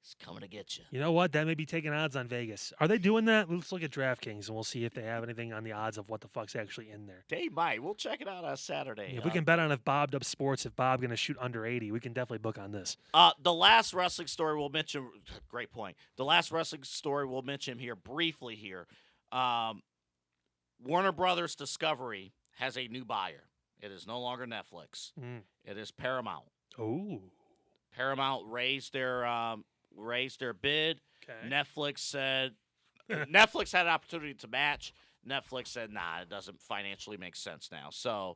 He's coming to get you. You know what? That may be taking odds on Vegas. Are they doing that? Let's look at DraftKings and we'll see if they have anything on the odds of what the fuck's actually in there. They might. We'll check it out on Saturday. If we can bet on if Bob Dub Sports, if Bob going to shoot under 80, we can definitely book on this. The last wrestling story we'll mention. Great point. The last wrestling story we'll mention here briefly here. Warner Brothers Discovery has a new buyer. It is no longer Netflix. It is Paramount. Oh. Paramount raised their bid. Okay. Netflix said Netflix had an opportunity to match. Netflix said, nah, it doesn't financially make sense now. So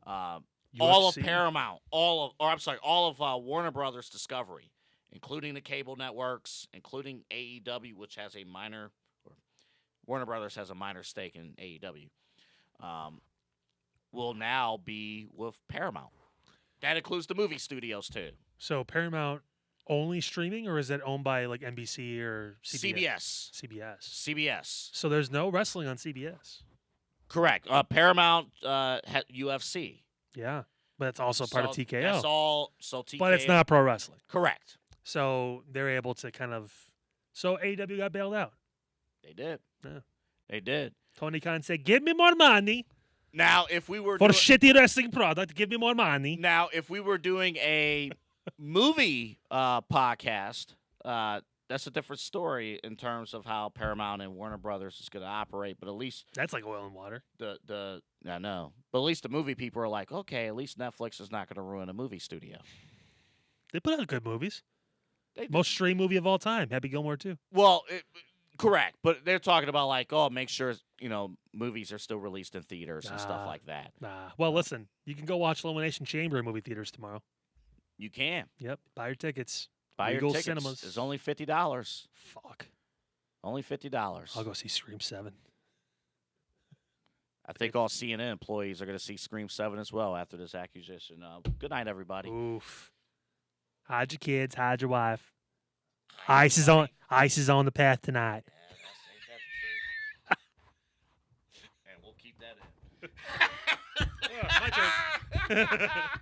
all of Paramount, all of Warner Brothers Discovery, including the cable networks, including AEW, which has a minor, or Warner Brothers has a minor stake in AEW, will now be with Paramount. That includes the movie studios too. So Paramount only streaming, or is it owned by like NBC or CBS? CBS. So there's no wrestling on CBS. Correct. Paramount had UFC. Yeah, but it's also part of TKO. That's all. So TKO. But it's not pro wrestling. Correct. So they're able to kind of. So AEW got bailed out. They did. Yeah. They did. Tony Khan said, "Give me more money." Now, if we were for shitty wrestling product, give me more money. Now, if we were doing a movie podcast, that's a different story in terms of how Paramount and Warner Brothers is going to operate. But at least that's like oil and water. I know, but at least the movie people are like, okay, at least Netflix is not going to ruin a movie studio. They put out good movies. Most streamed movie of all time, Happy Gilmore 2. Well, correct, but they're talking about like, oh, make sure movies are still released in theaters and stuff like that. Well, listen, you can go watch Elimination Chamber in movie theaters tomorrow. You can. Yep. Buy your tickets. Buy Regal your tickets. Cinemas. It's only $50. Fuck. Only $50. I'll go see Scream 7. I think all CNN employees are going to see Scream 7 as well after this accusation. Good night, everybody. Oof. Hide your kids. Hide your wife. Ice is on the path tonight. And we'll keep that in. My turn.